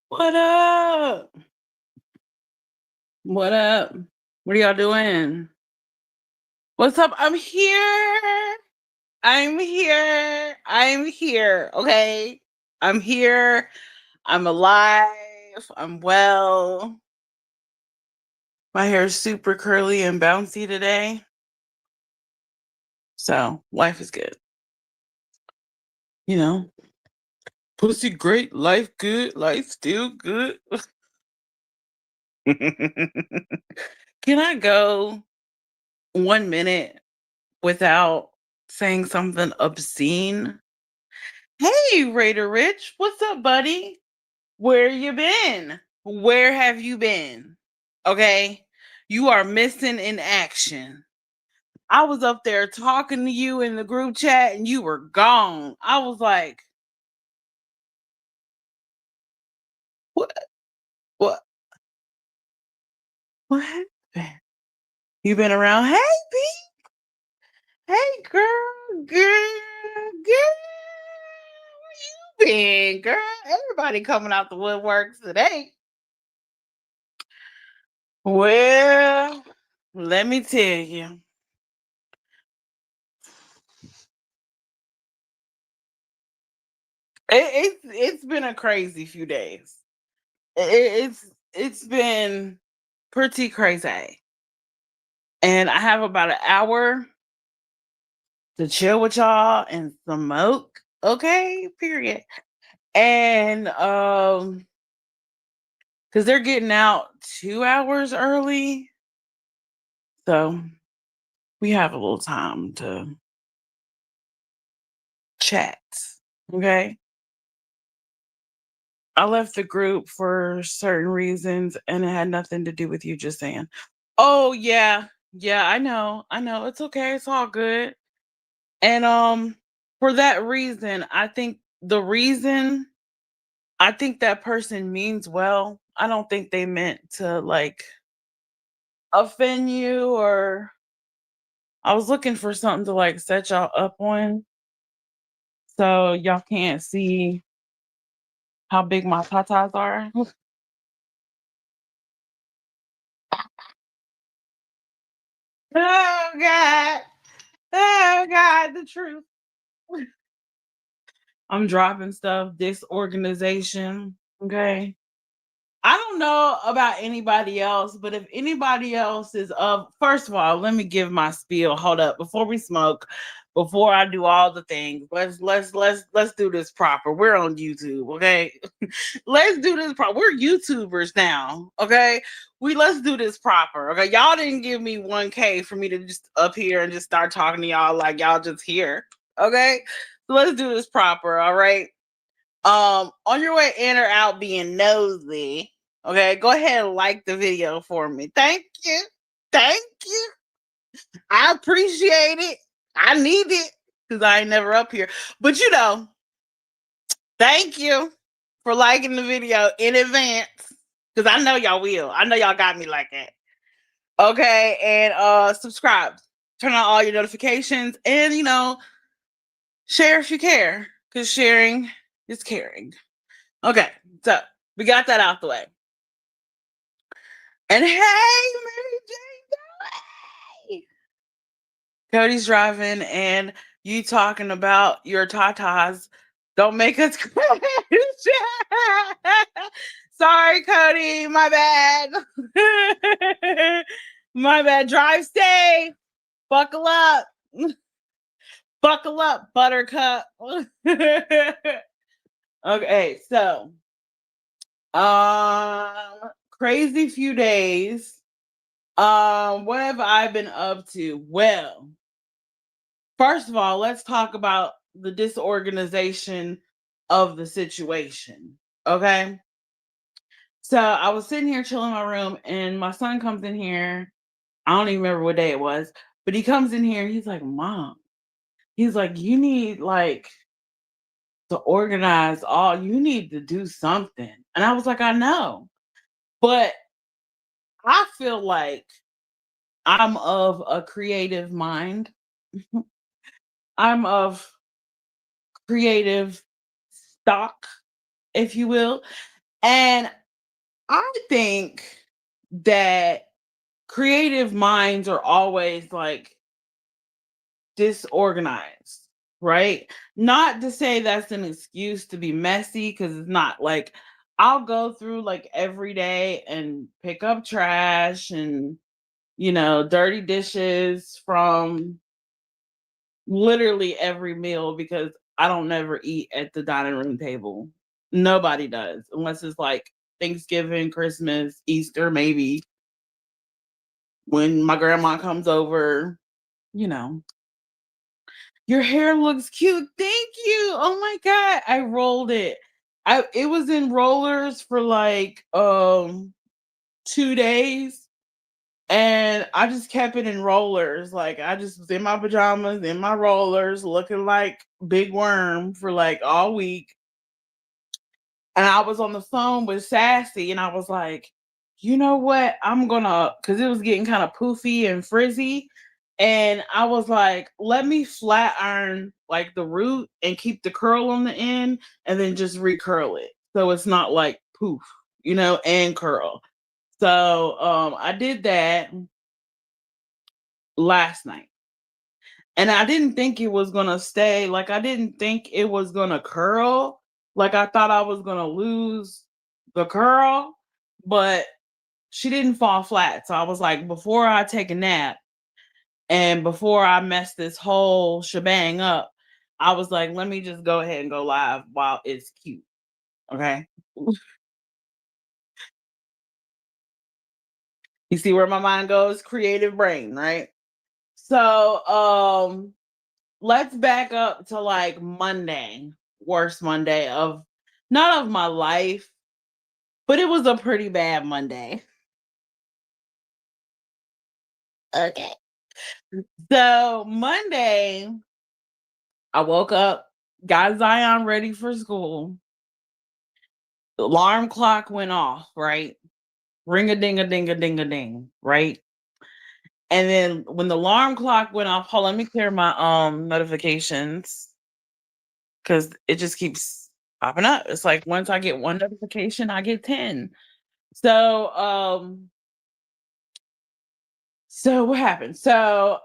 What up? What up? What are y'all doing? What's up? I'm here. I'm here. I'm here. Okay. I'm here. I'm alive. I'm well. My hair is super curly and bouncy today. So life is good. You know, pussy great, life good, life still good. Can I go 1 minute without saying something obscene? Hey, Raider Rich, what's up, buddy? Where you been? Where have you been? Okay, you are missing in action. I was up there talking to you in the group chat and you were gone. I was like, what? What? What happened? You been around? Hey, B. Hey, girl. Where you been, girl? Everybody coming out the woodworks today. Well, let me tell you. It's been a crazy few days. It's been pretty crazy, and I have about an hour to chill with y'all and smoke. Okay, period. And because they're getting out 2 hours early, so we have a little time to chat. Okay, I left the group for certain reasons, and it had nothing to do with you. Just saying. Oh yeah, I know. It's okay. It's all good. And for that reason, I think that person means well. I don't think they meant to like offend you, or I was looking for something to like set y'all up on so y'all can't see how big my tatas are. Oh God. Oh God, the truth. I'm dropping stuff, disorganization. Okay. I don't know about anybody else, but if anybody else is of, first of all, let me give my spiel. Hold up, before we smoke, before I do all the things, let's do this proper. We're on YouTube, okay? Let's do this proper. We're YouTubers now, okay? Let's do this proper, okay? Y'all didn't give me 1K for me to just up here and just start talking to y'all like y'all just here, okay? So let's do this proper, all right? On your way in or out being nosy, okay, go ahead and like the video for me. Thank you. Thank you. I appreciate it. I need it because I ain't never up here. But thank you for liking the video in advance. Because I know y'all will. I know y'all got me like that. Okay, and subscribe. Turn on all your notifications and share if you care. Because sharing is caring. Okay, so we got that out the way. And hey, Mary Jane, Cody's driving, and you talking about your tatas. Don't make us crash. Sorry, Cody. My bad. My bad. Drive safe. Buckle up. Buckle up, Buttercup. Okay, so crazy few days. What have I been up to? Well, first of all, let's talk about the disorganization of the situation. Okay. So I was sitting here chilling in my room, and my son comes in here. I don't even remember what day it was, but he comes in here and he's like, Mom, he's like, you need like to organize all, you need to do something. And I was like, I know. But I feel like I'm of a creative mind. I'm of creative stock, if you will. And I think that creative minds are always like disorganized, right? Not to say that's an excuse to be messy, because it's not. Like, I'll go through like every day and pick up trash and, dirty dishes from literally every meal, because I don't never eat at the dining room table. Nobody does, unless it's like Thanksgiving, Christmas, Easter, maybe when my grandma comes over, you know. Your hair looks cute. Thank you. Oh my god, I rolled it. It was in rollers for like 2 days, and I just kept it in rollers. Like, I just was in my pajamas, in my rollers, looking like Big Worm for like all week. And I was on the phone with Sassy, and I was like, you know what? I'm gonna, because it was getting kind of poofy and frizzy. And I was like, let me flat iron like the root and keep the curl on the end, and then just recurl it. So it's not like poof, and curl. So I did that last night. And I didn't think it was gonna stay. Like, I didn't think it was gonna curl. Like, I thought I was gonna lose the curl, but she didn't fall flat. So I was like, before I take a nap and before I mess this whole shebang up, I was like, let me just go ahead and go live while it's cute. Okay. You see where my mind goes? Creative brain, right? So let's back up to like Monday, worst Monday of not of my life, but it was a pretty bad Monday. Okay. So Monday, I woke up, got Zion ready for school. The alarm clock went off, right? Ring a ding a ding a ding a ding, right? And then when the alarm clock went off, hold on, let me clear my notifications, because it just keeps popping up. It's like once I get one notification, I get 10. So what happened? So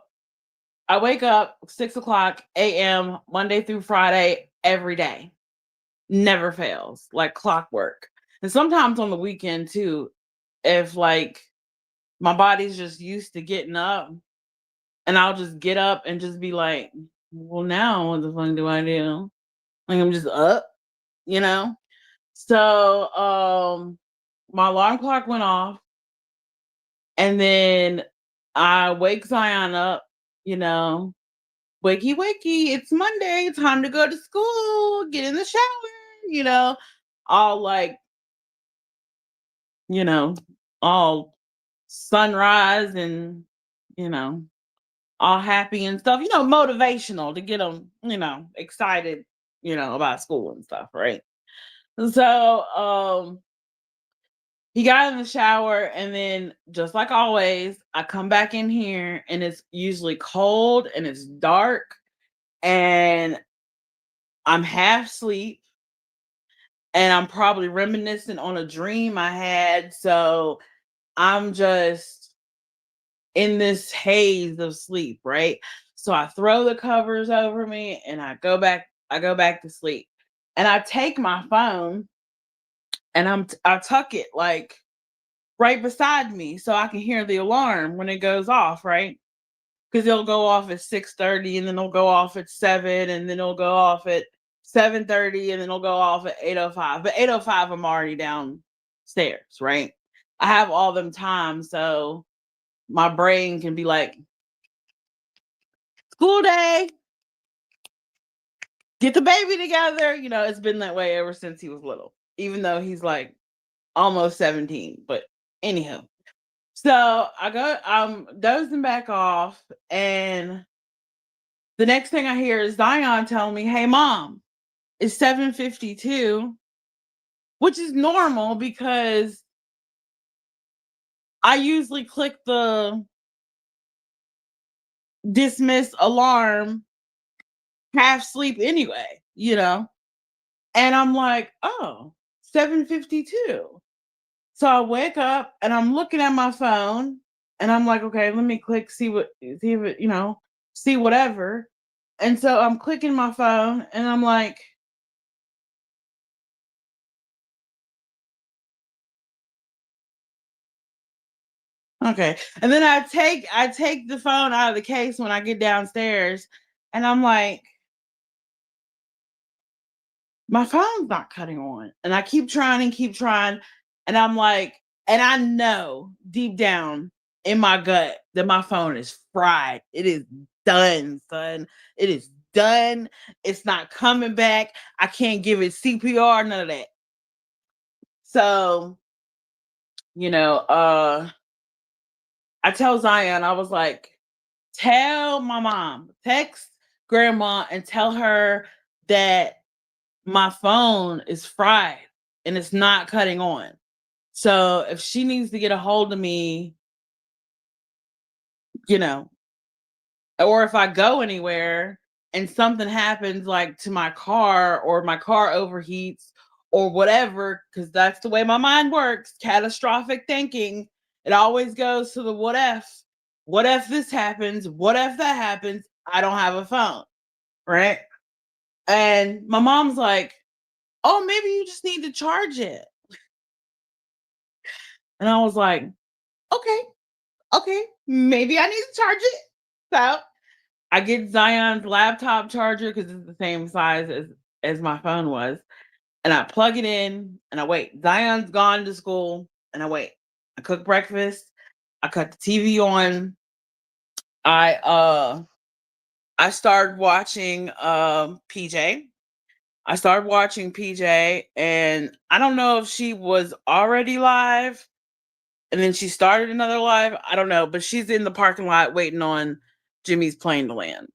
I wake up 6 o'clock a.m. Monday through Friday every day. Never fails, like clockwork. And sometimes on the weekend too, if like my body's just used to getting up, and I'll just get up and just be like, well, now what the fuck do I do? Like, I'm just up, you know? So my alarm clock went off, and then I wake Zion up, you know, wakey wakey, it's Monday, time to go to school, get in the shower, all like, you know, all sunrise and, you know, all happy and stuff, motivational to get them, excited, about school and stuff, right? So he got in the shower, and then just like always, I come back in here and it's usually cold and it's dark, and I'm half asleep, and I'm probably reminiscing on a dream I had. So I'm just in this haze of sleep, right? So I throw the covers over me and I go back to sleep. And I take my phone and I tuck it like right beside me so I can hear the alarm when it goes off, right? Because it'll go off at 6:30, and then it'll go off at 7, and then it'll go off at 7:30, and then it'll go off at 8:05. But 8:05, I'm already downstairs, right? I have all them times, so my brain can be like, school day, get the baby together. It's been that way ever since he was little, even though he's like almost 17. But anyhow, so I'm dozing back off, and the next thing I hear is Zion telling me, hey, mom, it's 7:52, which is normal because I usually click the dismiss alarm half sleep anyway. And I'm like, oh. 7:52. So I wake up and I'm looking at my phone and I'm like, okay, let me click, see if it, see whatever. And so I'm clicking my phone and I'm like, okay. And then I take the phone out of the case when I get downstairs and I'm like, my phone's not cutting on. And I keep trying and keep trying. And I'm like, and I know deep down in my gut that my phone is fried. It is done, son. It is done. It's not coming back. I can't give it CPR, none of that. So, you know, I tell Zion, I was like, tell my mom, text grandma and tell her that my phone is fried and it's not cutting on. So if she needs to get a hold of me, you know, or if I go anywhere and something happens like to my car or my car overheats or whatever, because that's the way my mind works, catastrophic thinking. It always goes to the what if. What if this happens? What if that happens? I don't have a phone, right? And my mom's like, oh, maybe you just need to charge it. And I was like, okay, okay, maybe I need to charge it. So I get Zion's laptop charger because it's the same size as my phone was, and I plug it in and I wait. Zion's gone to school and I wait. I cook breakfast. I cut the TV on. I I started watching PJ. I started watching PJ, and I don't know if she was already live and then she started another live. I don't know, but she's in the parking lot waiting on Jimmy's plane to land.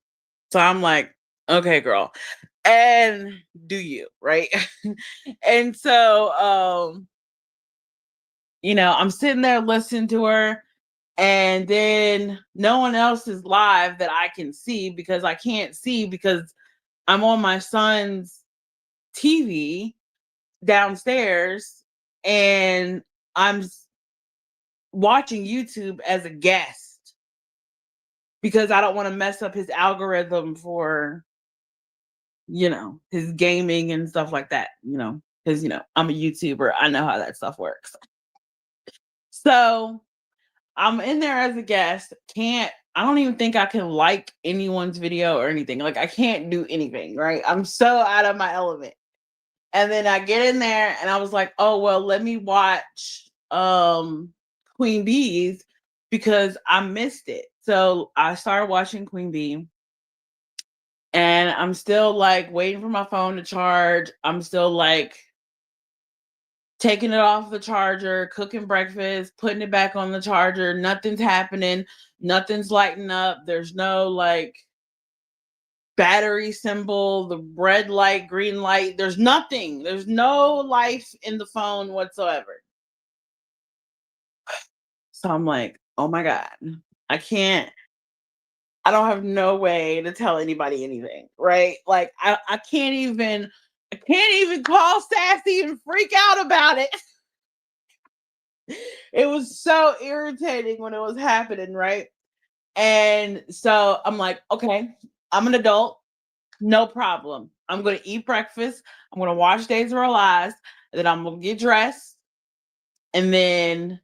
So I'm like, okay, girl. And do you, right? And so I'm sitting there listening to her, and then no one else is live that I can see because I can't see because I'm on my son's TV downstairs and I'm watching YouTube as a guest because I don't want to mess up his algorithm for, his gaming and stuff like that, because, I'm a YouTuber. I know how that stuff works. So I'm in there as a guest. I don't even think I can like anyone's video or anything. Like, I can't do anything, right? I'm so out of my element. And then I get in there and I was like, oh, well, let me watch Queen Bees because I missed it. So I started watching Queen Bee and I'm still like waiting for my phone to charge. I'm still like taking it off the charger, cooking breakfast, putting it back on the charger. Nothing's happening. Nothing's lighting up. There's no like battery symbol, the red light, green light. There's nothing. There's no life in the phone whatsoever. So I'm like, oh my God, I can't. I don't have no way to tell anybody anything, right? Like I can't even call Sassy and freak out about it. It was so irritating when it was happening, right? And so I'm like, okay, I'm an adult, no problem. I'm gonna eat breakfast, I'm gonna watch Days of Our Lives, and then I'm gonna get dressed, and then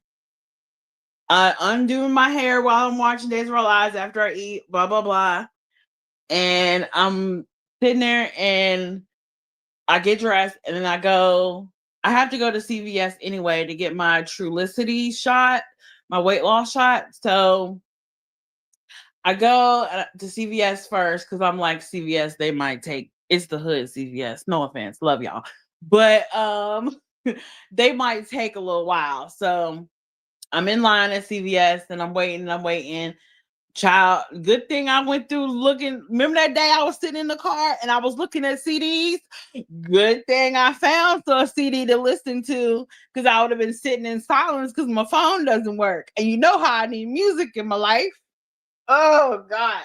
I undoing my hair while I'm watching Days of Our Lives after I eat, blah blah blah. And I'm sitting there and I get dressed and then I have to go to CVS anyway to get my Trulicity shot, my weight loss shot. So I go to CVS first because I'm like, CVS, they might take, it's the hood CVS. No offense, love y'all. But they might take a little while. So I'm in line at CVS and I'm waiting. Child, good thing I went through looking. Remember that day I was sitting in the car and I was looking at CDs? Good thing I found a CD to listen to because I would have been sitting in silence because my phone doesn't work. And you know how I need music in my life. Oh God.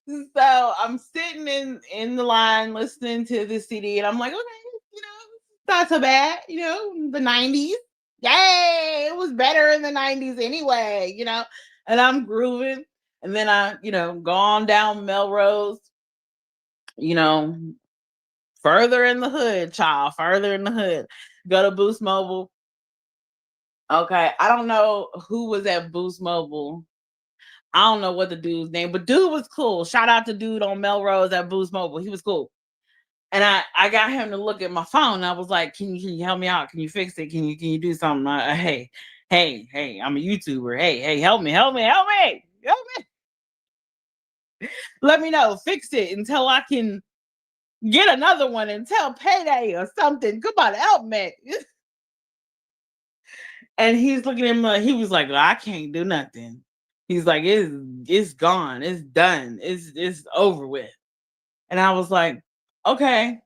So I'm sitting in the line listening to the CD and I'm like, okay, Not so bad, the 90s. Yay, it was better in the 90s anyway, and I'm grooving. And then I, go on down Melrose, you know, further in the hood, child, further in the hood. Go to Boost Mobile. Okay, I don't know who was at Boost Mobile. I don't know what the dude's name, but dude was cool. Shout out to dude on Melrose at Boost Mobile. He was cool. And I got him to look at my phone. I was like, can you help me out? Can you fix it? Can you do something? Hey, I'm a YouTuber. Hey, help me. Let me know. Fix it until I can get another one until payday or something. Come on, help me. And he's looking at him like, he was like, I can't do nothing. He's like, it's gone. It's done. It's over with. And I was like, okay,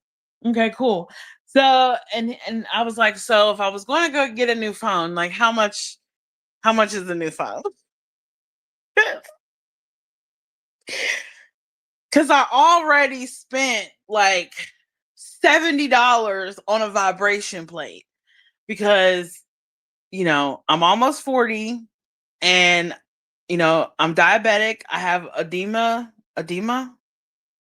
cool. So and I was like, so if I was going to go get a new phone, like how much is the new phone? Cause I already spent like $70 on a vibration plate because I'm almost 40 and I'm diabetic. I have edema,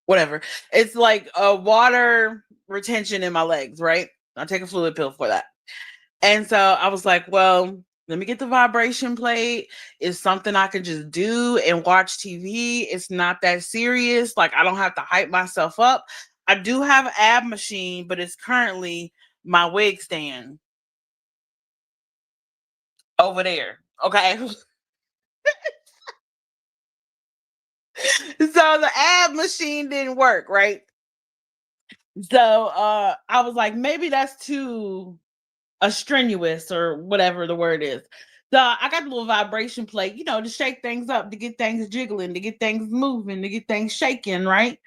whatever. It's like a water retention in my legs, right? I take a fluid pill for that. And so I was like, well, let me get the vibration plate. It's something I can just do and watch TV. It's not that serious. Like I don't have to hype myself up. I do have an ab machine, but it's currently my wig stand over there. Okay. So the ab machine didn't work, right? So I was like, maybe that's too strenuous or whatever the word is. So I got the little vibration plate, to shake things up, to get things jiggling, to get things moving, to get things shaking, right?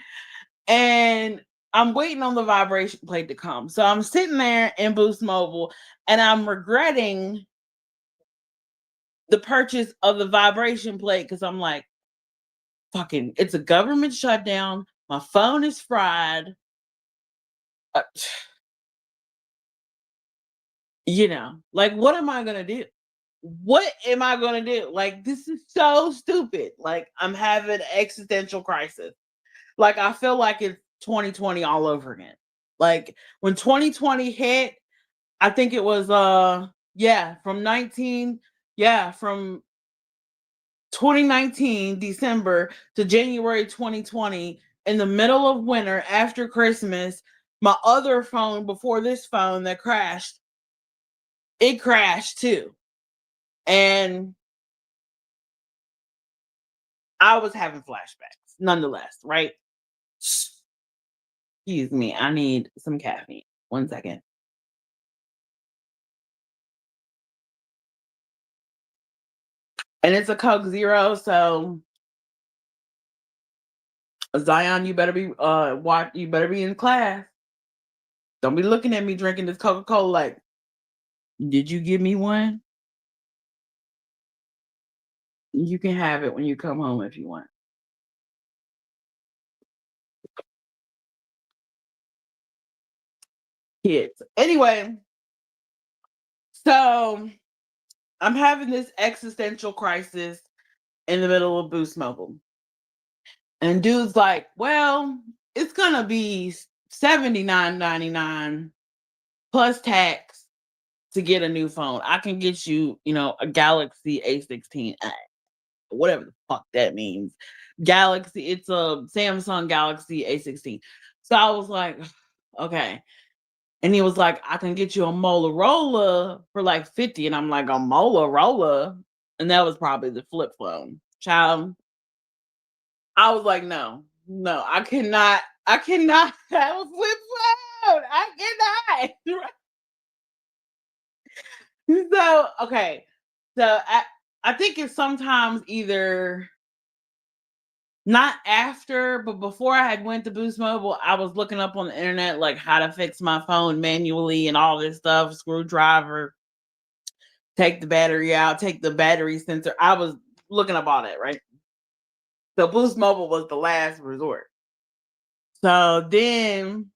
And I'm waiting on the vibration plate to come. So I'm sitting there in Boost Mobile and I'm regretting the purchase of the vibration plate because I'm like, fucking, it's a government shutdown. My phone is fried. Uh, like, what am I going to do? What am I going to do? Like, this is so stupid. Like, I'm having an existential crisis. Like, I feel like it's 2020 all over again. Like, when 2020 hit, I think it was, from 2019 December to January 2020 in the middle of winter after Christmas, my other phone before this phone that crashed, it crashed too. And I was having flashbacks nonetheless, right? Excuse me, I need some caffeine. 1 second. And it's a Coke Zero, so Zion, you better be you better be in class. Don't be looking at me drinking this Coca-Cola like, did you give me one? You can have it when you come home if you want. Kids. Anyway, so I'm having this existential crisis in the middle of Boost Mobile. And dude's like, well, it's gonna be $79.99 plus tax to get a new phone. I can get you, a Galaxy A16, whatever the fuck that means. Galaxy, it's a Samsung Galaxy A16. So I was like, okay. And he was like, I can get you a Motorola for like 50. And I'm like, a Motorola? And that was probably the flip phone. Child, I was like, no, I cannot have a flip phone. I cannot. So, okay. So I think it's sometimes either not after, but before I had went to Boost Mobile, I was looking up on the internet like how to fix my phone manually and all this stuff, screwdriver, take the battery out, take the battery sensor. I was looking up all that, right? So Boost Mobile was the last resort. So then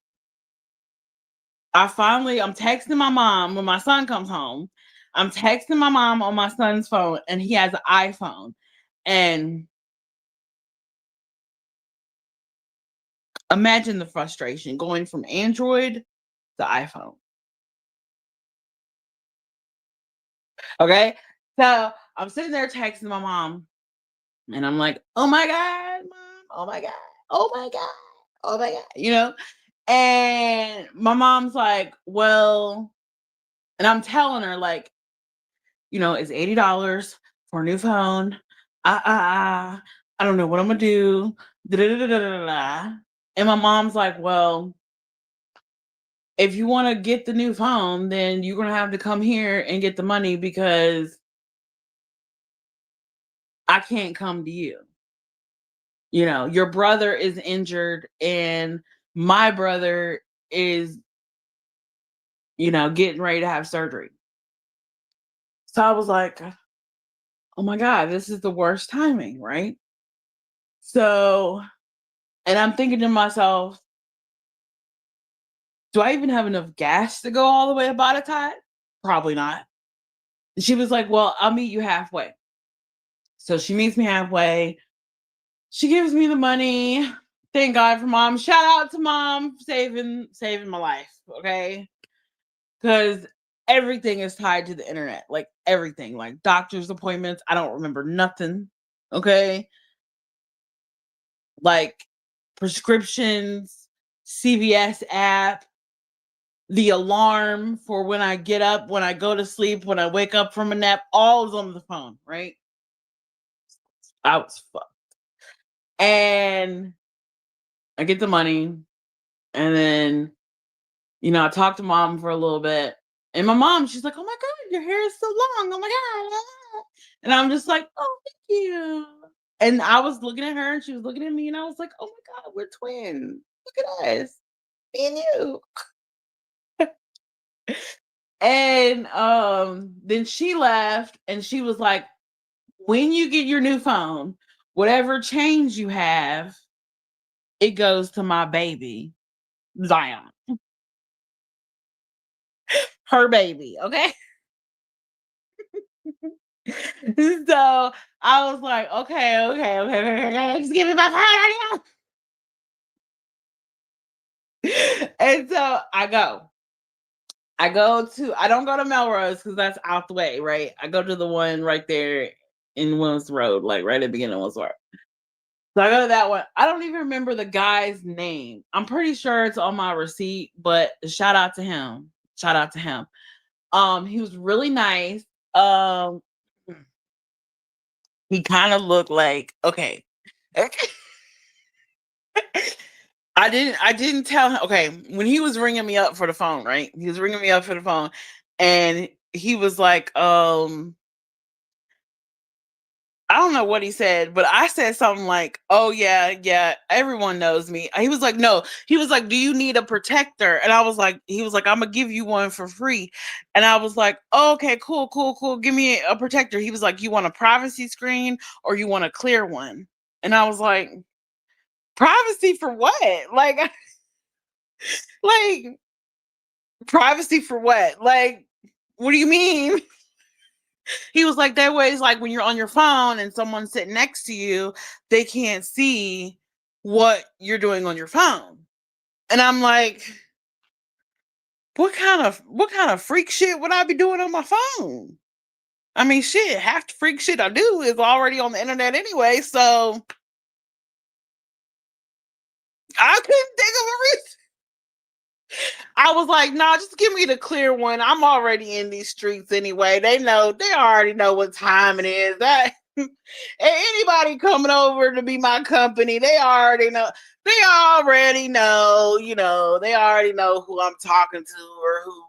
I'm texting my mom when my son comes home. I'm texting my mom on my son's phone, and he has an iPhone. And imagine the frustration going from Android to iPhone. Okay. So I'm sitting there texting my mom, and I'm like, oh my God, mom, oh my God, oh my God, oh my God, And my mom's like, well, and I'm telling her, like, it's $80 for a new phone. I don't know what I'm gonna do. Da-da-da-da-da-da. And my mom's like, well, if you want to get the new phone, then you're gonna have to come here and get the money because I can't come to you. Your brother is injured and my brother is, getting ready to have surgery. So I was like, oh my God, this is the worst timing, right? So, and I'm thinking to myself, do I even have enough gas to go all the way to Botetourt? Probably not. She was like, well, I'll meet you halfway. So she meets me halfway. She gives me the money. Thank God for mom. Shout out to mom saving my life. Okay. Because everything is tied to the internet. Like everything. Like doctor's appointments. I don't remember nothing. Okay. Like prescriptions, CVS app, the alarm for when I get up, when I go to sleep, when I wake up from a nap, all is on the phone, right? I was fucked. And I get the money, and then, I talk to mom for a little bit. And my mom, she's like, oh my God, your hair is so long. Oh my God. And I'm just like, oh, thank you. And I was looking at her and she was looking at me, and I was like, oh my God, we're twins. Look at us. Me and you. And then she left and she was like, when you get your new phone, whatever change you have, it goes to my baby, Zion, her baby. Okay. So I was like, okay, okay, okay, okay, okay, just give me my phone. And so I don't go to Melrose because that's out the way, right? I go to the one right there in Willis Road, like right at the beginning of Willis Road. So I go to that one. I don't even remember the guy's name. I'm pretty sure it's on my receipt, but shout out to him. Shout out to him. He was really nice. Um, he kind of looked like okay. I didn't tell him. Okay, when he was ringing me up for the phone, right? He was ringing me up for the phone, and he was like, I don't know what he said, but I said something like, "Oh yeah, yeah, everyone knows me." He was like, "No." He was like, "Do you need a protector?" And I was like, he was like, "I'm gonna give you one for free." And I was like, oh, "Okay, cool, cool, cool. Give me a protector." He was like, "You want a privacy screen or you want a clear one?" And I was like, "Privacy for what? Like, like privacy for what? Like, what do you mean?" He was like, that way it's like when you're on your phone and someone's sitting next to you, they can't see what you're doing on your phone. And I'm like, what kind of freak shit would I be doing on my phone? I mean, shit, half the freak shit I do is already on the internet anyway, so I couldn't think of a reason. I was like, nah, just give me the clear one. I'm already in these streets anyway. They already know what time it is. That anybody coming over to be my company, they already know who I'm talking to or who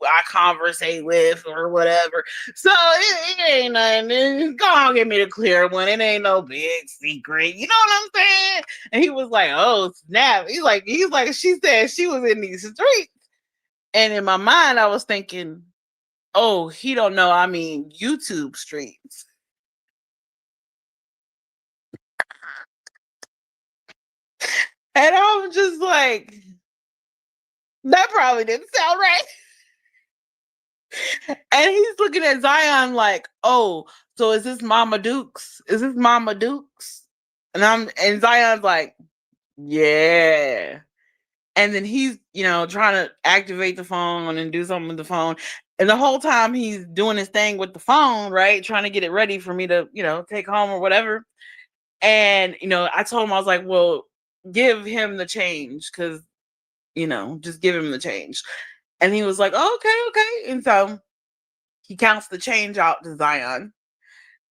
I conversate with or whatever. So it ain't nothing. Go on, give me the clear one. It ain't no big secret. You know what I'm saying? And he was like, oh snap. He's like, she said she was in these streets. And in my mind, I was thinking, oh, he don't know. I mean, YouTube streams. And I'm just like, That probably didn't sound right. And he's looking at Zion like, oh, so is this Mama Dukes? Is this Mama Dukes? And Zion's like, yeah. And then he's, trying to activate the phone and do something with the phone. And the whole time he's doing his thing with the phone, right? Trying to get it ready for me to, take home or whatever. And, I told him, I was like, well, give him the change because, just give him the change. And he was like, oh, okay. And so he counts the change out to Zion.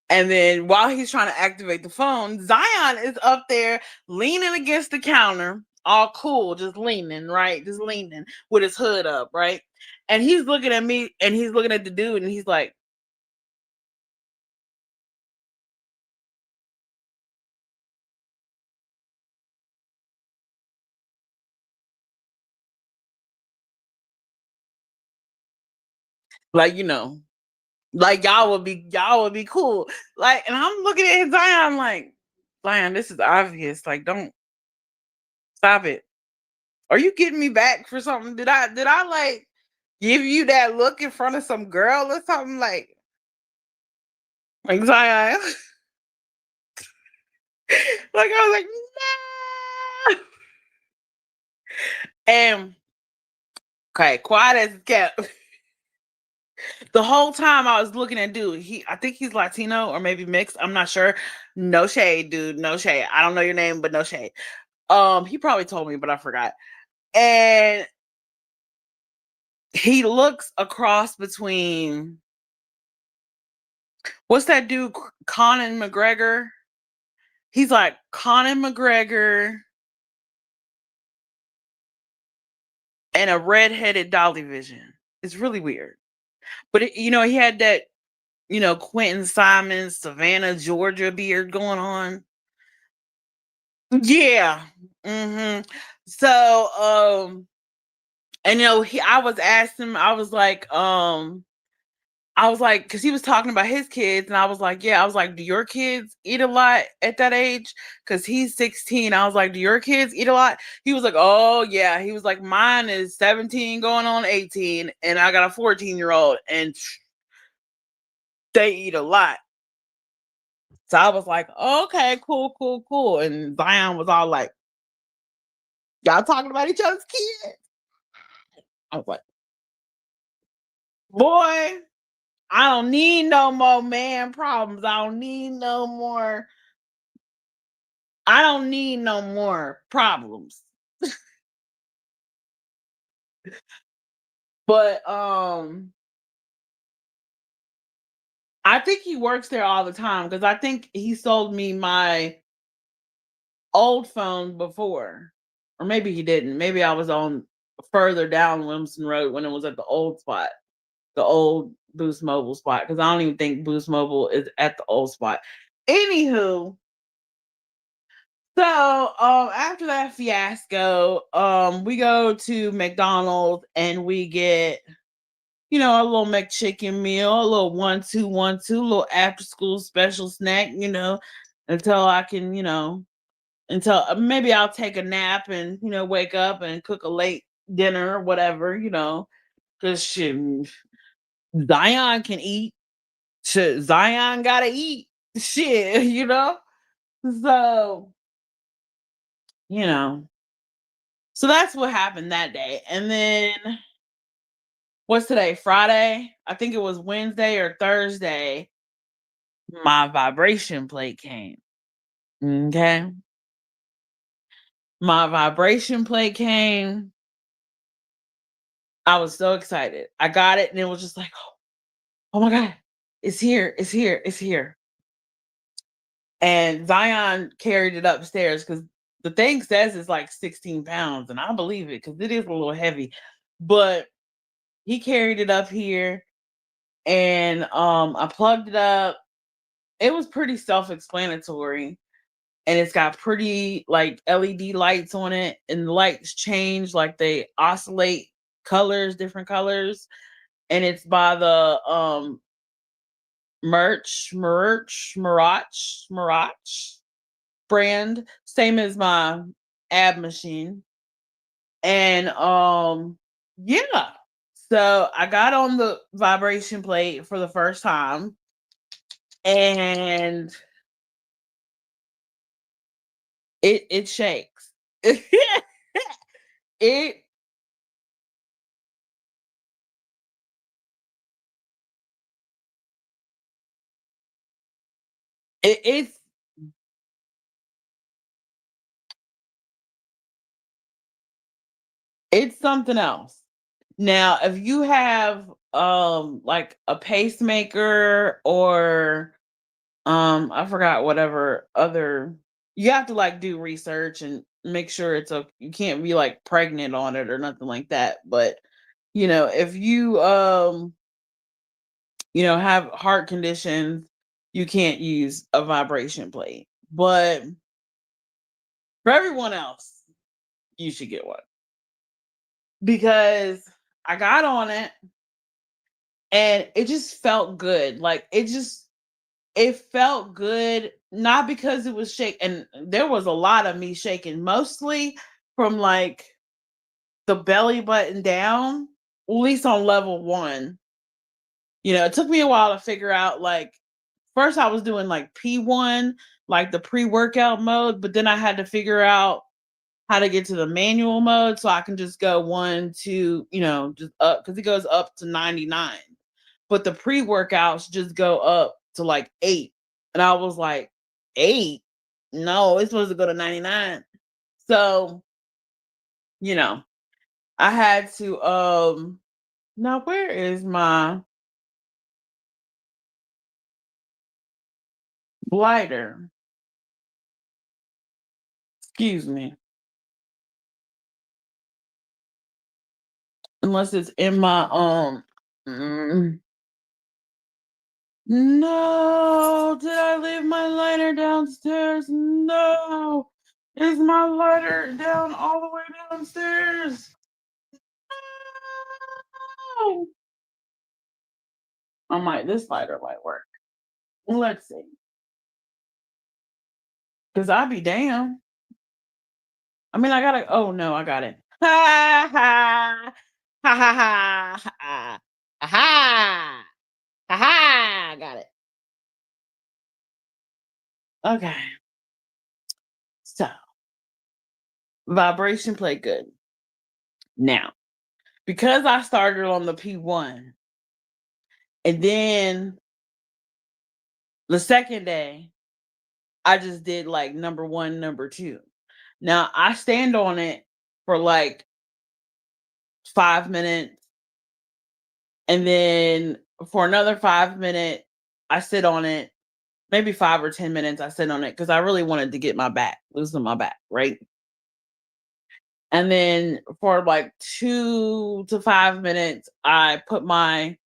And then while he's trying to activate the phone, Zion is up there leaning against the counter, all cool, just leaning, right? Just leaning with his hood up, right? And he's looking at me and he's looking at the dude and he's like, like y'all would be cool. Like, and I'm looking at Zion like, Zion, this is obvious. Like, don't stop it. Are you getting me back for something? Did I like give you that look in front of some girl or something like Zion? Like I was like, no. And okay, quiet as it kept. The whole time I was looking at dude, I think he's Latino or maybe mixed. I'm not sure. No shade, dude. No shade. I don't know your name, but no shade. He probably told me, but I forgot. And he looks across between what's that dude, Conan McGregor? He's like Conan McGregor and a redheaded Dolly Vision. It's really weird. But he had that, Quentin Simons, Savannah, Georgia beard going on. Yeah. So, and I was asking him, I was like, because he was talking about his kids, and I was like, yeah, I was like, do your kids eat a lot at that age? Because he's 16. I was like, do your kids eat a lot? He was like, oh, yeah. He was like, mine is 17 going on 18, and I got a 14-year-old, and they eat a lot. So I was like, okay, cool. And Zion was all like, y'all talking about each other's kids? I was like, boy, I don't need no more man problems. I don't need no more problems. But I think he works there all the time because I think he sold me my old phone before. Or maybe he didn't. Maybe I was on further down Williamson Road when it was at the old spot, the old Boost Mobile spot, because I don't even think Boost Mobile is at the old spot. Anywho, so after that fiasco, we go to McDonald's and we get, a little McChicken meal, a little 1-2-1-2, a little after school special snack, until I can, until maybe I'll take a nap and, wake up and cook a late dinner or whatever, because Zion can eat. Shit, Zion gotta eat. Shit, So, you know, so that's what happened that day. And then what's today? Friday? I think it was Wednesday or Thursday. My vibration plate came. Okay. My vibration plate came. I was so excited. I got it and it was just like, oh my God, it's here, it's here, it's here. And Zion carried it upstairs because the thing says it's like 16 pounds, and I believe it because it is a little heavy. But he carried it up here and I plugged it up. It was pretty self-explanatory. And it's got pretty like LED lights on it, and the lights change, like they oscillate colors, different colors. And it's by the Mirach brand, same as my ab machine. And Yeah. So I got on the vibration plate for the first time, and it shakes. it it's it's something else. Now, if you have like a pacemaker or I forgot whatever other, you have to like do research and make sure it's a, you can't be like pregnant on it or nothing like that. But if you have heart conditions, you can't use a vibration plate. But for everyone else, you should get one because I got on it and it just felt good. Like it felt good, not because it was shake, and there was a lot of me shaking, mostly from like the belly button down, at least on level one. It took me a while to figure out, like, first I was doing like P1, like the pre-workout mode, but then I had to figure out how to get to the manual mode so I can just go one, two, just up because it goes up to 99. But the pre-workouts just go up to like 8. And I was like, 8? No, it's supposed to go to 99. So, you know, I had to now where is my blighter? Excuse me. Unless it's in my no, did I leave my lighter downstairs? No. Is my lighter down all the way downstairs? No. This lighter might work. Let's see. Cause I be damn. I mean, I gotta. Oh no, I got it. Ha ha ha ha ha ha ha ha ha! I got it. Okay, so vibration play good now because I started on the P1, and then the second day I just did like number one, number two. Now I stand on it for like 5 minutes, and then for another 5 minutes, I sit on it. Maybe 5 or 10 minutes I sit on it because I really wanted to get my back, loosen my back, right? And then for like 2 to 5 minutes, I put my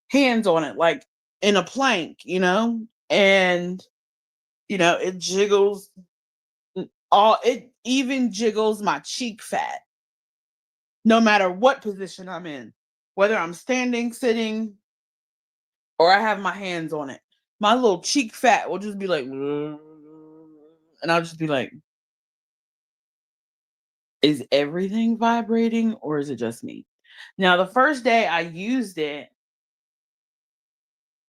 hands on it, like in a plank, and it jiggles all, it even jiggles my cheek fat, no matter what position I'm in, whether I'm standing, sitting, or I have my hands on it. My little cheek fat will just be like, and I'll just be like, is everything vibrating or is it just me? Now, the first day I used it,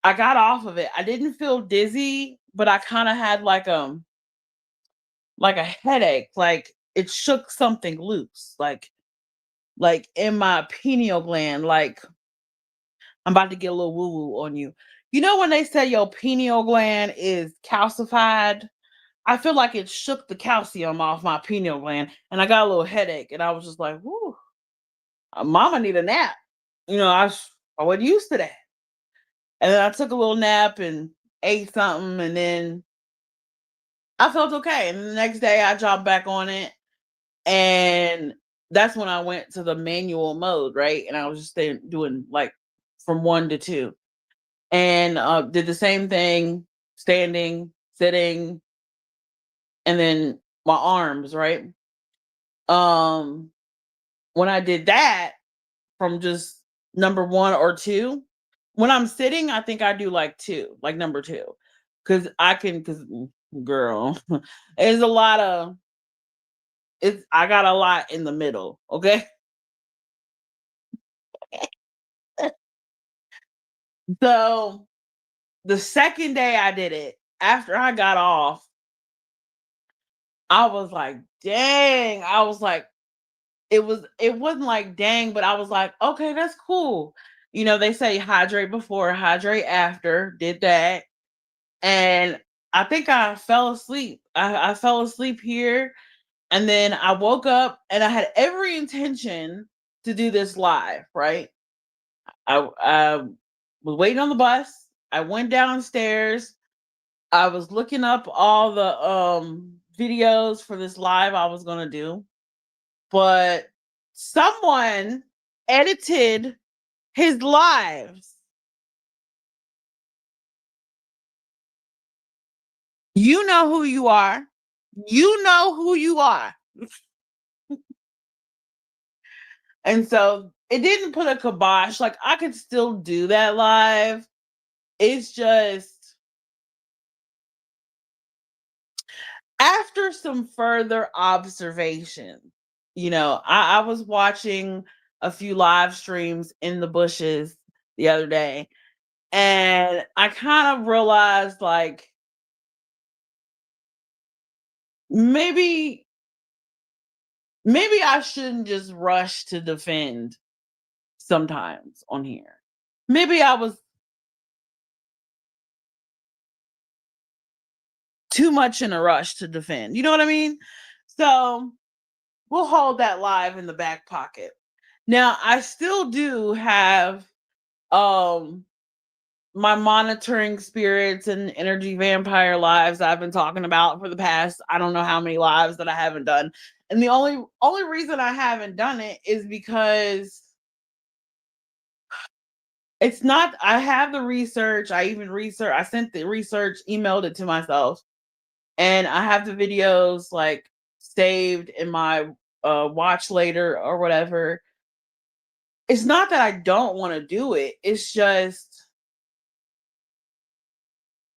I got off of it. I didn't feel dizzy, but I kind of had like a headache, like it shook something loose, like in my pineal gland, like I'm about to get a little woo woo on you. You know when they say your pineal gland is calcified? I feel like it shook the calcium off my pineal gland, and I got a little headache, and I was just like, "Whoo, mama need a nap." I wasn't used to that, and then I took a little nap and ate something, and then I felt okay. And the next day, I jumped back on it, and that's when I went to the manual mode, right? And I was just doing like from one to two, and did the same thing, standing, sitting, and then my arms, right? Um, when I did that from just number one or two, when I'm sitting, I think I do like two, like number two, because girl, there's a lot of I got a lot in the middle. Okay, So the second day I did it, after I got off, I was like, dang. I was like, it wasn't like dang, but I was like, okay, that's cool. They say hydrate before, hydrate after, did that. And I think I fell asleep. I fell asleep here. And then I woke up and I had every intention to do this live, right? I was waiting on the bus. I went downstairs. I was looking up all the videos for this live I was gonna do, but someone edited his lives. You know who you are. You know who you are. And so it didn't put a kibosh. Like I could still do that live. It's just after some further observation, I was watching a few live streams in the bushes the other day, and I kind of realized like maybe maybe I shouldn't just rush to defend sometimes on here. Maybe I was too much in a rush to defend. You know what I mean? So we'll hold that live in the back pocket. Now, I still do have um my monitoring spirits and energy vampire lives I've been talking about for the past I don't know how many lives that I haven't done. And the only reason I haven't done it is because it's not I have the research. I sent the research, emailed it to myself, and I have the videos like saved in my watch later or whatever. It's not that I don't want to do it. It's just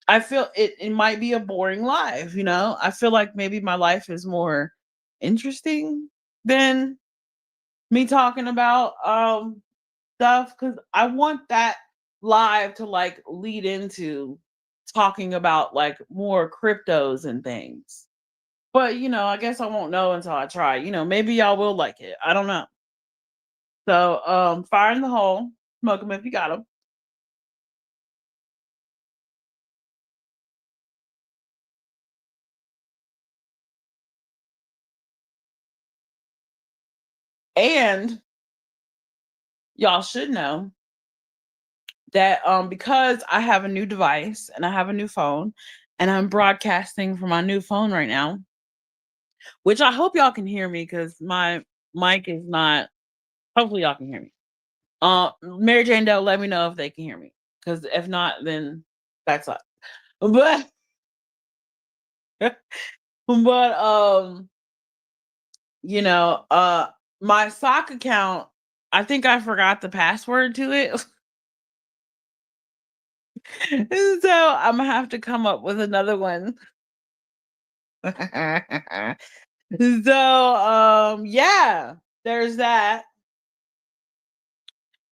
I feel it might be a boring life. I feel like maybe my life is more interesting than me talking about stuff because I want that live to like lead into talking about like more cryptos and things. But I guess I won't know until I try. Maybe y'all will like it. I don't know. So fire in the hole, smoke them if you got them. And y'all should know that because I have a new device and I have a new phone and I'm broadcasting from my new phone right now, which I hope y'all can hear me because my mic is not hopefully y'all can hear me. Mary Jane Doe, let me know if they can hear me. Because if not, then that's up. But but you know, my sock account, I think I forgot the password to it. So I'm gonna have to come up with another one. So yeah, there's that.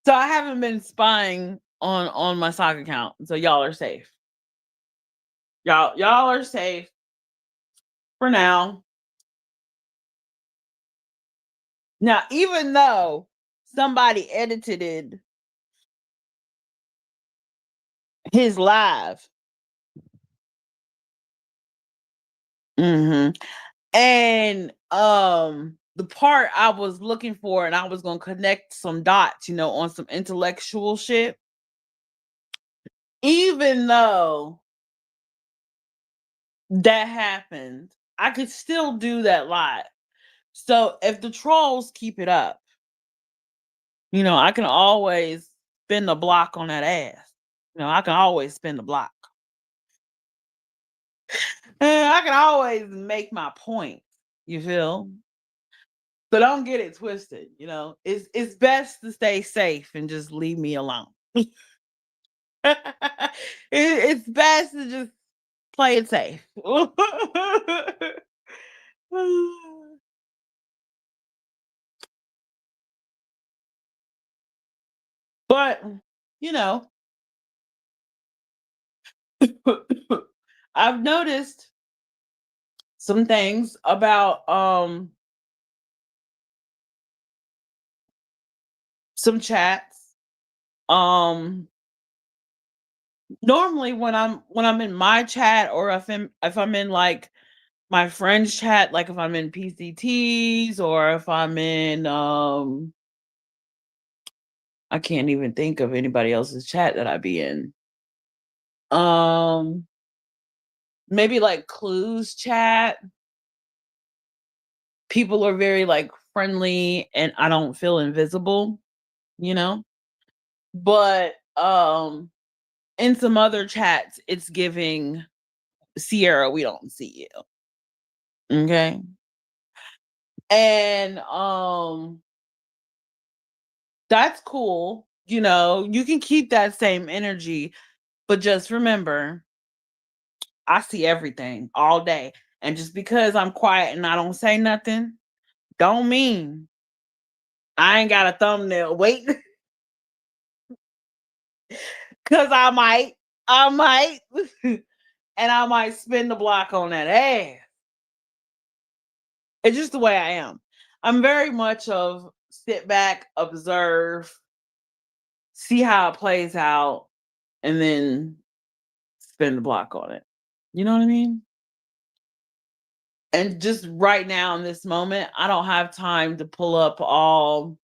So I haven't been spying on my sock account. So y'all are safe. Y'all are safe for now. Now, even though somebody edited his live, mhm, and the part I was looking for, and I was gonna connect some dots, on some intellectual shit. Even though that happened, I could still do that live. So if the trolls keep it up, I can always spin the block on that ass. I can always spin the block. I can always make my point. You feel? So don't get it twisted. It's best to stay safe and just leave me alone. It's best to just play it safe. But you know, I've noticed some things about some chats. Um Normally when I'm in my chat, or if I'm in like my friend's chat, like if I'm in PCTs, or if I'm in I can't even think of anybody else's chat that I be in. Um Maybe like Clues chat. People are very like friendly and I don't feel invisible, you know? But in some other chats it's giving Sierra, we don't see you. Okay. And that's cool. You can keep that same energy, but just remember, I see everything all day. And just because I'm quiet and I don't say nothing, don't mean I ain't got a thumbnail waiting. Cause I might, and I might spin the block on that ass. It's just the way I am. I'm very much of sit back, observe, see how it plays out, and then spin the block on it. You know what I mean? And just right now in this moment, I don't have time to pull up all,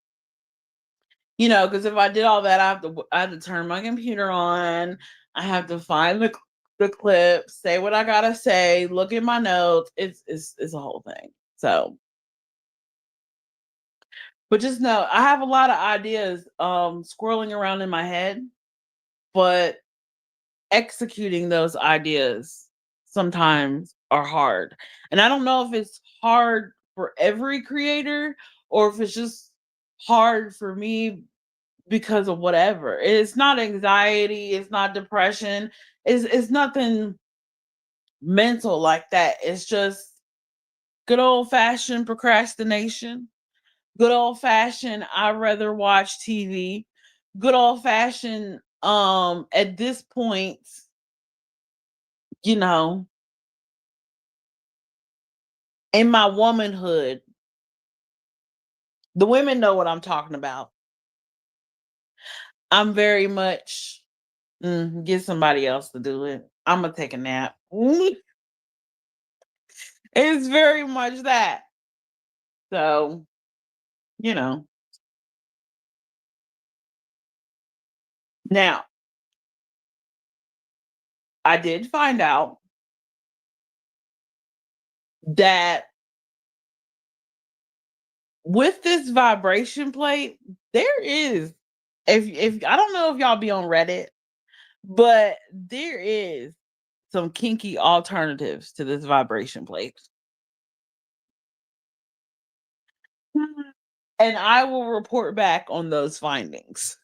because if I did all that, I have to turn my computer on. I have to find the clip, say what I gotta say, look at my notes. It's a whole thing. So, but just know I have a lot of ideas swirling around in my head, but executing those ideas sometimes are hard. And I don't know if it's hard for every creator or if it's just hard for me because of whatever. It's not anxiety, it's not depression, it's nothing mental like that. It's just good old fashioned procrastination. Good old fashioned I'd rather watch TV. Good old fashioned at this point, you know, in my womanhood, the women know what I'm talking about. I'm very much get somebody else to do it. I'm gonna take a nap. It's very much that. So, you know. Now, I did find out that with this vibration plate, there is, if I don't know if y'all be on Reddit, but there is some kinky alternatives to this vibration plate. And I will report back on those findings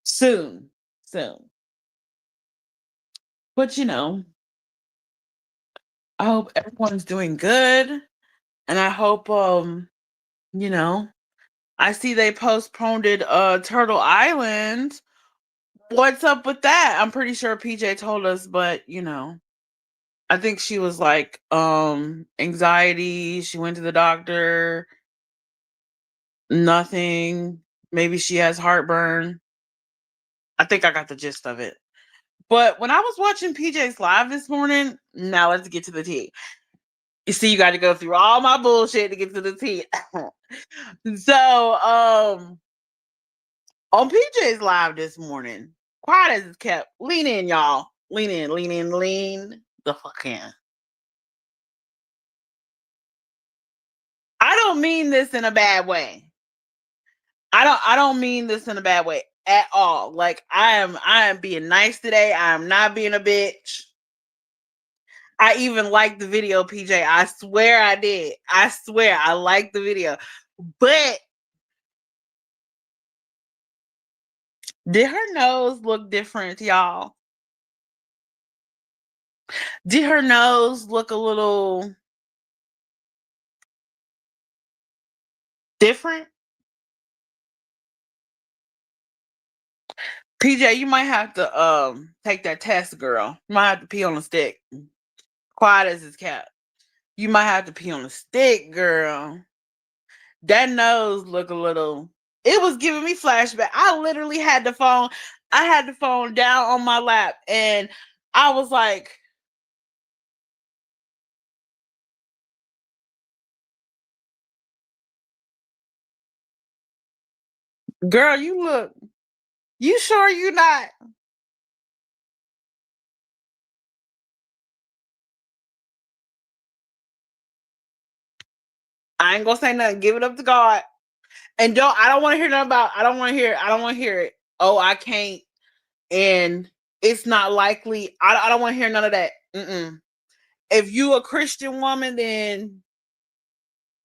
soon. Soon. But I hope everyone's doing good. And I hope you know, I see they postponed it Turtle Island. What's up with that? I'm pretty sure PJ told us, but I think she was like anxiety, she went to the doctor, nothing. Maybe she has heartburn. I think I got the gist of it. But when I was watching PJ's live this morning, now let's get to the tea. You see, you got to go through all my bullshit to get to the tea. So, on PJ's live this morning, quiet as it's kept. Lean in, y'all. Lean in, lean in, lean the fuck in. I don't mean this in a bad way. I don't mean this in a bad way at all. Like I am being nice today. I am not being a bitch. I even liked the video, PJ. I swear I did. I swear I liked the video. But did her nose look different, y'all? Did her nose look a little different? PJ, you might have to take that test, girl. You might have to pee on a stick. Quiet as his cat. You might have to pee on a stick, girl. That nose look a little. It was giving me flashback. I literally had the phone. I had the phone down on my lap, and I was like, "Girl, you look. You sure you not?" I ain't gonna say nothing. Give it up to God. And don't. I don't want to hear nothing about. I don't want to hear. I don't want to hear it. Oh, I can't. And it's not likely. I don't want to hear none of that. Mm-mm. If you a Christian woman, then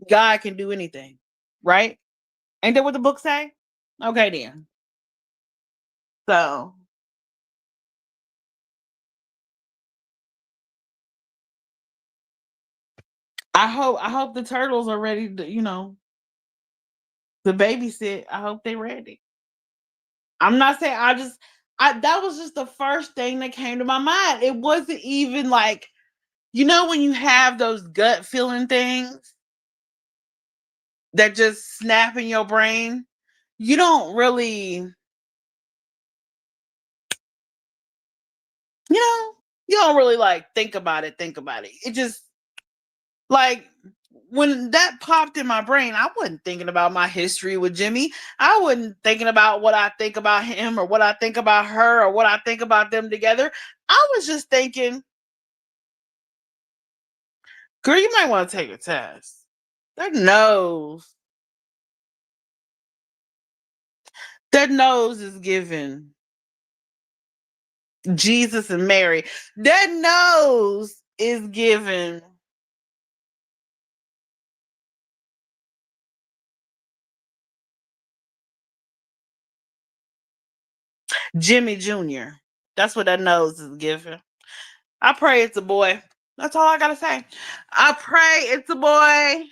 God can do anything, right? Ain't that what the book say? Okay, then. So I hope the turtles are ready to, the babysit. I hope they ready. I'm not saying I that was just the first thing that came to my mind. It wasn't even like, when you have those gut feeling things that just snap in your brain, you don't really, you don't really like think about it. It just like when that popped in my brain, I wasn't thinking about my history with Jimmy. I wasn't thinking about what I think about him or what I think about her or what I think about them together. I was just thinking, girl, you might want to take a test. That nose, that nose is giving Jesus and Mary. That nose is giving Jimmy Jr. That's what that nose is giving. I pray it's a boy. That's all I gotta say. I pray it's a boy.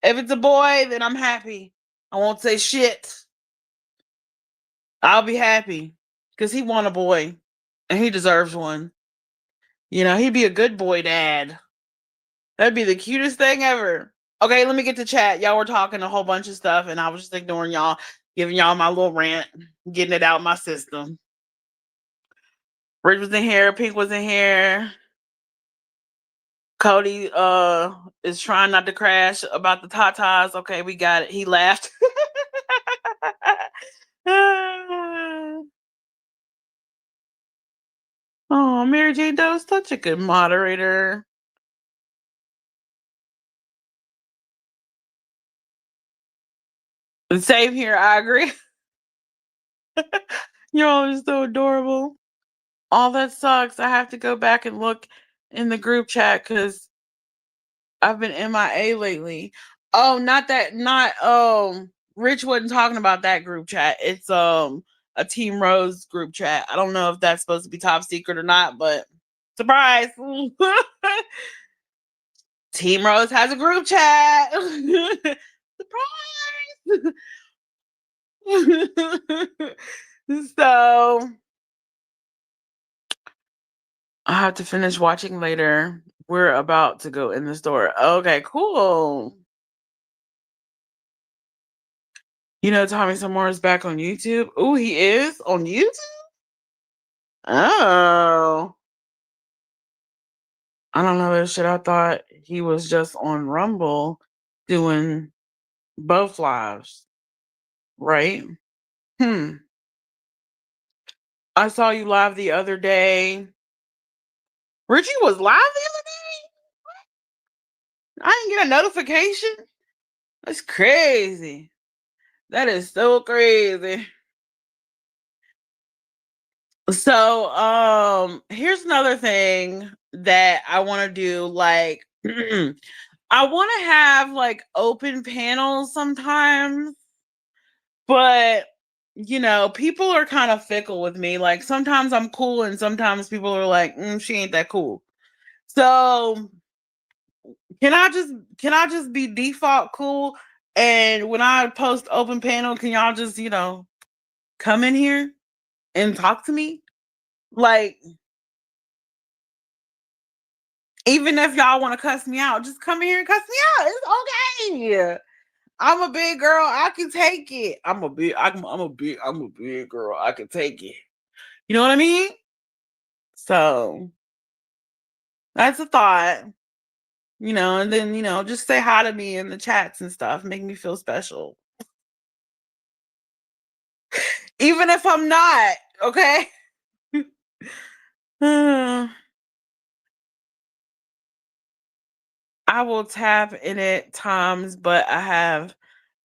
If it's a boy, then I'm happy. I won't say shit. I'll be happy because he want a boy and he deserves one. He'd be a good boy dad. That'd be the cutest thing ever. Okay, let me get to chat. Y'all were talking a whole bunch of stuff, and I was just ignoring y'all, giving y'all my little rant, getting it out my system. Rich was in here, Pink was in here. Cody is trying not to crash about the tatas. Okay, we got it. He laughed. Oh, Mary Jane Doe is such a good moderator. And same here, I agree. You're always so adorable. All that sucks. I have to go back and look in the group chat because I've been MIA lately. Oh, not Rich wasn't talking about that group chat. It's a Team Rose group chat. I don't know if that's supposed to be top secret or not, but surprise. Team Rose has a group chat. Surprise. So I have to finish watching later. We're about to go in the store. Okay, cool. Tommy Sommore is back on YouTube. Oh, he is on YouTube? Oh. I don't know this shit. I thought he was just on Rumble doing both lives. Right? Hmm. I saw you live the other day. Richie was live the other day? I didn't get a notification. That's crazy. That is so crazy. So, here's another thing that I want to do. Like, I want to have like open panels sometimes, but people are kind of fickle with me. Like, sometimes I'm cool, and sometimes people are like, she ain't that cool. So, can I just be default cool? And when I post open panel, can y'all just come in here? and talk to me. Like, even if y'all want to cuss me out, just come in here and cuss me out. It's okay. I'm a big girl. I can take it. I'm a big girl. I can take it. You know what I mean? So that's a thought. And then, just say hi to me in the chats and stuff. Make me feel special. Even if I'm not, okay? I will tap in it times, but I have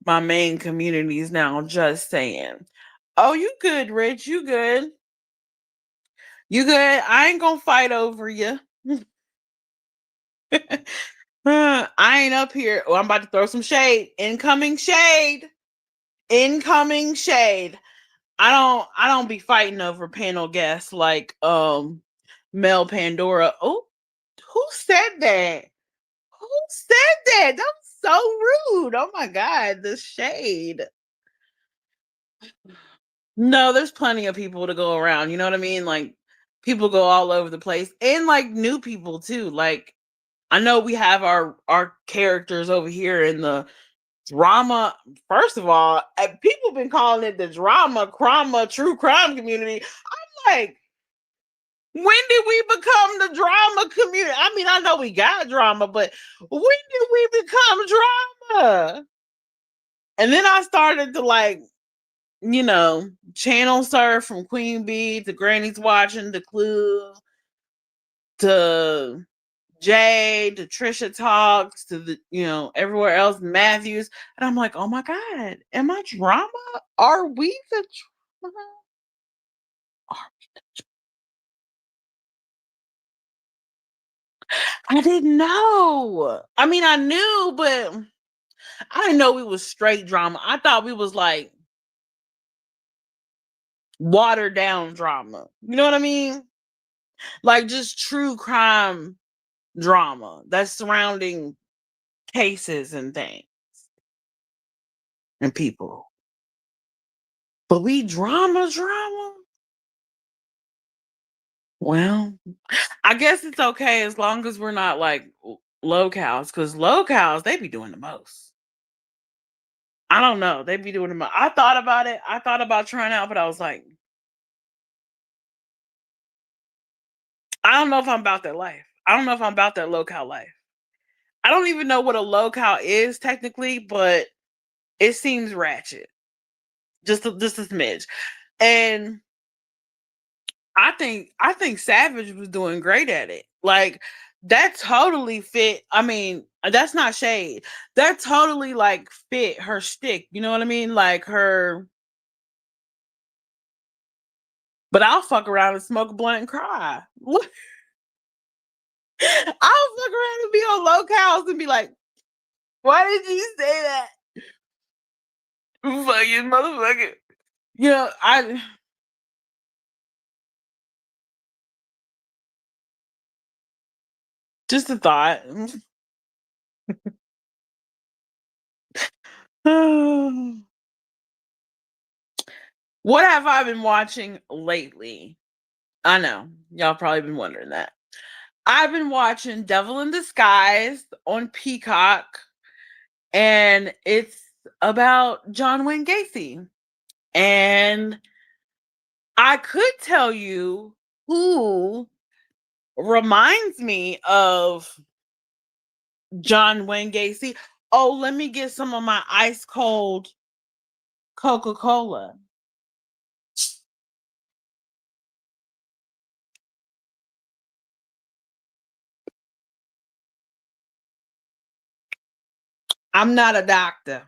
my main communities now, just saying. Oh, you good, Rich. You good. You good. I ain't gonna fight over you. I ain't up here. Oh, I'm about to throw some shade. Incoming shade. Incoming shade. I don't be fighting over panel guests like Mel Pandora. Oh, who said that? Who said that? That was so rude. Oh my god, the shade. No, there's plenty of people to go around. You know what I mean? Like people go all over the place, and like new people too. Like I know we have our characters over here in the drama. First of all, people been calling it the drama, crime, true crime community. I'm like, when did we become the drama community? I mean, I know we got drama, but when did we become drama? And then I started to channel surf from Queen Bee to Granny's Watching to Clue to Jay to Trisha Talks to everywhere else, Matthews. And I'm like, oh my God, am I drama? Are we the drama? I didn't know. I mean, I knew, but I didn't know we was straight drama. I thought we was like watered down drama. You know what I mean? Like just true crime drama that's surrounding cases and things and people. But we drama. Well, I guess it's okay as long as we're not like locals, because locals, they be doing the most. I don't know. They be doing the most. I thought about it. I thought about trying out, but I was like, I don't know if I'm about that life. I don't know if I'm about that local life. I don't even know what a local is technically, but it seems ratchet. Just a smidge. And I think Savage was doing great at it. Like that totally fit. I mean, that's not shade. That totally like fit her stick. You know what I mean? Like her. But I'll fuck around and smoke a blunt and cry. I'll fuck around and be on locals and be like, "Why did you say that, fucking motherfucker?" I just a thought. What have I been watching lately? I know y'all probably been wondering that. I've been watching Devil in Disguise on Peacock, and it's about John Wayne Gacy. And I could tell you who reminds me of John Wayne Gacy. Oh, let me get some of my ice cold Coca-Cola. I'm not a doctor.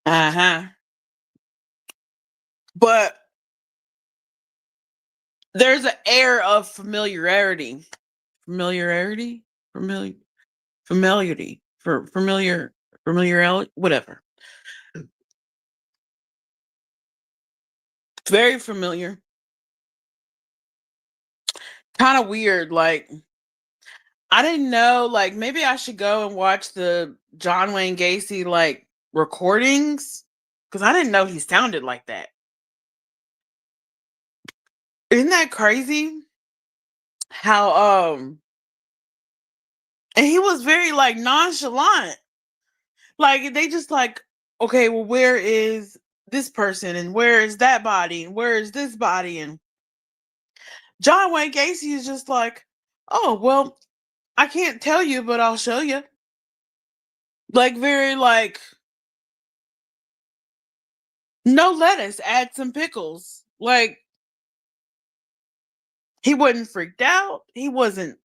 Uh-huh. But there's an air of familiarity. Familiarity? Familiar familiarity. For familiarity, whatever. Very familiar. Kind of weird. Like I didn't know, like, maybe I should go and watch the John Wayne Gacy, like, recordings, because I didn't know he sounded like that. Isn't that crazy? How, and he was very, like, nonchalant. Like, they just like, okay, well, where is this person? And where is that body? And where is this body? And John Wayne Gacy is just like, oh, well, I can't tell you, but I'll show you. Like, very, like, no lettuce, add some pickles. Like, he wasn't freaked out. He wasn't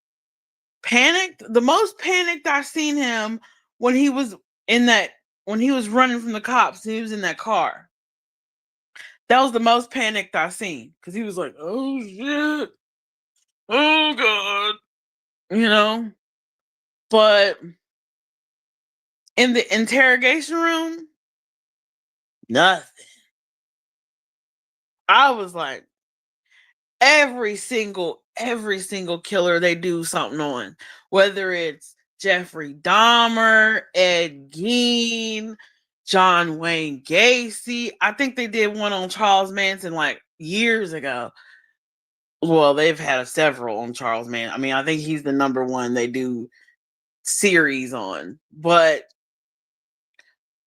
panicked. The most panicked I seen him when he was in that, when he was running from the cops and he was in that car. That was the most panicked I seen, because he was like, oh shit, oh god, you know. But in the interrogation room, nothing. I was like, every single killer they do something on, whether it's Jeffrey Dahmer, Ed Gein, John Wayne Gacy. I think they did one on Charles Manson like years ago. Well, they've had several on Charles Manson. I mean, I think he's the number one they do series on, but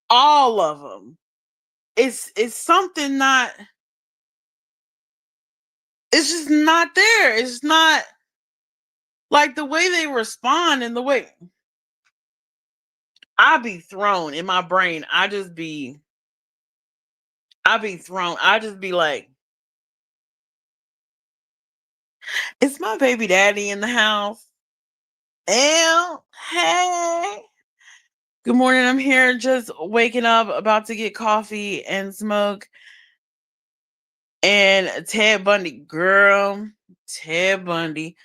all of them, it's something not. It's just not there. It's not like the way they respond and the way I be thrown in my brain. I be thrown. I just be like, it's my baby daddy in the house. L, hey. Good morning. I'm here just waking up, about to get coffee and smoke. And Ted Bundy, girl, Ted Bundy.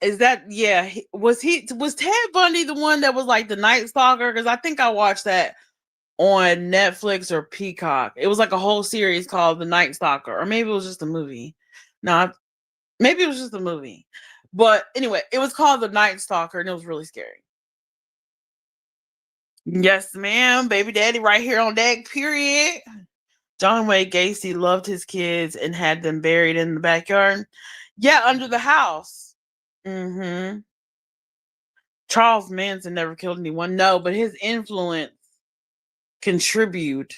Is that, yeah? Was Ted Bundy the one that was like the Night Stalker? Because I think I watched that on Netflix or Peacock. It was like a whole series called The Night Stalker, or maybe it was just a movie. No, maybe it was just a movie. But anyway, it was called The Night Stalker, and it was really scary. Yes, ma'am. Baby daddy right here on deck, period. John Wayne Gacy loved his kids and had them buried in the backyard. Yeah, under the house. Mm-hmm. Charles Manson never killed anyone. No, but his influence contribute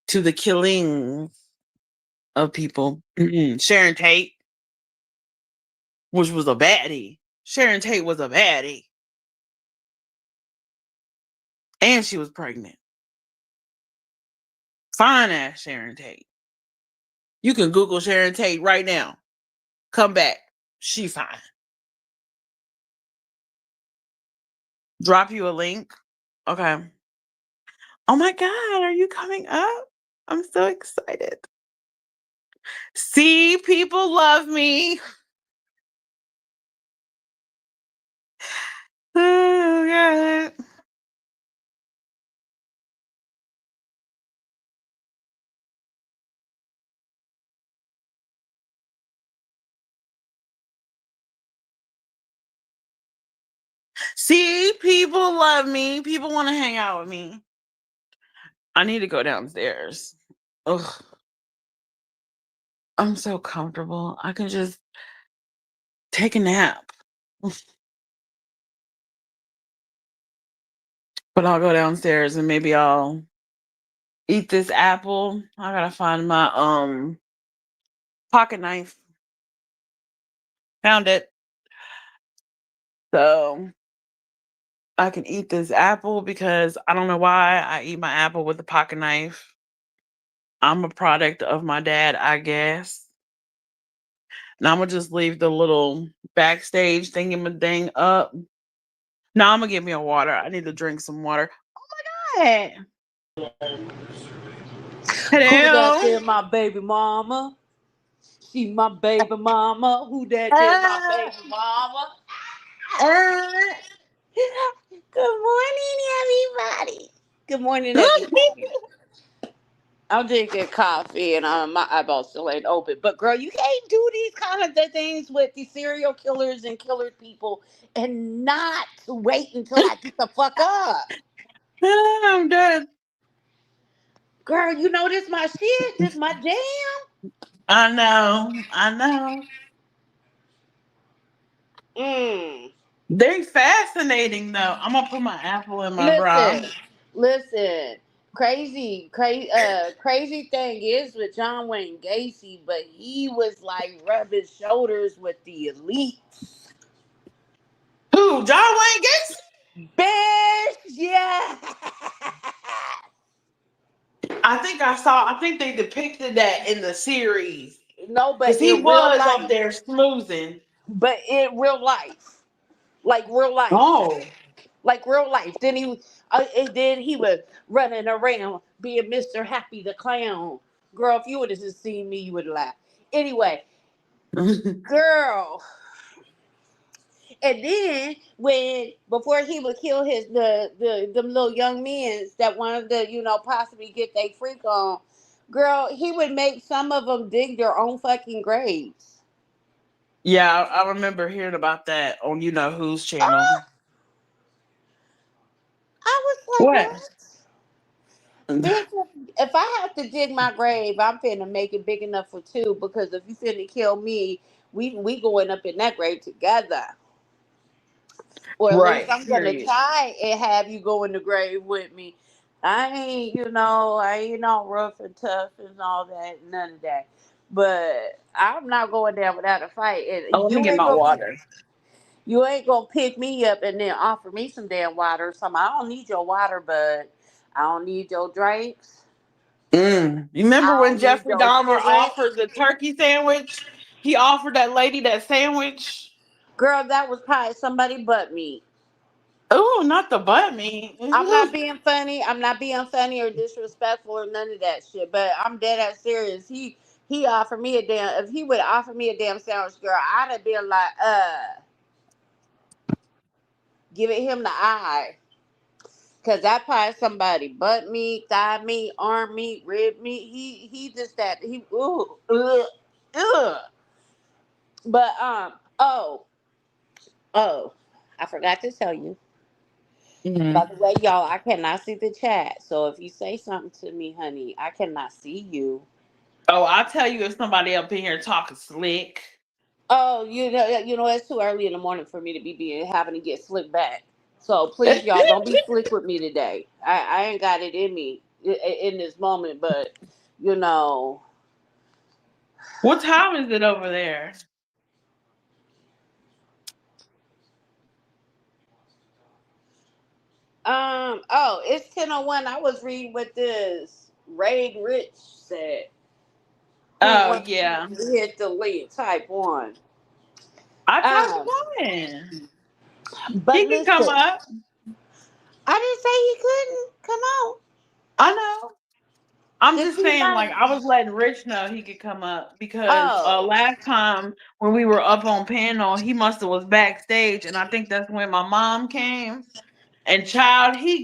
to the killing of people. Sharon Tate, which was a baddie. Sharon Tate was a baddie. And she was pregnant. Fine ass Sharon Tate. You can Google Sharon Tate right now. Come back. She fine. Drop you a link. Okay. Oh my God, are you coming up? I'm so excited. See, people love me. Oh God. See, people love me. People want to hang out with me. I need to go downstairs. Ugh. I'm so comfortable. I can just take a nap. But I'll go downstairs and maybe I'll eat this apple. I gotta find my pocket knife. Found it. So I can eat this apple because I don't know why I eat my apple with a pocket knife. I'm a product of my dad, I guess. Now I'm gonna just leave the little backstage thing up. Now I'm gonna get me a water. I need to drink some water. Oh my God. Who that Hello. there, my baby mama? She my baby mama. Who that there, my baby mama? Uh, Good morning, everybody. Good morning, everybody. I'm drinking coffee and my eyeballs still ain't open. But girl, you can't do these kind of things with these serial killers and killer people and not wait until I get the fuck up. I'm dead. Girl, you know this my shit. This my jam. I know. I know. Mm. They're fascinating though. I'm gonna put my apple in my bra. Listen, listen. Crazy thing is with John Wayne Gacy, but he was like rubbing shoulders with the elite. Who? John Wayne Gacy? Bitch, yeah. I think they depicted that in the series. No, Because but he in real was up life, there smoozing. but in real life, like real life, Oh. like real life. And then he was running around being Mr. Happy the Clown. Girl, if you would have just seen me, you would have laughed. Anyway, girl. And then when before he would kill the them little young men that wanted to possibly get their freak on, girl, he would make some of them dig their own fucking graves. Yeah, I remember hearing about that on you know whose channel. Oh, I was like, What? what? Bitch, if I have to dig my grave, I'm finna make it big enough for two because if you finna kill me, we going up in that grave together. Or at least Right. I'm gonna Period. try and have you go in the grave with me. I ain't all rough and tough and all that, none of that. But I'm not going down without a fight. Oh, And let me get my water. you ain't gonna pick me up and then offer me some damn water or something. I don't need your water, bud. I don't need your drinks. You remember I when don't need Jeffrey your Dahmer cigarettes. offered the turkey sandwich? He offered that lady that sandwich. Girl, that was probably somebody but me. Oh, not the butt meat. I'm not being funny. I'm not being funny or disrespectful or none of that shit. But I'm dead ass serious. He offered me a damn. If he would offer me a damn sandwich, girl, I'd have been like, giving him the eye. Cause that probably somebody butt meat, thigh meat, arm meat, rib meat. He just that he ugh. But oh, I forgot to tell you. By Mhm. the way, y'all, I cannot see the chat. So if you say something to me, honey, I cannot see you. Oh, I'll tell you if somebody up in here talking slick. Oh, it's too early in the morning for me to be having to get slick back. So please, y'all, don't be slick with me today. I ain't got it in me in this moment, but you know, What time is it over there? oh, it's 10:01. I was reading what this Ray Rich said. Who Oh wants yeah. to hit the link? Type one. I tried to Um, call him. but He can come listen, up. I didn't say he couldn't come out. I know. I'm Just just he saying, not. like, I was letting Rich know he could come up because Oh, last time when we were up on panel, he must have was backstage, and I think that's when my mom came. And child, he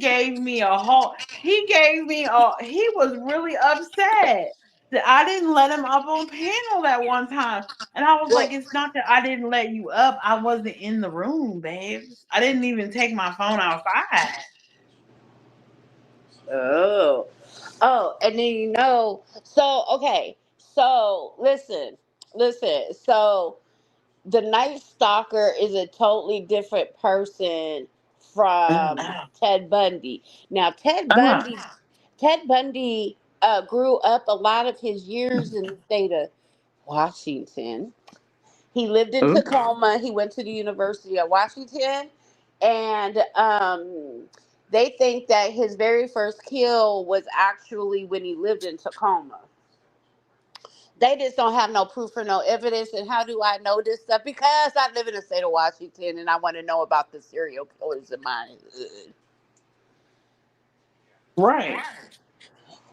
was really upset that I didn't let him up on panel that one time. And I was like, what? it's not that I didn't let you up. I wasn't in the room, babes. I didn't even take my phone outside. Oh, oh, and then so okay, so listen. So the Night Stalker is a totally different person from Mm. Ted Bundy. Now, Uh, Ted Bundy grew up a lot of his years in the state of Washington. He lived in ooh, Tacoma. He went to the University of Washington, and they think that his very first kill was actually when he lived in Tacoma. They just don't have no proof or no evidence. And how do I know this stuff? Because I live in the state of Washington, and I want to know about the serial killers in my hood. right.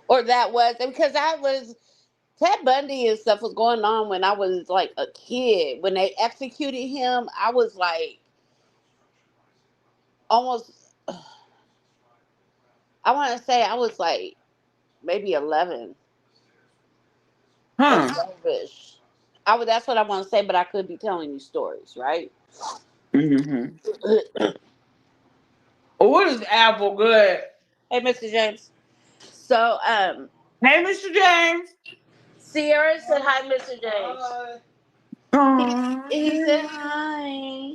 Or that was because I was Ted Bundy and stuff was going on when I was like a kid. When they executed him, I was like almost I want to say I was like maybe 11 or Huh. 12ish. That's what I want to say, but I could be telling you stories, right? Mm-hmm. What is apple good? Hey, Mr. James. So, Hey, Mr. James. Sierra said hi, Mr. James. He said hi.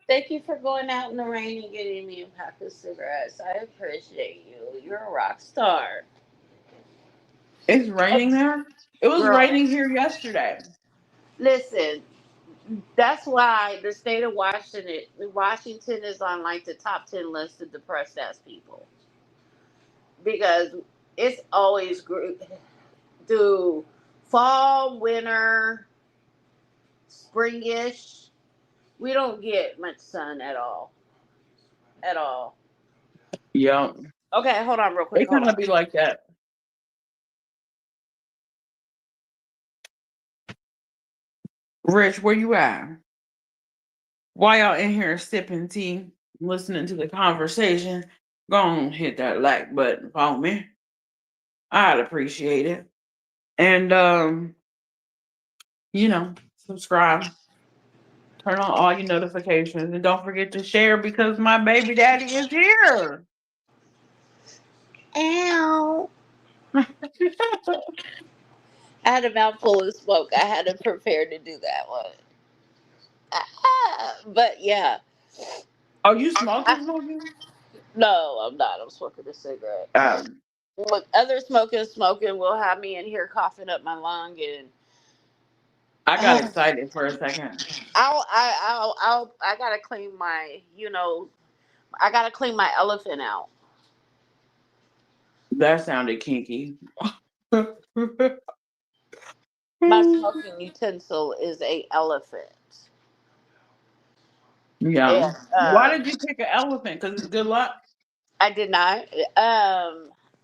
Thank you for going out in the rain and getting me a pack of cigarettes. I appreciate you. You're a rock star. It's raining there. It was Girl, raining here yesterday. listen, that's why the state of Washington is on like the top 10 list of depressed ass people. Because it's always through fall, winter, springish. We don't get much sun at all. At all. Yeah, Okay, hold on real quick. it Hold kind of on. be like that. Rich, where you at? Why y'all in here sipping tea, listening to the conversation? Go on, hit that like button for me. I'd appreciate it. And subscribe, turn on all your notifications, and don't forget to share because my baby daddy is here. Ow. I had a mouthful of smoke. I had to prepare to do that one. But yeah. Oh, you smoking? No, I'm not. I'm smoking a cigarette. Um, Look, other smoking will have me in here coughing up my lung, and I got excited for a second. I gotta clean I gotta clean my elephant out. That sounded kinky. My smoking utensil is a elephant, Yeah. and Why did you pick an elephant? Because it's good luck. I did not.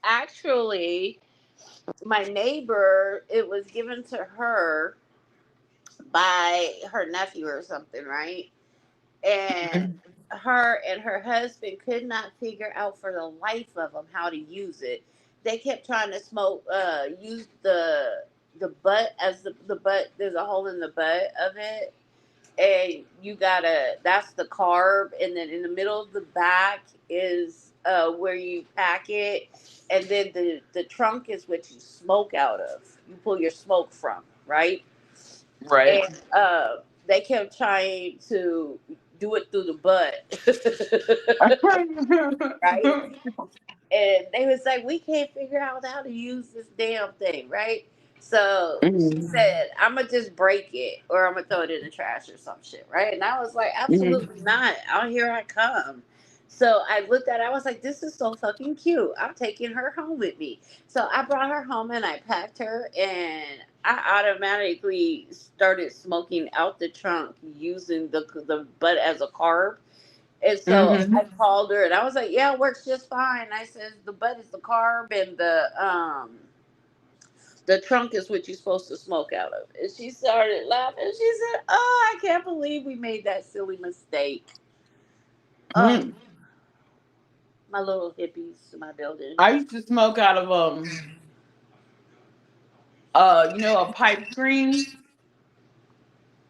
Actually, my neighbor, it was given to her by her nephew or something, right? And her and her husband could not figure out for the life of them how to use it. They kept trying to use the butt as the butt. There's a hole in the butt of it, and that's the carb, and then in the middle of the back is where you pack it, and then the trunk is what you smoke out of. You pull your smoke from, right? Right. And they kept trying to do it through the butt, right? And they was like, we can't figure out how to use this damn thing, right? So she Mhm. said, I'm gonna just break it or I'm gonna throw it in the trash or some shit, right? And I was like, Mhm. absolutely not. Out here I come. So I looked at it, I was like, this is so fucking cute. I'm taking her home with me. So I brought her home and I packed her, and I automatically started smoking out the trunk using the butt as a carb. And so I Mhm. called her and I was like, yeah, it works just fine. I said, the butt is the carb and the trunk is what you're supposed to smoke out of. And she started laughing. She said, oh, I can't believe we made that silly mistake. Oh, Mhm. my little hippies to my building. I used to smoke out of a pipe screen.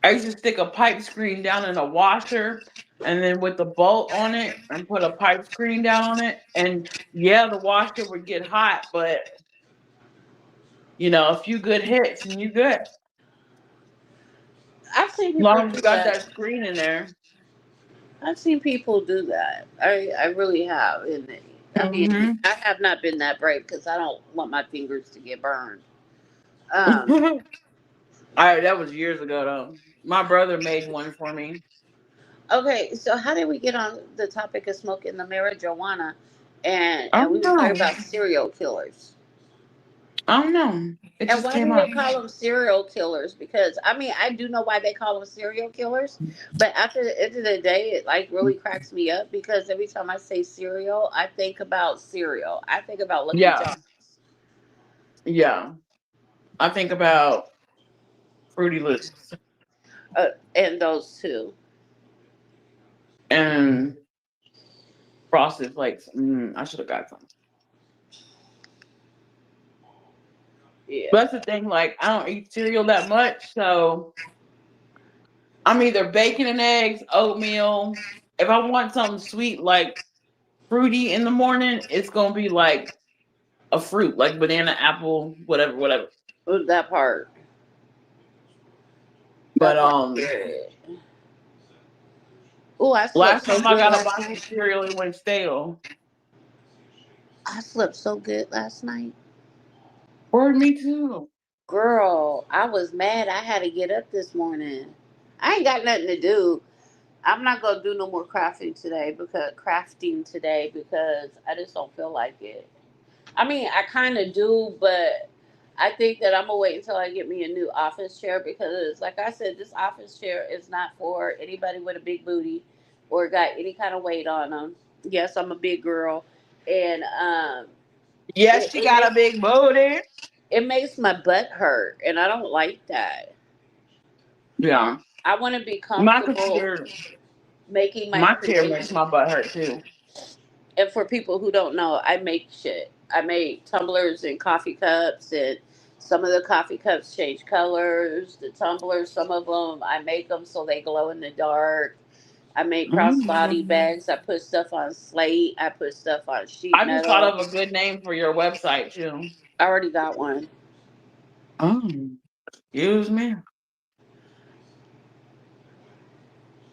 I used to stick a pipe screen down in a washer and then with the bolt on it and put a pipe screen down on it. And yeah, the washer would get hot, but a few good hits and you good. I've seen people Long as do you got that. that screen in there. I've seen people do that. I really have. And I mean, Hmm. I have not been that brave because I don't want my fingers to get burned. All Um, right, that was years ago though. My brother made one for me. Okay, so how did we get on the topic of smoking the marijuana, and I we don't was talking know. about serial killers? I don't know. It And just why came do they up. call them serial killers? Because I mean, I do know why they call them serial killers, but after the end of the day, it like really cracks me up because every time I say cereal, I think about cereal. I think about Lucky Yeah, Charms, yeah. I think about Fruity Loops and those two. and Frosted Flakes. I should have got some. Yeah. But that's the thing, like I don't eat cereal that much, so I'm either bacon and eggs, oatmeal. If I want something sweet, like fruity in the morning, it's gonna be like a fruit, like banana, apple, whatever, whatever. That part. But That part. Period. Oh, I slept last so time I good got a last box of night. cereal, it went stale. I slept so good last night. Or me too. Girl, I was mad I had to get up this morning. I ain't got nothing to do. I'm not gonna do no more crafting today because I just don't feel like it. I mean, I kind of do, but I think that I'm gonna wait until I get me a new office chair because, like I said, this office chair is not for anybody with a big booty or got any kind of weight on them. Yes, I'm a big girl, and Yes, it, she it got a makes big booty. it makes my butt hurt, and I don't like that. Yeah. I want to be My comfortable computer, making my my chair makes creation. my butt hurt too. And for people who don't know, I make shit. I make tumblers and coffee cups, and some of the coffee cups change colors. The tumblers, some of them, I make them so they glow in the dark. I make crossbody Mm. bags. I put stuff on slate. I put stuff on sheet I just thought metal. of a good name for your website too. I already got one. Oh, excuse me.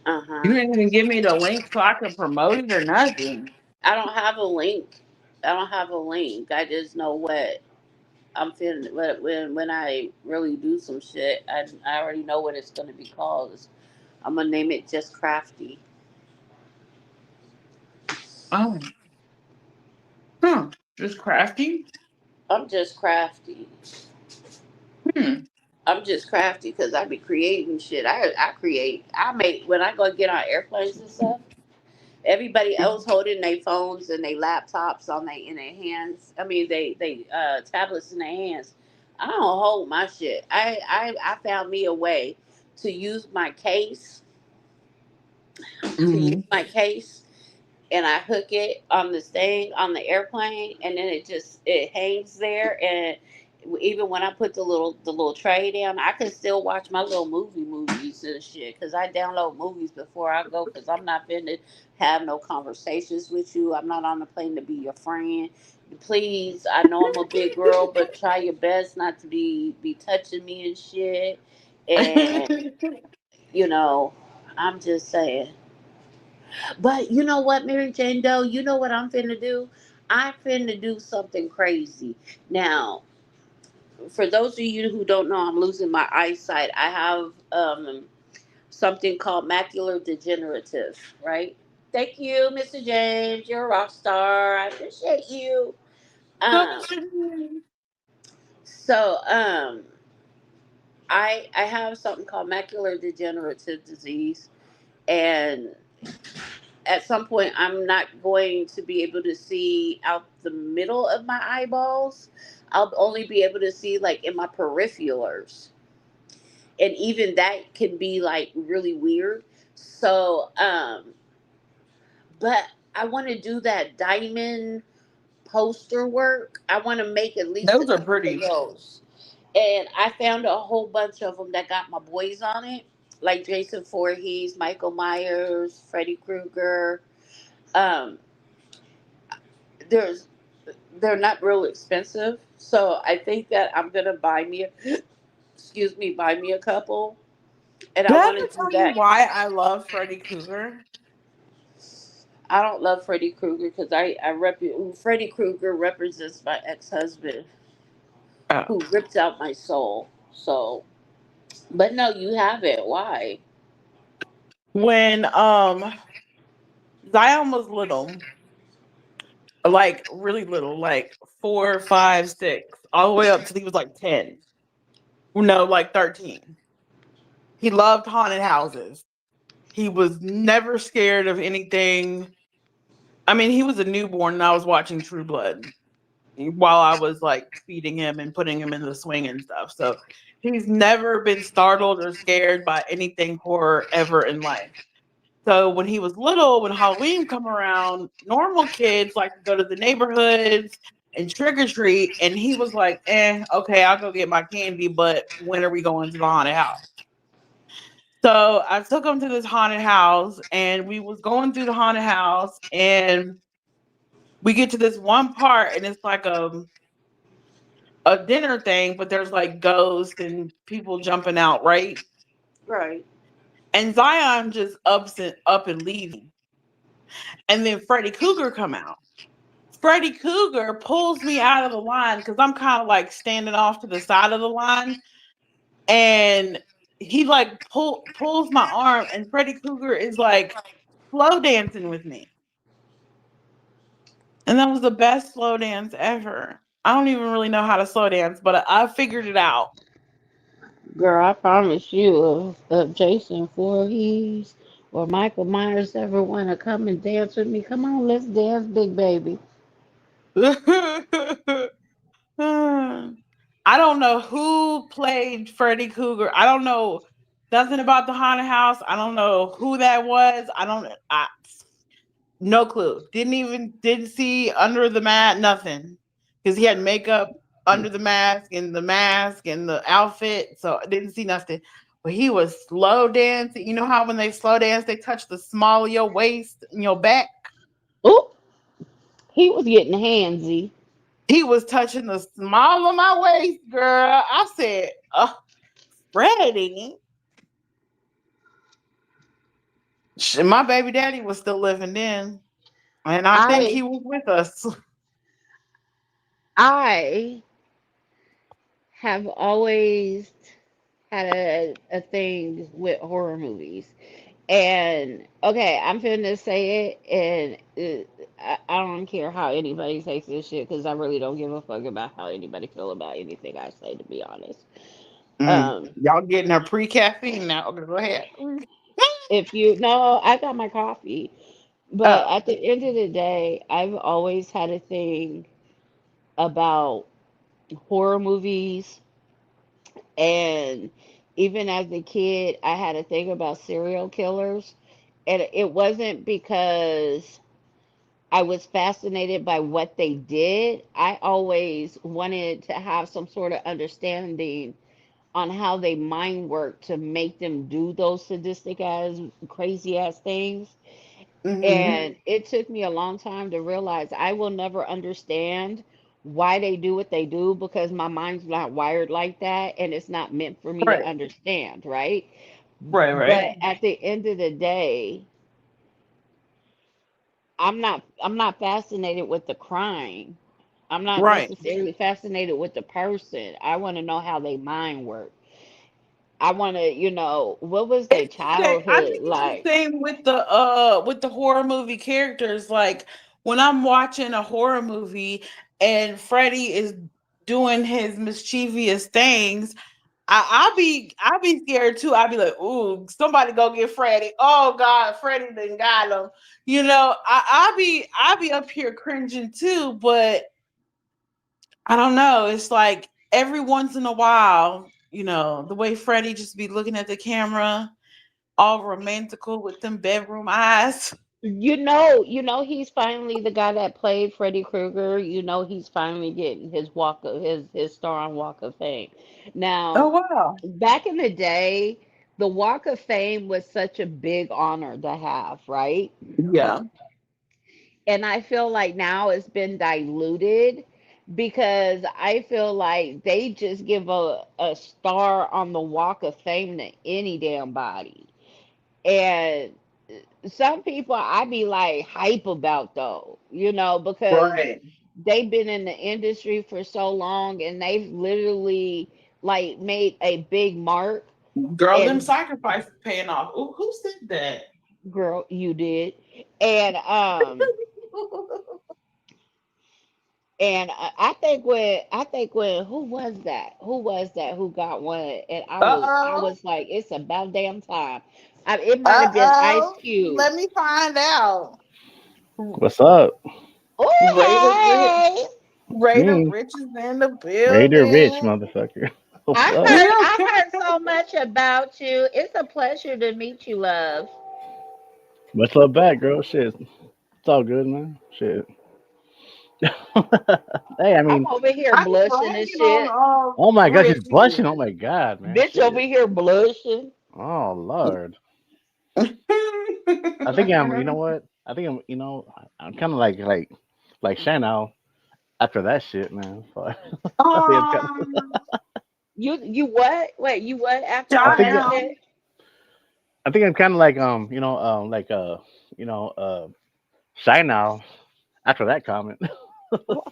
Uh You huh. didn't even give me the link so I could promote it or nothing. I don't have a link. I don't have a link. I just know what I'm feeling. When I really do some shit, I already know what it's gonna be called. I'm gonna name it just crafty. Oh, huh. Just crafty? I'm just crafty. Hmm. I'm just crafty because I be creating shit. I create. I make when I go get on airplanes and stuff. Everybody else holding their phones and their laptops on their in their hands. I mean, they tablets in their hands. I don't hold my shit. I found me a way to use my case to use Mm-hmm. my case and I hook it on this thing on the airplane, and then it hangs there. And even when I put the little tray down, I can still watch my little movies and shit. Cause I download movies before I go. Cause I'm not finna have no conversations with you. I'm not on the plane to be your friend. Please, I know I'm a big girl, but try your best not to be touching me and shit. And you know, I'm just saying. But you know what, Mary Jane Doe? You know what I'm finna do? I'm finna do something crazy. Now, for those of you who don't know, I'm losing my eyesight. I have something called macular degenerative, right? Thank you, Mr. James. You're a rock star. I appreciate you. Um, so I have something called macular degenerative disease, and at some point I'm not going to be able to see out the middle of my eyeballs. I'll only be able to see like in my peripherals. And even that can be like really weird. So but I want to do that diamond poster work. I want to make at least a Those are couple of pretty. those. And I found a whole bunch of them that got my boys on it, like Jason Voorhees, Michael Myers, Freddy Krueger. Um, there's they're not real expensive, so I think that I'm gonna buy me a couple, and I Did I want ever to do tell you that. why I love Freddy Krueger? I don't love Freddy Krueger because Freddy Krueger represents my ex husband Oh. who ripped out my soul. So, but no, you haven't. Why? When Zion was little, like really little, like 4, 5, 6, all the way up till he was like 10. No, like 13. He loved haunted houses. He was never scared of anything. I mean, he was a newborn and I was watching True Blood while I was like feeding him and putting him in the swing and stuff. So he's never been startled or scared by anything horror ever in life. So when he was little, when Halloween come around, normal kids like to go to the neighborhoods and trick or treat. And he was like, okay, I'll go get my candy, but when are we going to the haunted house? So I took him to this haunted house, and we was going through the haunted house, and we get to this one part, and it's like a dinner thing, but there's like ghosts and people jumping out, right? Right. And Zion just up and leaving. And then Freddy Cougar come out. Freddy Cougar pulls me out of the line because I'm kind of like standing off to the side of the line. And he like pulls my arm, and Freddy Cougar is like slow dancing with me. And that was the best slow dance ever. I don't even really know how to slow dance, but I figured it out. Girl, I promise you, if Jason Voorhees or Michael Myers ever want to come and dance with me, come on, let's dance, big baby. I don't know who played Freddy Cougar. I don't know nothing about the haunted house. I don't know who that was. No clue. Didn't see under the mat, nothing. Because he had makeup under the mask and the outfit. So I didn't see nothing. But he was slow dancing. You know how when they slow dance, they touch the small of your waist and your back? Oh, he was getting handsy. He was touching the small of my waist, girl. I said, Freddie. My baby daddy was still living then. And I think I he was with us. I have always had a thing with horror movies. And okay, I'm finna say it, and I don't care how anybody takes this shit because I really don't give a fuck about how anybody feel about anything I say, to be honest. Um, Y'all getting her pre-caffeine now. Okay, go ahead. if you no, I got my coffee, but Oh. at the end of the day, I've always had a thing about horror movies, and even as a kid, I had a thing about serial killers, and it wasn't because I was fascinated by what they did. I always wanted to have some sort of understanding on how they mind work to make them do those sadistic ass, crazy ass things. Mm-hmm. And it took me a long time to realize I will never understand why they do what they do because my mind's not wired like that and it's not meant for me to Right. understand, right? Right. But at the end of the day, I'm not fascinated with the crime. I'm not Right. necessarily fascinated with the person. I want to know how they mind work. I want to, what was their It's the same. I childhood think it's the like? same with the horror movie characters. Like when I'm watching a horror movie and Freddy is doing his mischievous things, I'll be scared too. I'll be like, ooh, somebody go get Freddy. Oh God, Freddy done got him. I'll be up here cringing too, but I don't know. It's like every once in a while, the way Freddy just be looking at the camera, all romantical with them bedroom eyes. He's finally the guy that played Freddy Krueger. He's finally getting his star on Walk of Fame. Oh Now, wow. back in the day, the Walk of Fame was such a big honor to have, right? Yeah. And I feel like now it's been diluted because I feel like they just give a star on the Walk of Fame to any damn body. And some people I be like hype about though, because Right. they've been in the industry for so long and they've literally like made a big mark. Girl, them And sacrifices paying off. Ooh, who said that? girl, you did. And I think when who was that who got one, and I Uh-oh. was like, it's about damn time. It might have been Ice Uh-oh. Cube. Let me find out. What's up? Raider Rich. Oh, hey. Raider Mm, Rich is in the Raider Rich, building. motherfucker. What's I up? heard I heard so much about you. It's a pleasure to meet you, love. Much love back, girl. Shit. It's all good, man. Shit. Hey, I I'm mean, over here I be blushing and bragging on shit. oh my gosh, real he's blushing. Oh people. my god, man, Bitch over shit. here blushing. Oh Lord. I think I'm. You know what? I think I'm. You know, I'm kind of like Chanel after that shit, man. So I think I'm kind of. um, You what? Wait, you what after I all think that that. shit? Chanel. I think I'm kind of like like you know shy now after that comment. Well,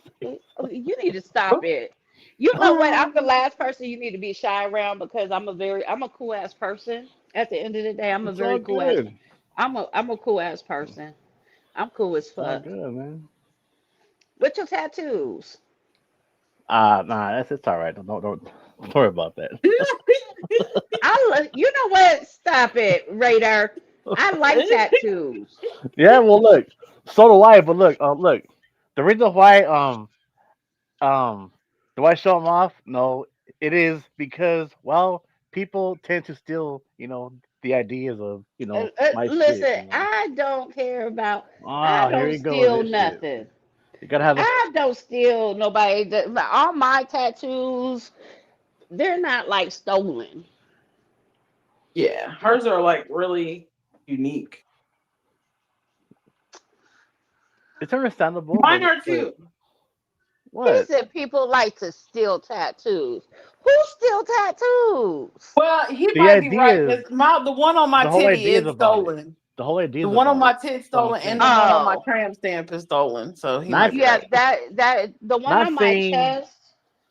you need to stop it. You know what? I'm the last person you need to be shy around because I'm a cool ass person. At the end of the day, I'm a It's all very cool ass. good. I'm a cool ass person. I'm cool as It's all fuck. good, man. What's your tattoos? Nah, it's all right. Don't worry about that. You know what? Stop it, Radar. I like tattoos. Yeah, well, look, so do I. But look, the reason why um do I show them off? No, it is because well, people tend to steal the ideas of my shit. Listen, I don't care about. I Oh, here don't you go with steal this shit. nothing. You gotta have a I don't steal nobody. All my tattoos, they're not like stolen. Yeah, hers are like really unique. it's understandable, Mine are but too. He what? said people like to steal tattoos. Who steal tattoos? Well, he The might be right idea is because the one on my the whole titty idea is is about it. stolen. The whole idea The is one on about my it. titty That's all I'm stolen, and the saying. one on my Oh, tram stamp is stolen. So he might Not be yeah, right. that the one not on my saying chest,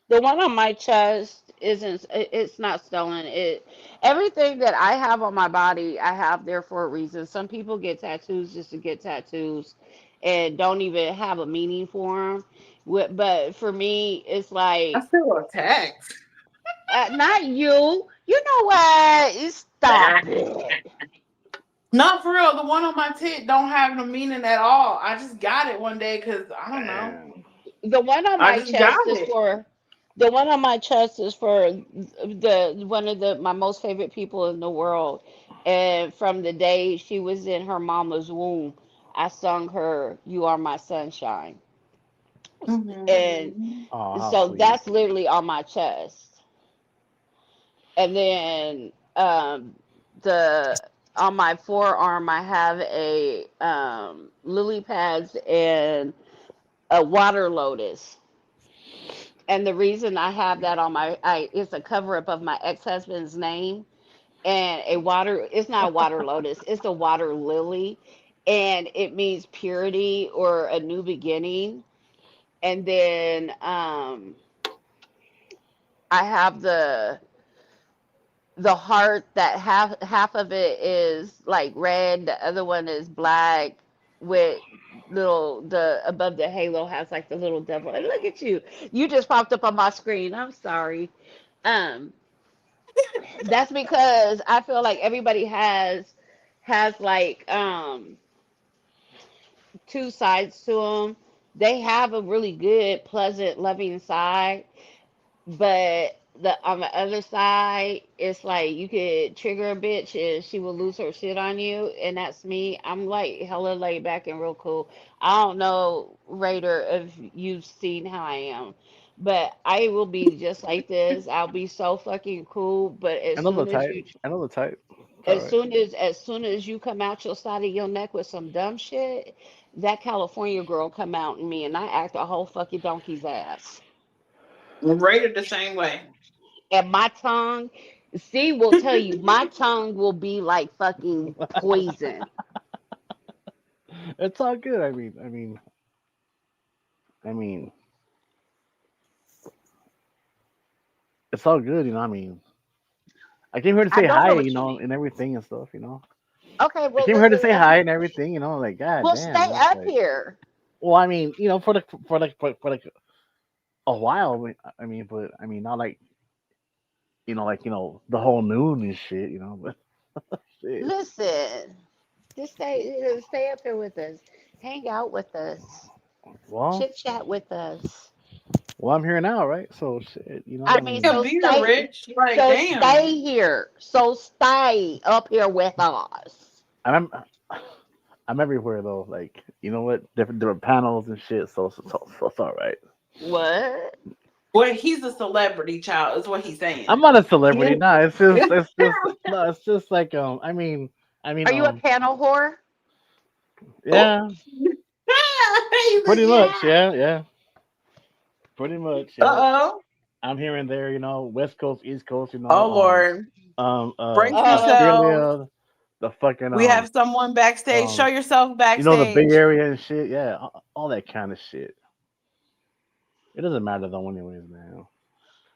the one on my chest isn't. It's not stolen. Everything that I have on my body, I have there for a reason. Some people get tattoos just to get tattoos, and don't even have a meaning for them. But for me, it's I like feel attacked. not you. You know what? Stop it. Not for real. The one on my tit don't have no meaning at all. I just got it one day because I don't know. damn. The one on I my just got chest is it. for the one on my chest is for the one of the my most favorite people in the world. And from the day she was in her mama's womb, I sung her "You Are My Sunshine." And Mhm. Oh, how so sweet. that's literally on my chest. And then the on my forearm I have a lily pads and a water lotus. And the reason I have that on it's a cover up of my ex husband's name and it's not a water lotus, it's a water lily. And it means purity or a new beginning. And then I have the heart that half of it is like red, the other one is black with little the above the halo has like the little devil. And look at you. You just popped up on my screen. I'm sorry. Um that's because I feel like everybody has like two sides to them. They have a really good, pleasant, loving side, but the on the other side, it's like you could trigger a bitch and she will lose her shit on you, and that's me. I'm like hella laid back and real cool. I don't know, Raider, if you've seen how I am, but I will be just like this. I'll be so fucking cool, but I know the type. I know the type. It's all right. as soon as you come out your side of your neck with some dumb shit, that California girl come out in me, and I act a whole fucking donkey's ass. Rated the same way. And my tongue, see, will tell you, my tongue will be like fucking poison. It's all good. I mean, it's all good. I came here to I say don't hi. know what you mean. And everything and stuff. Okay, I well, came here to listen, say hi and everything. Like god we'll damn. stay It's up like, here. well, for like a while. But not like the whole noon and shit. But shit. Listen, just stay up here with us. Hang out with us. Well, Chit chat with us. I'm here now, right? So shit. I mean, Yeah, be a rich. Like, so damn. stay here. So stay up here with us. I'm I'm everywhere though. Like, you know what? Different panels and shit. So it's all right. What? Well, he's a celebrity child, is what he's saying. I'm not a celebrity. You Nah, it's just no. It's just like are you a panel whore? Oh, yeah, he's like, pretty much. yeah. Yeah, pretty much. Uh Yeah, oh. I'm here and there. West Coast, East Coast. Oh Lord. Brace yourself. Australia, the fucking We have someone backstage. Show um, yourself the Bay backstage. Area and shit. Yeah, all that kind of shit. It doesn't matter though, anyways, man.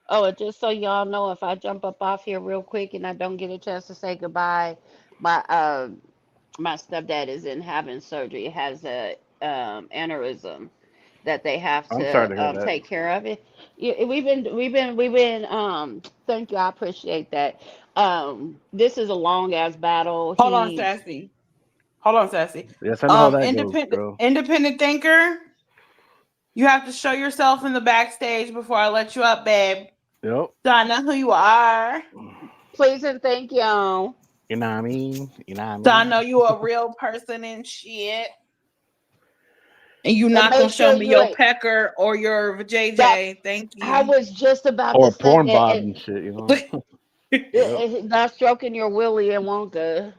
Oh, and just so y'all know, if I jump up off here real quick and I don't get a chance to say goodbye, my my stepdad is in having surgery. He has a aneurysm that they have I'm sorry to to hear that. take care of it. Yeah, we've been. Thank you, I appreciate that. This is a long ass battle. Hold on, He Sassy. Hold on, Sassy. Yes, I know how that goes, Independent bro. independent thinker. You have to show yourself in the backstage before I let you up, babe. Yep. So I know who you are. please and thank you. You know what I mean? You know what I So I mean? know you a real person and shit. And you And not gonna make show sure me you your ain't pecker or your that. JJ. Thank I you. was just about Or to say porn that. bod and shit, you know? Yep. Not stroking your Willy and Wonka.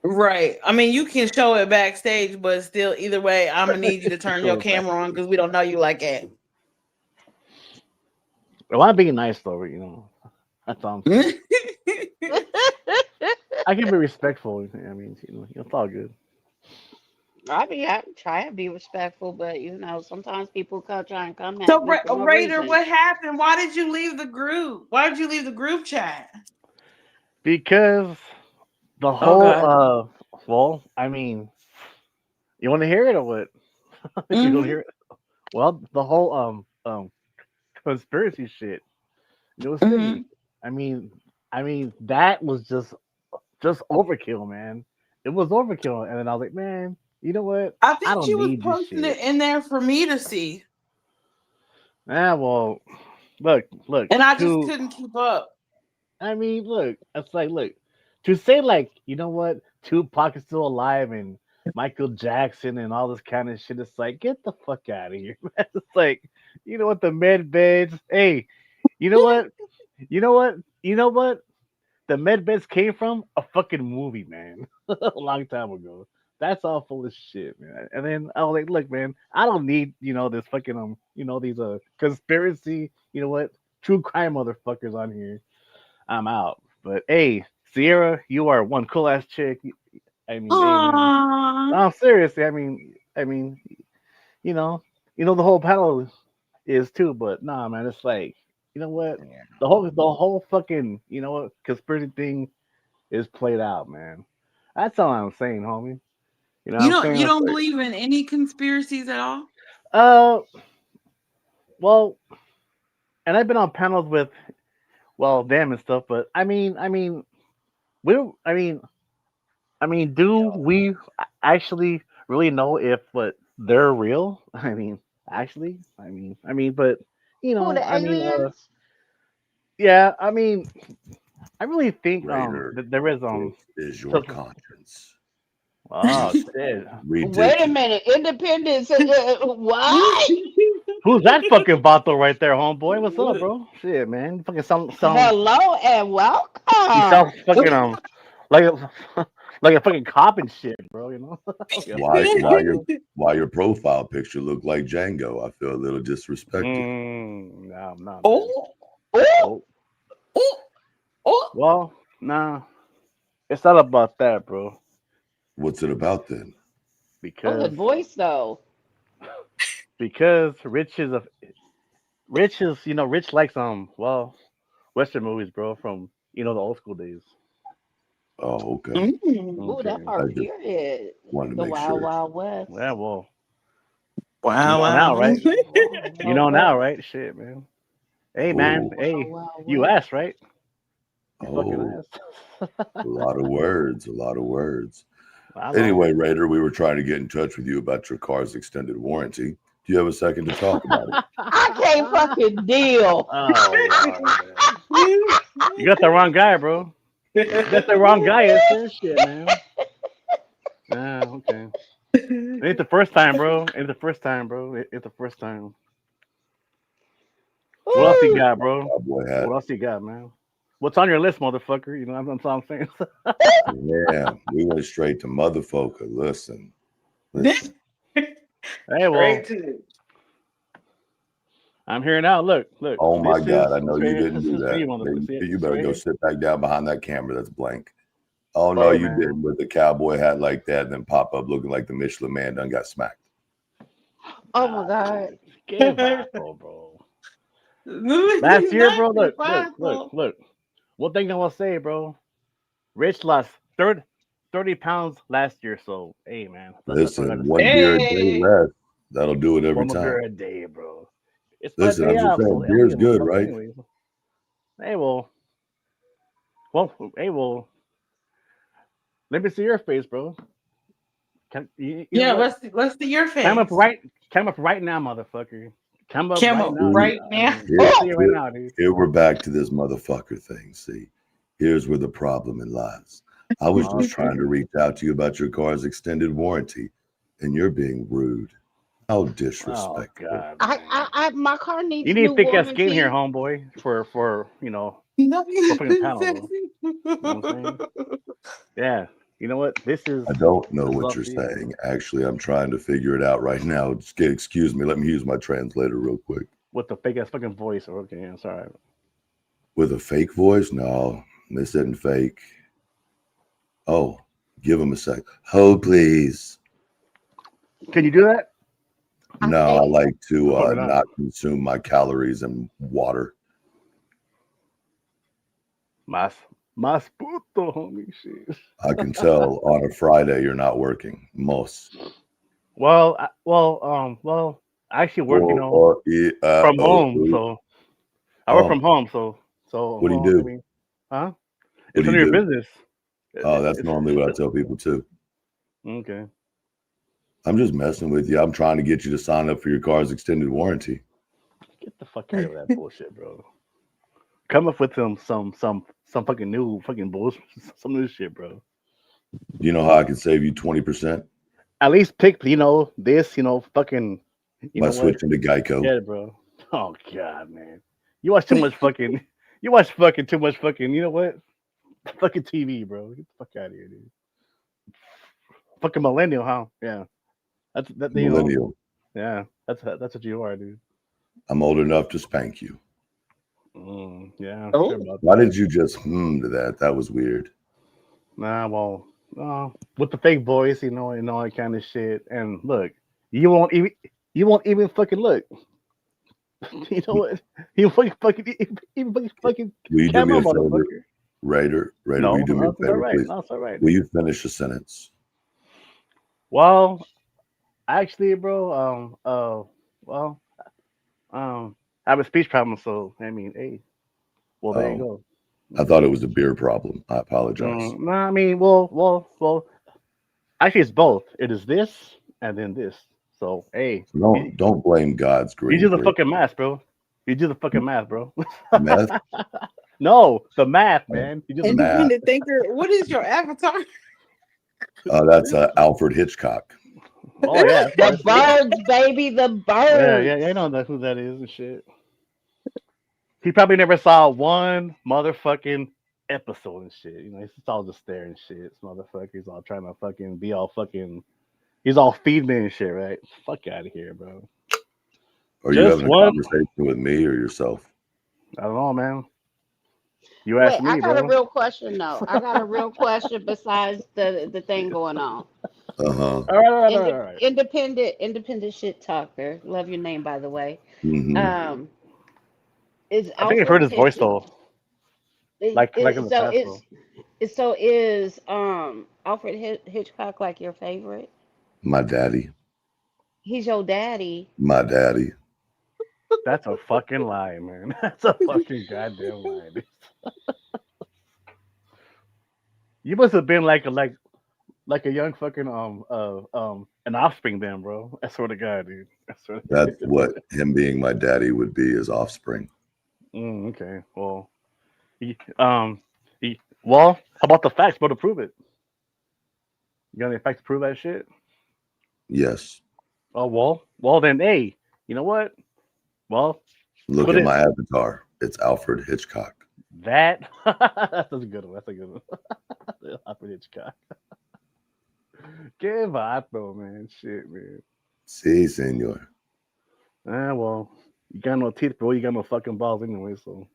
Right. I mean, you can show it backstage, but still, either way, I'm gonna need you to turn your Show it back. camera on because we don't know you like that. Well, I'm being nice though, That's all I'm saying. I can be respectful. I mean, it's all good. I try to be respectful, but sometimes people try and come So, at me for no Raider, reason. what happened? Why did you leave the group? Why did you leave the group chat? Because the Oh whole God. well, I mean, you want to hear it or what? You don't Mm-hmm. hear it? Well, the whole conspiracy shit. New Mm-hmm. City. I mean, that was just overkill, man. It was overkill, and then I was like, man, you know what? I I think she don't was need this posting shit. it in there for me to see, Well, look. and I just couldn't keep up. I mean, look. It's like, look, to say like, you know what? Tupac is still alive, and Michael Jackson, and all this kind of shit. It's like, get the fuck out of here, man. It's like, you know what? The med beds. Hey, you know what? You know what? You know what? The med beds came from a fucking movie, man, a long time ago. That's all full of shit, man. And then I was like, look, man, I don't need this fucking these conspiracy, true crime motherfuckers on here. I'm out. But hey, Sierra, you are one cool ass chick. I mean, hey, man, Aww. no, seriously. You know, the whole panel is too, but nah, man, it's like, you know what? The whole fucking, conspiracy thing is played out, man. That's all I'm saying, homie. You know what I'm saying? You It's don't like, believe in any conspiracies at all? uh, well, and I've been on panels with, well, them and stuff, but we, I mean, do we actually really know if what they're real? Actually, but Who the aliens? yeah, I really think Raider, that there is this is your so- conscience. oh shit. Wait a Ridiculous. minute, Independence. What? Who's that fucking Vato right there, homeboy? What's up, bro? Shit, man. You fucking sound Hello and you sound welcome. fucking like a like a fucking cop and shit, bro, you know? Yeah, Why fucking why your Vato. why your profile picture look like Django? I feel a little disrespected. No, no, man. Oh, Oh, Oh, oh, oh. well, nah. It's not about that, bro. What's it about then? oh, the Because voice though. Rich likes Western movies, bro, from the old school days. Oh, okay. Mm. Oh, that Okay. I part just period. wanted to The make Wild sure. Wild West. Yeah, well, you Wow, know now, wow. right? Wild You Wild know now, West. right? Shit, man. Hey, man. Oh, Wild Hey, Wild you West. asked, right? You fucking oh, asked. a lot of words, a lot of words. I know. Anyway, Raider, we were trying to get in touch with you about your car's extended warranty. Do you have a second to talk about it? I can't fucking deal. Oh Lord, man. You got the wrong guy, bro. You got the wrong guy. It's this shit, man. Ah, okay. Ain't the first time, bro. Ain't the first time, bro. It's the first time. What else you Woo! got, bro? Cowboy hat. What else you got, man? What's on your list, motherfucker? You know that's what I'm saying. Yeah, we went straight to motherfucker. Listen. Hey, well, Straight to it. I'm here now. Look. Oh my This God, is I know you didn't this do is for you, that. motherfucker. See it? You See better right go here? sit back down behind that camera that's blank. Oh no, Hey, you man. didn't with the cowboy hat like that, and then pop up looking like the Michelin Man done got smacked. Oh my God. Dude. Get back, bro. Last Last year, bro. Look. One thing I will say, bro. Rich lost 30 pounds last year, so hey, man. That's what I Listen, gotta one say. beer a day Hey, less. That'll do it every One more time. beer a day, bro. It's my Listen, day I'm just off, so saying, I'm beer's gonna good, fuck right? anyways. Hey, hey, well. Let me see your face, bro. You know yeah. what? Let's see your Come up face. right, come up right now, motherfucker. Come up Come right up now, See, dude. right I now. mean, here, let's see it right here, now, dude. here we're back to this motherfucker thing. See, here's where the problem lies. I was just trying to Motherfucker. reach out to you about your car's extended warranty, and you're being rude. How Oh disrespectful. God, man. My car You needs need new thick ass skin here, warranty. homeboy, for No, for fucking panel, bro. You know what I'm saying? Yeah. You know what? This is I don't know this is what all you're for you, bro. saying. Actually, I'm trying to figure it out right now. Excuse me. Let me use my translator real quick. With the fake ass fucking voice. Okay, I'm sorry. With a fake voice? No, this isn't fake. Oh, give him a sec. Hold, please. Can you do that? No, I can't. like to Probably not. not consume my calories and water. Mas puto, homie. Shit. I can tell on a Friday you're not working. Most. Well, I actually work, from home. Ooh. So I work from Oh, home. So, what do you well, I do? mean, huh? What It's do none you of your do? business. Oh, that's It's normally what I tell people too. okay. I'm just messing with you. I'm trying to get you to sign up for your car's extended warranty. Get the fuck out of that bullshit, bro. Come up with some fucking new fucking bullshit, some new shit, bro. You know how I can save you 20% At least pick, this, fucking, you by know what? switching to Geico? Yeah, bro. Oh god, man. You watch too much fucking. You watch fucking too much fucking. You know what? Fucking TV, bro. Get the fuck out of here, dude. Fucking millennial, huh? Yeah. That's that. Millennial. Yeah. That's what you are, dude. I'm old enough to spank you. Yeah. Sure Oh, about Why that. did you just to that? That was weird. Nah, well, with the fake voice, and all that kind of shit. And look, you won't even. You won't even fucking look. You know what? You even fucking Will you do me camo, a favor, motherfucker. Raider? Raider, will you No, do me a that's all favor, right. please? No, it's all right, Will dude. you finish a sentence? Well, actually, bro, well, I have a speech problem, so I mean, hey, well, there you Oh, go. I thought it was a beer problem. I apologize. No, I mean, well. Actually, it's both. It is this and then this. So, hey, Don't blame God's you green, do the please. fucking math, bro. You do the fucking math, bro. Meth, No, the math, oh, man. You do the math. math. independent thinker. What is your avatar? That's Alfred Hitchcock. Oh yeah, The birds, baby, the birds. yeah. I know who that is and shit. He probably never saw one motherfucking episode and shit. He's just all just there and shit. This motherfucker's all trying to fucking be all fucking. He's all feed me and shit, right? Fuck out of here, bro. Are you Just having a one. conversation with me or yourself? I don't know, man. You Wait, asked I me, got a bro. real question though. I got a real question besides the thing going on. Uh-huh. All right. Independent shit talker. Love your name, by the way. Mm-hmm. Is I think I've heard Alfred his voice Hitchcock? though, like in the So past though. is Alfred Hitchcock like your favorite? My daddy. He's your daddy. My daddy. That's a fucking lie, man. That's a fucking goddamn lie. Dude. You must have been like a young fucking an offspring then, bro. I swear to God, dude. I swear. That's what him being my daddy would be, his offspring. Okay. Well, well, how about the facts, bro, to prove it? You got any facts to prove that shit? Yes. Oh well then, hey, you know what? Well, Look put at it my avatar. It's Alfred Hitchcock. that that's a good one. That's a good one. Alfred Hitchcock. Qué vato, man. Shit, man. Si, senor. Well, you got no teeth, bro. You got no fucking balls anyway. So,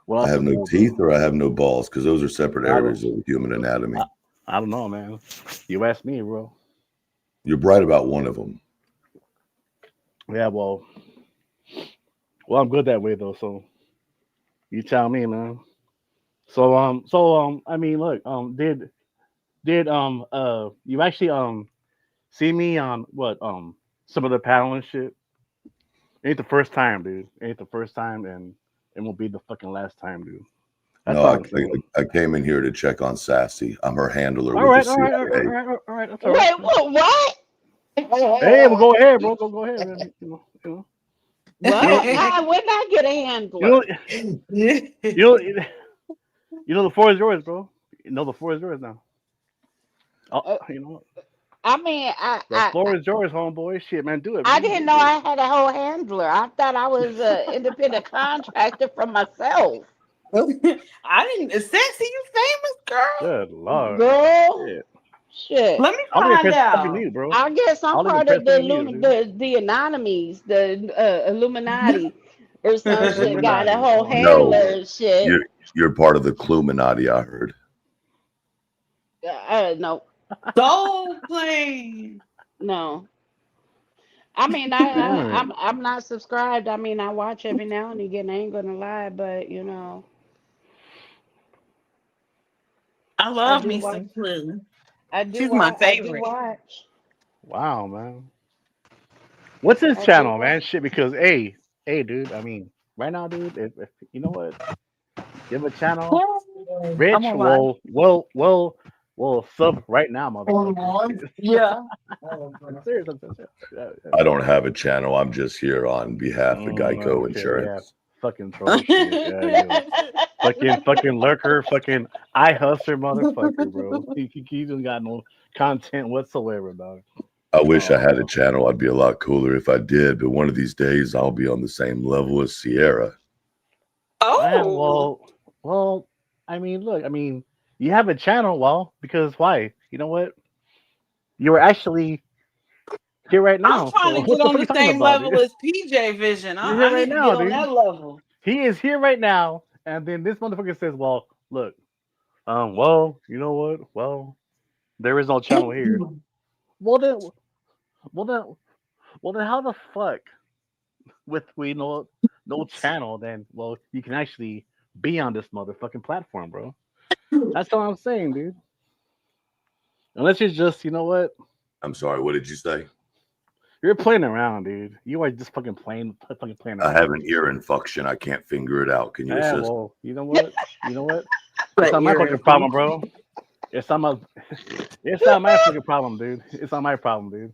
what I else have is no new, teeth bro? or I have no balls because those are separate I don't, areas of the human anatomy. I don't know, man. You ask me, bro. You're right about one of them. Yeah, well, I'm good that way though. So you tell me, man. I mean, look, you actually see me on what some of the panel and shit? Ain't the first time, dude. Ain't the first time, and it won't be the fucking last time, dude. That's No, all I'm saying. I came in here to check on Sassy. I'm her handler All with the right, CIA. all right. That's all right. Wait, what? Hey, well, go ahead, bro. Go ahead, man. What? When I get a You handler? know, you know the floor is yours, bro. You know the floor is yours now. Oh, you know what? I mean, The floor is yours, homeboy. Shit, man, do it, I man. didn't know I had a whole handler. I thought I was an independent contractor for myself. I didn't. Sexy, you famous girl. Good lord. Girl, Shit. shit. Let me I don't find impress fucking out. you, bro. I guess I I'm don't part impress of fucking you, dude. the anonymies, the Illuminati, or some shit. Got a Illuminati. whole Oh, no. handler and shit. You're part of the Cluminati, I heard. No, Soul plane. no. I mean, All right. I'm not subscribed. I mean, I watch every now and again. I ain't gonna lie, but you know, I I love do me watch. some Clue. I do She's my watch. I do favorite. watch. Wow, man. What's his I do channel, man? watch. Shit, because hey, dude. I mean, right now, dude. If you know what, you have a channel, I'm Rich. gonna watch. Sub right now, motherfucker. Shit. Yeah. I'm serious. I'm serious. Yeah. I don't have a channel. I'm just here on behalf of Geico Okay, yeah. Insurance. Fucking troll shit. Yeah. Fucking lurker, fucking eye hustler motherfucker, bro. He don't got no content whatsoever, dog. I wish I had a Oh, channel. I'd be a lot cooler if I did, but one of these days I'll be on the same level as Sierra. Oh. well, I mean, look, you have a channel, well, because why? You know what? You were actually here right I'm now. trying So to what get the on fuck the you talking same about, level dude? as PJ Vision. You're here I right need to get now, on dude. that level. He is here right now, and then this motherfucker says, "Well, look, well, you know what? Well, there is no channel here. Well then, well then, well then, how the fuck with we know no channel? Then, well, you can actually be on this motherfucking platform, bro. That's all I'm saying, dude. Unless you're just, you know what? I'm sorry, what did you say? You're playing around, dude. You are just fucking playing I around. have an ear infection. I can't figure it out. Can you Yeah, assist? well, you know what? You know what? It's But not my you're fucking problem, bro. It's not my, it's not my fucking problem, dude. It's not my problem, dude.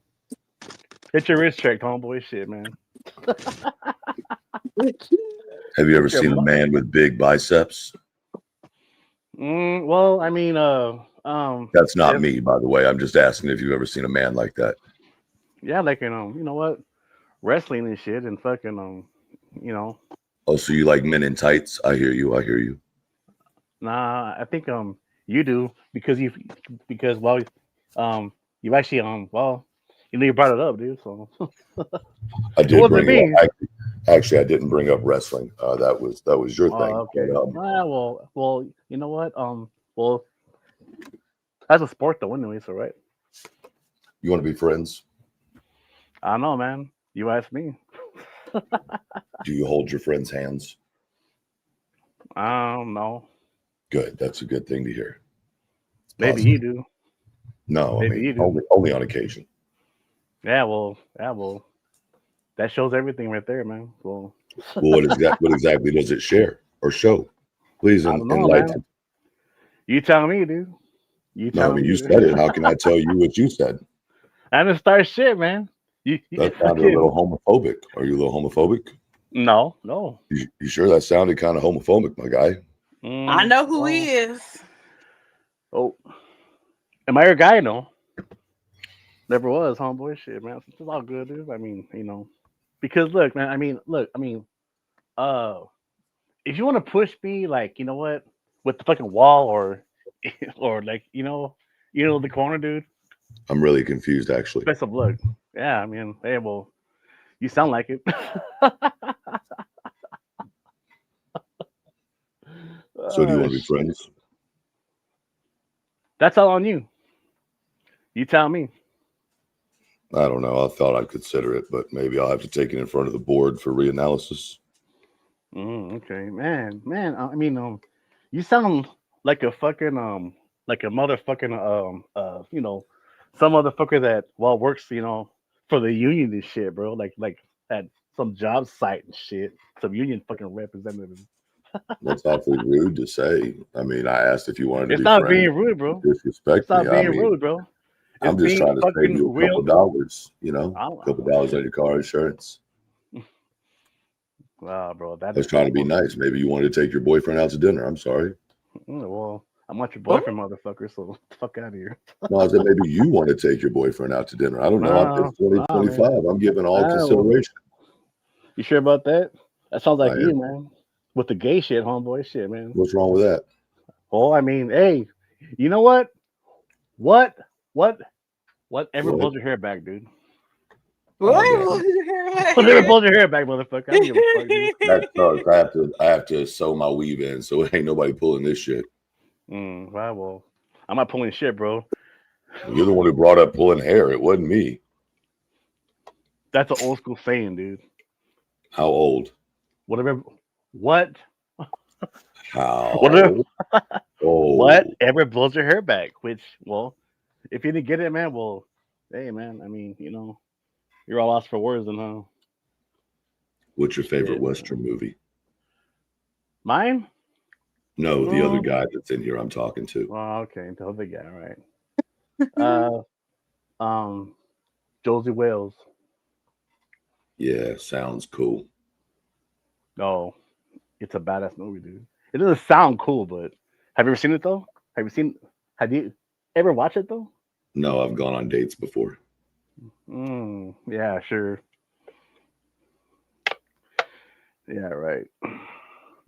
Get your wrist checked, homeboy. Shit, man. Have you ever Your seen a man with big biceps? Well, That's not if, me, by the way. I'm just asking if you've ever seen a man like that. yeah, like you know what, wrestling and shit, and fucking you know, Oh, so you like men in tights? I hear you. I hear you. nah, I think you do because well, you actually well, you know, you brought it up, dude. So I it did wasn't bring me. it up. Actually, I didn't bring up wrestling. That was your thing. Okay. But, Well, you know what? Well, that's a sport though, anyway. So right. you want to be friends? I don't know, man. You ask me. Do you hold your friends' hands? I don't know. Good. That's a good thing to hear. It's Maybe positive. you do. No, I Maybe mean you do. only on occasion. Yeah. Well. That shows everything right there, man. Well, Well, what exactly does it share or show? Please I don't know, enlighten. man. You tell me, dude. You No, I tell mean me. you said it. How can I tell you what you said? I didn't start shit, man. You That sounded a little homophobic. Are you a little homophobic? No. You sure that sounded kind of homophobic, my guy? I know who well, he is. Oh, am I your guy? No. Never was, homeboy. Shit, man. It's all good, dude. I mean, because look, man. Uh, if you want to push me, like, you know what, with the fucking wall or, or like, the corner, dude. I'm really confused, actually. Best of luck. Yeah, I mean, hey, well, you sound like it. So, do you Oh, want to be friends? that's all on you. You tell me. I don't know. I thought I'd consider it, but maybe I'll have to take it in front of the board for reanalysis. Okay, man. I mean, you sound like a fucking like a motherfucking some motherfucker that works for the union and shit, bro. Like at some job site and shit. Some union fucking representative. That's awfully rude to say. I mean, I asked if you wanted to It's be not friends. being rude, bro. Disrespect It's not me. I being mean, rude, bro. I'm It's just being trying to save fucking you a real. couple dollars, I don't a couple dollars on your car insurance. Wow, bro. I was trying to be nice. Maybe you wanted to take your boyfriend out to dinner. I'm sorry. Well, I'm not your boyfriend, motherfucker. So get the fuck out of here. No, I said maybe you want to take your boyfriend out to dinner. I don't know. It's 2025. I'm giving all consideration. You sure about that? That sounds like I you, am. man. With the gay shit, homeboy shit, man. What's wrong with that? Oh, I mean, hey, you know what? What? Ever What? pulled your hair back, dude? What? Whatever pulled your hair back, motherfucker. I don't give a fuck, dude. That sucks. I have to sew my weave in, so ain't nobody pulling this shit. Wow, well, I'm not pulling shit, bro. You're the one who brought up pulling hair. It wasn't me. That's an old school saying, dude. How old? Whatever. What? How Whatever. old? Whatever blows your hair back. Which, well, if you didn't get it, man, well, hey, man. I mean, you're all lost for words, then, huh? What's your favorite Shit. Western movie? Mine? No, the other guy that's in here I'm talking to. Oh, okay. The other guy, right. Josie Wales. Yeah, sounds cool. No, it's a badass movie, dude. It doesn't sound cool, but have you ever seen it though? Have you ever watched it though? No, I've gone on dates before. Yeah, sure. Yeah, right.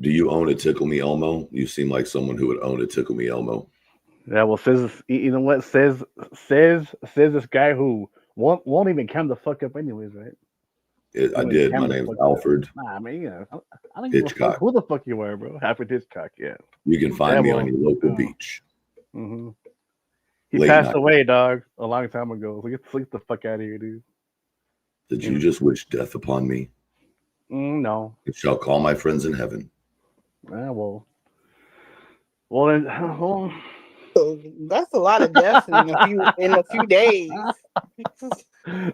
Do you own a Tickle Me Elmo? You seem like someone who would own a Tickle Me Elmo. Yeah, well, says you know what says this guy who won't even come the fuck up anyways, right? I did. My name's Alfred. Nah, I mean, I don't give a fuck who the fuck you are, bro. Alfred Hitchcock, yeah. You can find me on your local beach. Mm-hmm. He Late passed night. away, dog, a long time ago. So get the fuck out of here, dude. Did you just wish death upon me? No. It shall call my friends in heaven. Well, then, That's a lot of deaths in a few days.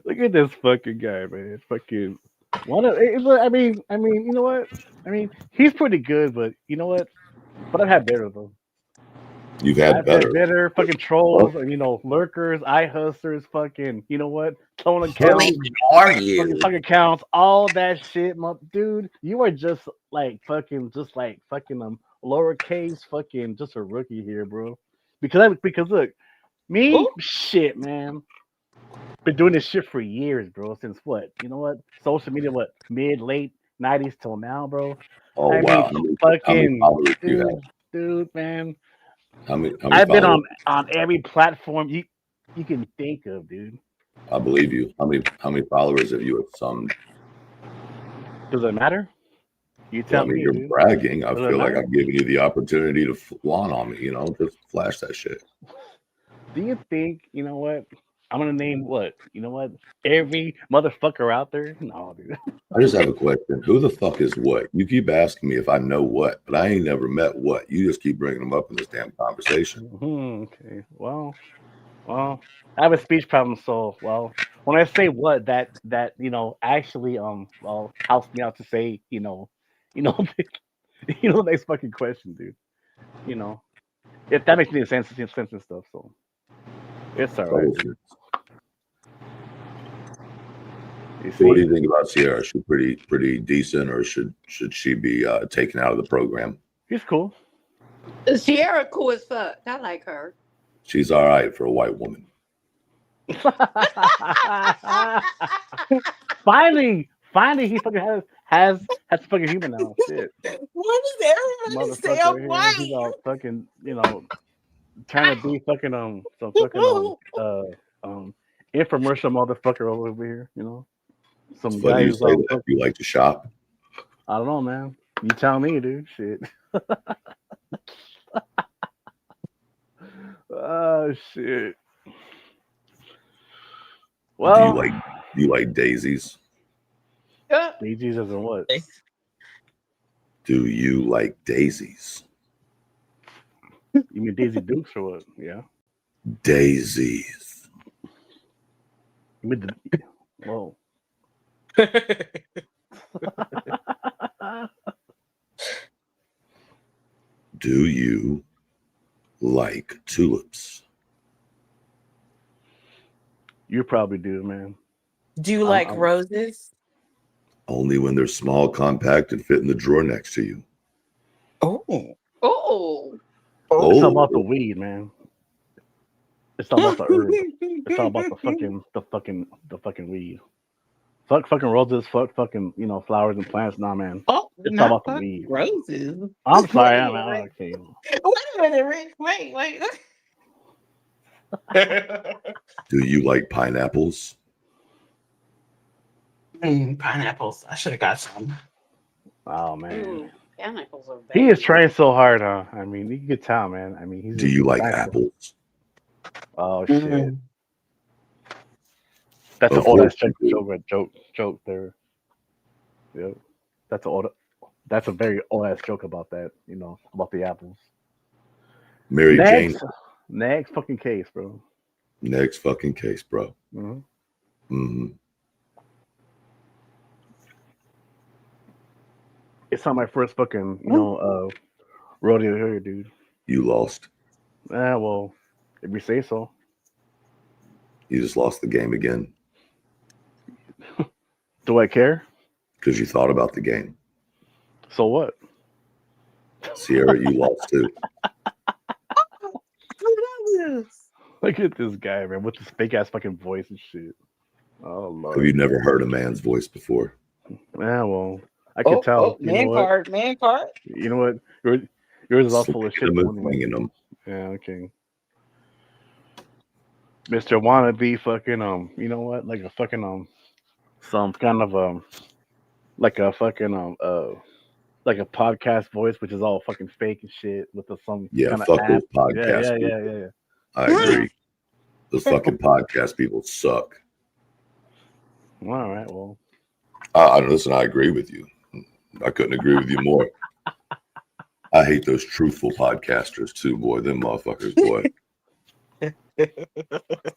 Look at this fucking guy, man. Fucking I mean, you know what? I mean, he's pretty good, but you know what? But I've had better though. You've had better. Fucking trolls, and lurkers, eye hustlers, fucking, you know what? Tone accounts, are you? fucking accounts, all that shit, dude. You are just like fucking lowercase, fucking just a rookie here, bro. Because look, me, shit, man. Been doing this shit for years, bro. Since what? You know what? Social media, what? Late 90s till now, bro. Oh, wow. Dude, man. How many I've been on every platform you can think of, dude. I believe you. How many followers have you at some? Does it matter? You tell me. You're dude. bragging. I feel like I've given you the opportunity to flaunt on me. Just flash that shit. Do you think, you know what? I'm gonna name what? You know what? Every motherfucker out there? No, dude. I just have a question. Who the fuck is what? You keep asking me if I know what, but I ain't never met what. You just keep bringing them up in this damn conversation. Okay. Well, I have a speech problem, so when I say what, that actually helps me out to say next fucking question, dude. If that makes any sense and stuff, so it's all right. So what do you think about Sierra? Is she pretty decent, or should she be taken out of the program? She's cool. Sierra cool as fuck. I like her. She's all right for a white woman. finally, he fucking has fucking human now. Shit, Why does everybody say I'm motherfucker here, he's white? all fucking, trying to be fucking some fucking infomercial motherfucker over here. It's Some funny guy you who's say all that. fucking, You like to shop. I don't know, man. You tell me, dude. Shit. Oh shit. Do Well, you like daisies? DGs as in what? Do you like daisies? You mean Daisy Dukes or what? Yeah. Daisies. You mean whoa. Do you like tulips? You probably do, man. Do you like roses? Only when they're small, compact, and fit in the drawer next to you. Oh. Oh. It's all about the weed, man. It's all about the herb. It's all about the fucking weed. Fuck fucking roses, fuck fucking, flowers and plants. Nah, man. Oh, It's not all about the fuck weed. roses. I'm sorry, Wait I'm a minute, okay. Wait a minute, Rick. Wait. Do you like pineapples? Pineapples. I should have got some. Oh man. Ooh, pineapples are bad. He is trying so hard, huh? I mean, you can tell, man. I mean, he's Do you like apples? Oh shit. Mm. That's an Of old ass course you joke there. Yep. That's a very old ass joke about that, about the apples. Mary Jane. Next fucking case, bro. Next fucking case, bro. Mm-hmm. Mm-hmm. It's not my first fucking, rodeo here, dude. You lost. Well, if you say so. You just lost the game again. Do I care? Because you thought about the game. So what? Sierra, you lost too. Look at this guy, man, with this fake ass fucking voice and shit. Oh Lord. Have you never heard a man's voice before? Yeah, well, I can tell. Man card. You know what? Yours is all full of shit. Swinging them. Yeah, okay. Mr. Wannabe fucking you know what? Like a fucking some kind of like a fucking like a podcast voice, which is all fucking fake and shit with some kind fuck of those app. podcast people. Yeah. I agree. Those fucking podcast people suck. All right, well. Listen, I agree with you. I couldn't agree with you more. I hate those truthful podcasters too, boy. Them motherfuckers, boy.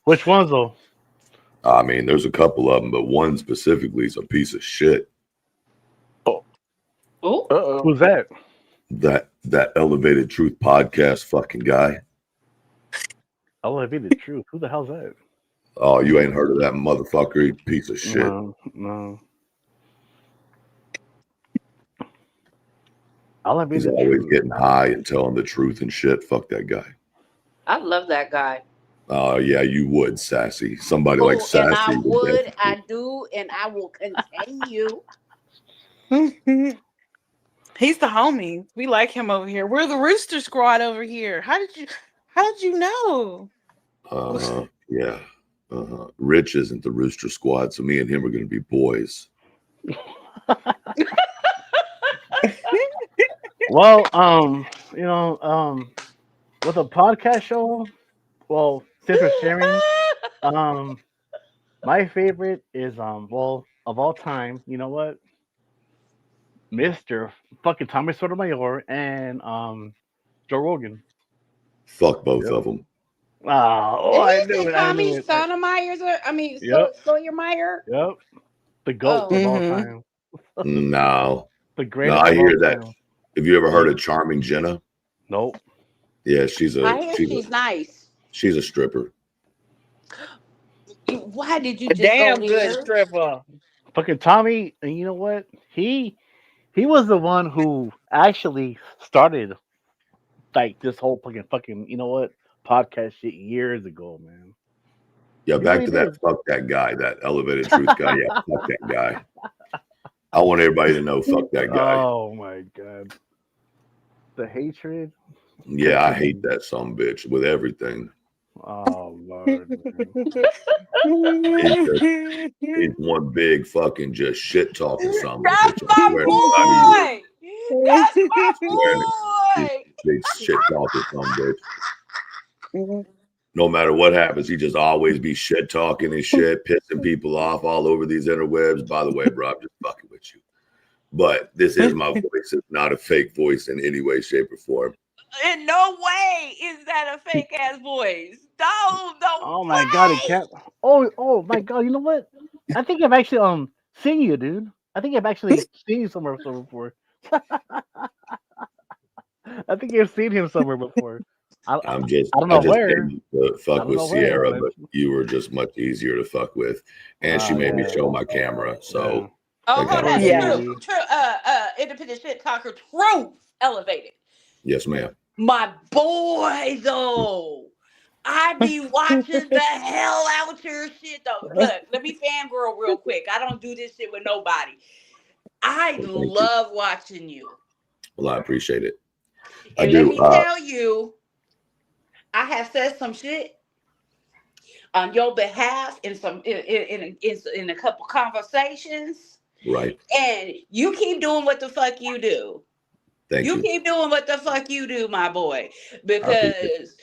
Which ones though? I mean, there's a couple of them, but one specifically is a piece of shit. Oh. Who's that? That Elevated Truth podcast fucking guy. Elevated Truth. Who the hell's that? Oh, you ain't heard of that motherfucker, you piece of shit. No. He's always getting high and telling the truth and shit. Fuck that guy. I love that guy. Oh, yeah, you would, Sassy. Somebody like Sassy. And I would, I do, and I will continue. He's the homie. We like him over here. We're the Rooster Squad over here. How did you know? Yeah. Rich isn't the Rooster Squad, so me and him are going to be boys. Well, with a podcast show, well, since we're sharing, my favorite is well, of all time, you know what? Mr. fucking Tommy Sotomayor and Joe Rogan. Fuck both of them. I knew it. Tommy Sotomayor. Sotomayor. Yep. The GOAT of all time. No. The greatest. No, I hear that. Time. Have you ever heard of Charming Jenna? Nope. Yeah, she's nice. She's a stripper. Why did you a damn good stripper? Fucking Tommy, and you know what? He was the one who actually started like this whole fucking you know what podcast shit years ago, man. Yeah, back really to that. did. Fuck that guy, that elevated truth guy. Yeah, fuck that guy. I want everybody to know, fuck that guy. Oh my god, the hatred. Yeah, I hate that some bitch with everything. Oh Lord, man. It's one big fucking just shit talking something. That's my boy. That's my boy. Big shit talking some bitch. No matter what happens, he just always be shit talking and shit, pissing people off all over these interwebs. By the way, bro, I'm just fucking with you. But this is my voice. It's not a fake voice in any way, shape, or form. In no way is that a fake ass voice. No. Oh my god, it can't. Oh my god, you know what? I think I've actually seen you, dude. I think I've actually seen you somewhere before. I think I've seen him somewhere before. I don't know where. To fuck with Sierra, but you were just much easier to fuck with, and she made me show my camera. So, that's true. Independent shit talker, truth elevated. Yes, ma'am. My boy, though, I be watching the hell out your shit, though. Look, let me fangirl real quick. I don't do this shit with nobody. I love watching you. Well, I appreciate it. And let me tell you, I have said some shit on your behalf in a couple conversations. Right. And you keep doing what the fuck you do. Thank you. You keep doing what the fuck you do, my boy. Because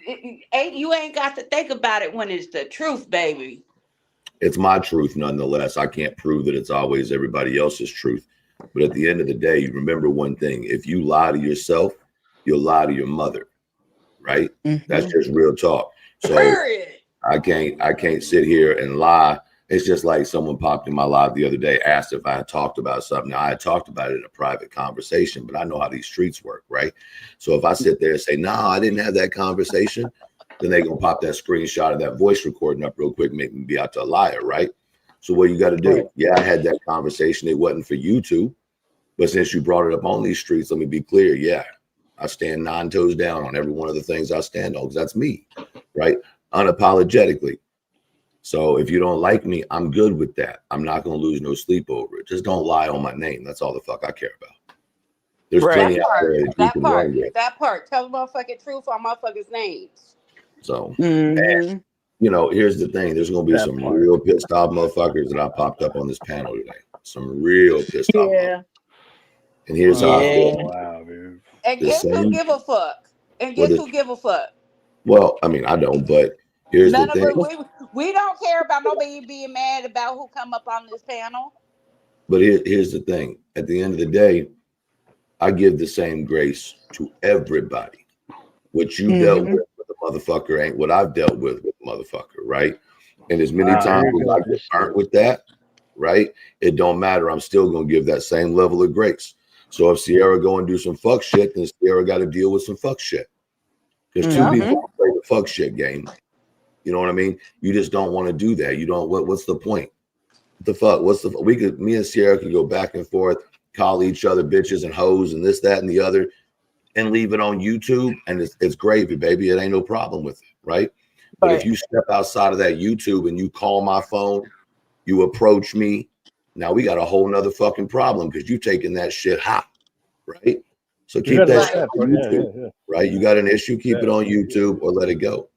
you ain't got to think about it when it's the truth, baby. It's my truth nonetheless. I can't prove that it's always everybody else's truth. But at the end of the day, you remember one thing. If you lie to yourself, you'll lie to your mother. Right? Mm-hmm. That's just real talk. So period. I can't sit here and lie. It's just like someone popped in my live the other day, asked if I had talked about something. Now, I had talked about it in a private conversation, but I know how these streets work, right? So if I sit there and say, no, I didn't have that conversation, then they're going to pop that screenshot of that voice recording up real quick, make me be out to a liar, right? So what you got to do? Yeah, I had that conversation. It wasn't for you two, but since you brought it up on these streets, let me be clear. Yeah, I stand 9 toes down on every one of the things I stand on because that's me, right? Unapologetically. So if you don't like me, I'm good with that. I'm not going to lose no sleep over it. Just don't lie on my name. That's all the fuck I care about. There's plenty out there that part. Tell the motherfucking truth on motherfuckers' names. So, and, you know, here's the thing. There's going to be some real pissed off motherfuckers that I popped up on this panel today. Some real pissed off motherfuckers. And here's how I feel. Wow, dude. And guess who give a fuck? And guess who give a fuck? Well, I mean, I don't, but here's the thing. We don't care about nobody being mad about who come up on this panel. But here's the thing. At the end of the day, I give the same grace to everybody. What you dealt with the motherfucker ain't what I've dealt with the motherfucker, right? And as many times as I get burnt with that, right? It don't matter. I'm still going to give that same level of grace. So if Sierra go and do some fuck shit, then Sierra got to deal with some fuck shit. There's two people play the fuck shit game. You know what I mean? You just don't want to do that. You don't. What's the point? What the fuck? Me and Sierra could go back and forth, call each other bitches and hoes and this, that, and the other, and leave it on YouTube, and it's gravy, baby. It ain't no problem with it, right? But if you step outside of that YouTube and you call my phone, you approach me, now we got a whole nother fucking problem because you taking that shit hot, right? So keep that shit on YouTube, right? You got an issue, keep it on YouTube or let it go.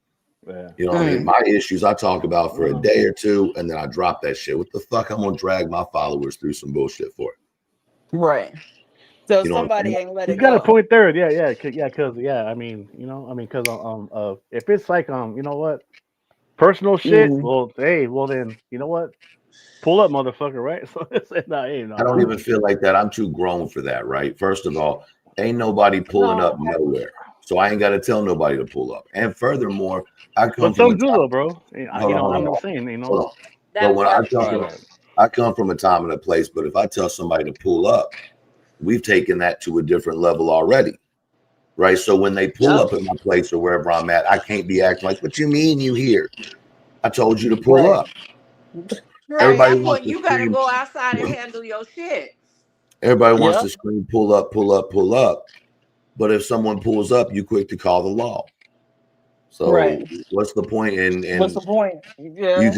You know what I mean? My issues I talk about for a day or two, and then I drop that shit. What the fuck I'm gonna drag my followers through some bullshit for? Right. So you somebody ain't let it go. You got a point there. Because I mean, because if it's like you know what, personal shit. Well, then you know what, pull up, motherfucker, right? So I don't even feel like that. I'm too grown for that, right? First of all, ain't nobody pulling up nowhere. So I ain't got to tell nobody to pull up. And furthermore, I come from bro. I'm not saying, But when I come from a time and a place, but if I tell somebody to pull up, we've taken that to a different level already. Right? So when they pull up at my place or wherever I'm at, I can't be acting like, what you mean you here? I told you to pull up. Everybody wants you got to go outside and handle your shit. Everybody wants to scream, pull up, pull up, pull up. But if someone pulls up, you quick to call the law. So Right. what's the point in What's the point? Yeah.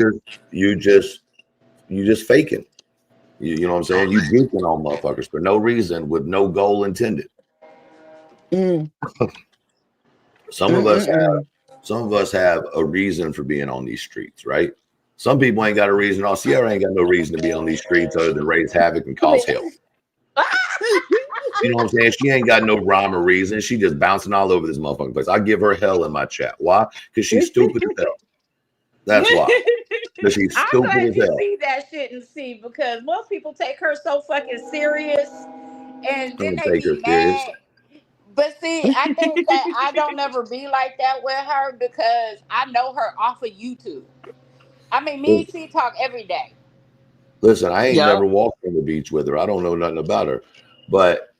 you just faking. You know what I'm saying? You juking on motherfuckers for no reason with no goal intended. Mm. Some of us have a reason for being on these streets, right? Some people ain't got a reason. Oh, Sierra ain't got no reason to be on these streets other than raise havoc and cause hell. You know what I'm saying? She ain't got no rhyme or reason. She just bouncing all over this motherfucking place. I give her hell in my chat. Why? Because she's stupid as hell. That's why. Because she's I'm stupid glad as you hell. see that shit and see, because most people take her so fucking serious, and then Don't they take her be serious. mad. But see, I think that I don't ever be like that with her because I know her off of YouTube. I mean, me and she talk every day. Listen, I ain't Yup. never walked on the beach with her. I don't know nothing about her. But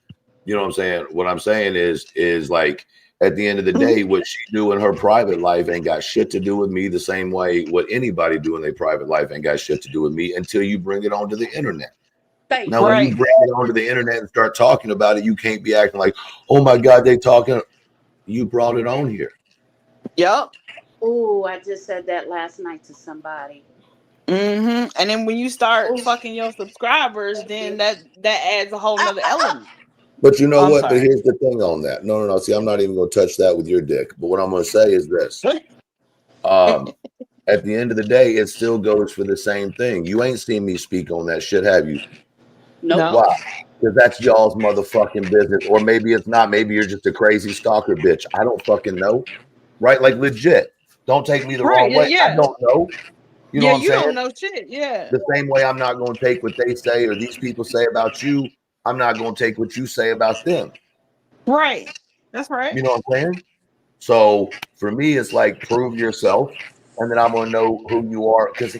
you know what I'm saying? What I'm saying is like at the end of the day, what she do in her private life ain't got shit to do with me the same way what anybody do in their private life ain't got shit to do with me until you bring it onto the internet. Thank Now, you. when Right. you bring it onto the internet and start talking about it, you can't be acting like, oh my God, they talking. You brought it on here. Yup. Ooh, I just said that last night to somebody. And then when you start Ooh. fucking your subscribers, then that adds a whole nother element. But you know I'm what? But sorry. here's the thing on that. No. See, I'm not even going to touch that with your dick. But what I'm going to say is this. At the end of the day, it still goes for the same thing. You ain't seen me speak on that shit, have you? Nope. No. Why? Because that's y'all's motherfucking business. Or maybe it's not. Maybe you're just a crazy stalker bitch. I don't fucking know. Right? Like legit. Don't take me the Right. wrong way. Yeah. I don't know. You know Yeah, what I'm you saying? don't know shit. Yeah. The same way I'm not going to take what they say or these people say about you. I'm not going to take what you say about them. Right. That's right. You know what I'm saying? So for me, it's like prove yourself, and then I'm gonna know who you are. Because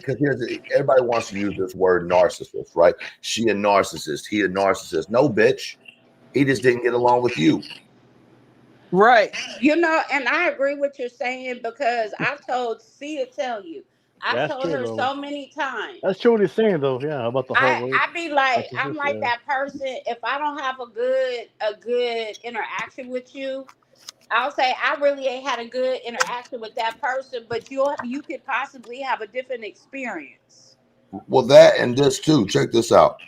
everybody wants to use this word narcissist, right? She a narcissist, he a narcissist. No, bitch, he just didn't get along with you. Right. You know, and I agree with you're saying, because I've told Sia tell you. I've That's told true her though. so many times. That's true what he's saying though. Yeah, about the whole word. I be like, Narcissist, I'm like yeah. that person. If I don't have a good interaction with you, I'll say I really ain't had a good interaction with that person, but you could possibly have a different experience. Well, that and this too. Check this out.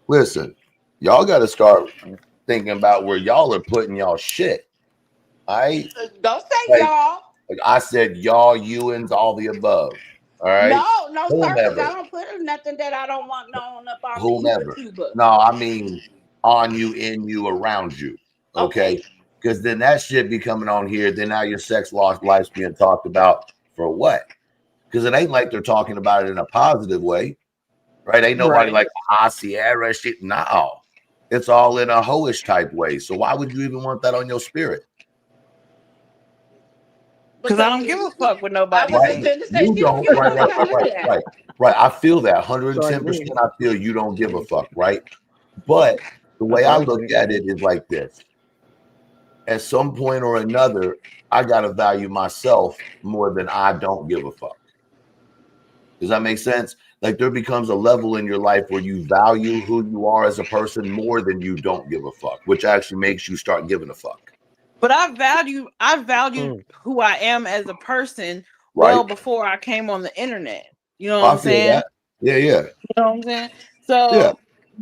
Listen, y'all got to start thinking about where y'all are putting y'all shit. All right, Don't say like y'all. I said, y'all, you, and all the above. All right, No, sir, because I whomever. don't put nothing that I don't want known up on me, Whomever. YouTuber. No, I mean on you, in you, around you. Okay. Because then that shit be coming on here. Then now your sex life's being talked about for what? Because it ain't like they're talking about it in a positive way, right? Ain't nobody Right. like, Sierra shit. No. It's all in a hoish type way. So why would you even want that on your spirit? Because I don't give a fuck what nobody I was Right? just thinks. going to say, You she don't don't. give a Right, right, fuck right, about right, that. right. Right. I feel that That's like 110%. me. I feel you don't give a fuck, right? But the way That's I what I look think. at it is like this. At some point or another, I got to value myself more than I don't give a fuck. Does that make sense? Like there becomes a level in your life where you value who you are as a person more than you don't give a fuck, which actually makes you start giving a fuck. But I valued who I am as a person well Right? before I came on the internet. You know what I I'm feel saying? that. Yeah. You know what I'm saying? So Yeah.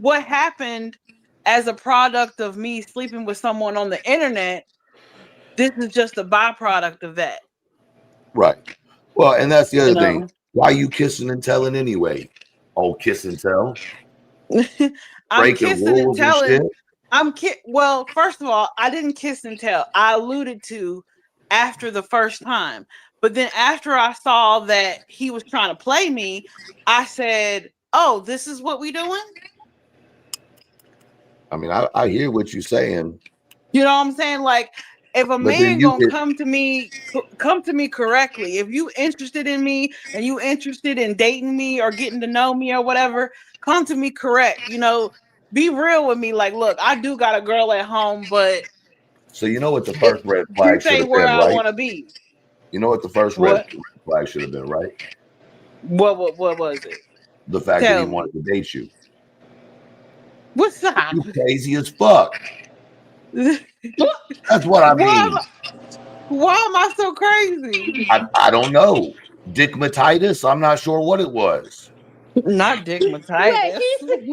what happened as a product of me sleeping with someone on the internet, this is just a byproduct of that. Right. Well, and that's the You other thing. know? Why you kissing and telling anyway? Oh, kiss and tell. I'm Breaking kissing and rules and telling. shit. Well, first of all, I didn't kiss and tell. I alluded to after the first time. But then after I saw that he was trying to play me, I said, "Oh, this is what we doing?" I mean, I hear what you're saying. You know what I'm saying? Like, if a But then man you gonna get come to me correctly, if you interested in me and you interested in dating me or getting to know me or whatever, come to me correct. You know, be real with me. Like, look, I do got a girl at home, but so you know what the first red this flag should ain't have where been, I right? want to be. You know what the first red What? flag should have been, right? What was it? The fact that he Tell me. wanted to date you. What's that? You crazy as fuck. That's what I mean. Why am I so crazy? I don't know. Dickmatitis. I'm not sure what it was. Not Wait, digmatitis. he said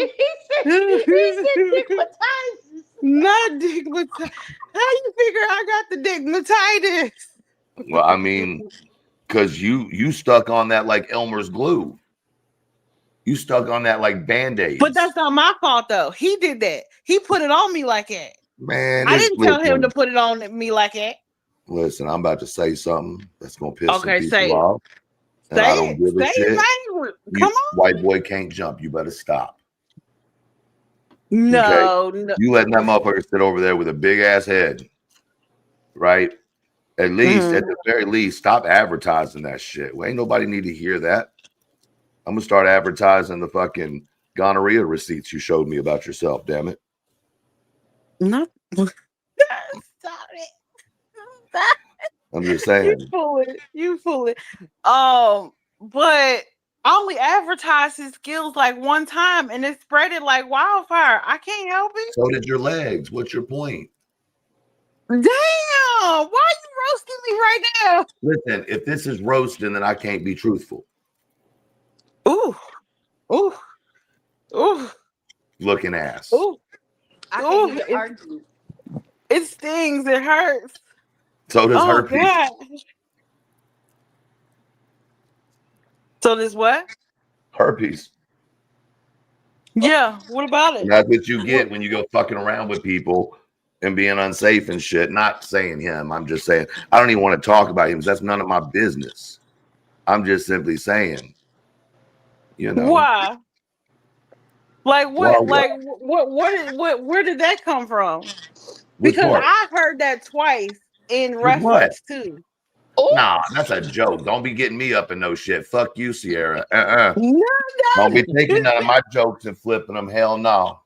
stigmatizes. Not digmatitis. How you figure I got the digmatitis? Well, I mean, because you stuck on that like Elmer's glue. You stuck on that like Band-Aids. But that's not my fault though. He did that. He put it on me like that. Man, I didn't tell him to put it on me like that. Listen, I'm about to say something that's gonna piss some Okay, people say it. off. And I don't give a Say shit. it. Come on. White boy can't jump. You better stop. No, Okay? no. You letting that motherfucker sit over there with a big ass head, right? At least, at the very least, stop advertising that shit. Well, ain't nobody need to hear that. I'm gonna start advertising the fucking gonorrhea receipts you showed me about yourself. Damn it! No. Stop it. Stop. I'm just saying. You fool it. But I only advertised his skills like one time and it spread it like wildfire. I can't help it. So did your legs. What's your point? Damn, why are you roasting me right now? Listen, if this is roasting, then I can't be truthful. Ooh. Looking ass. Ooh. I can't even argue. It stings. It hurts. So does herpes. God. So does what? Herpes. Yeah. What about it? And that's what you get when you go fucking around with people and being unsafe and shit. Not saying him. I'm just saying I don't even want to talk about him because that's none of my business. I'm just simply saying, you know. Why? Like what? Well, Where did that come from? Because I heard that twice in reference to. Nah, that's a joke. Don't be getting me up in no shit. Fuck you, Sierra. No. Don't be taking none of my jokes and flipping them. Hell no.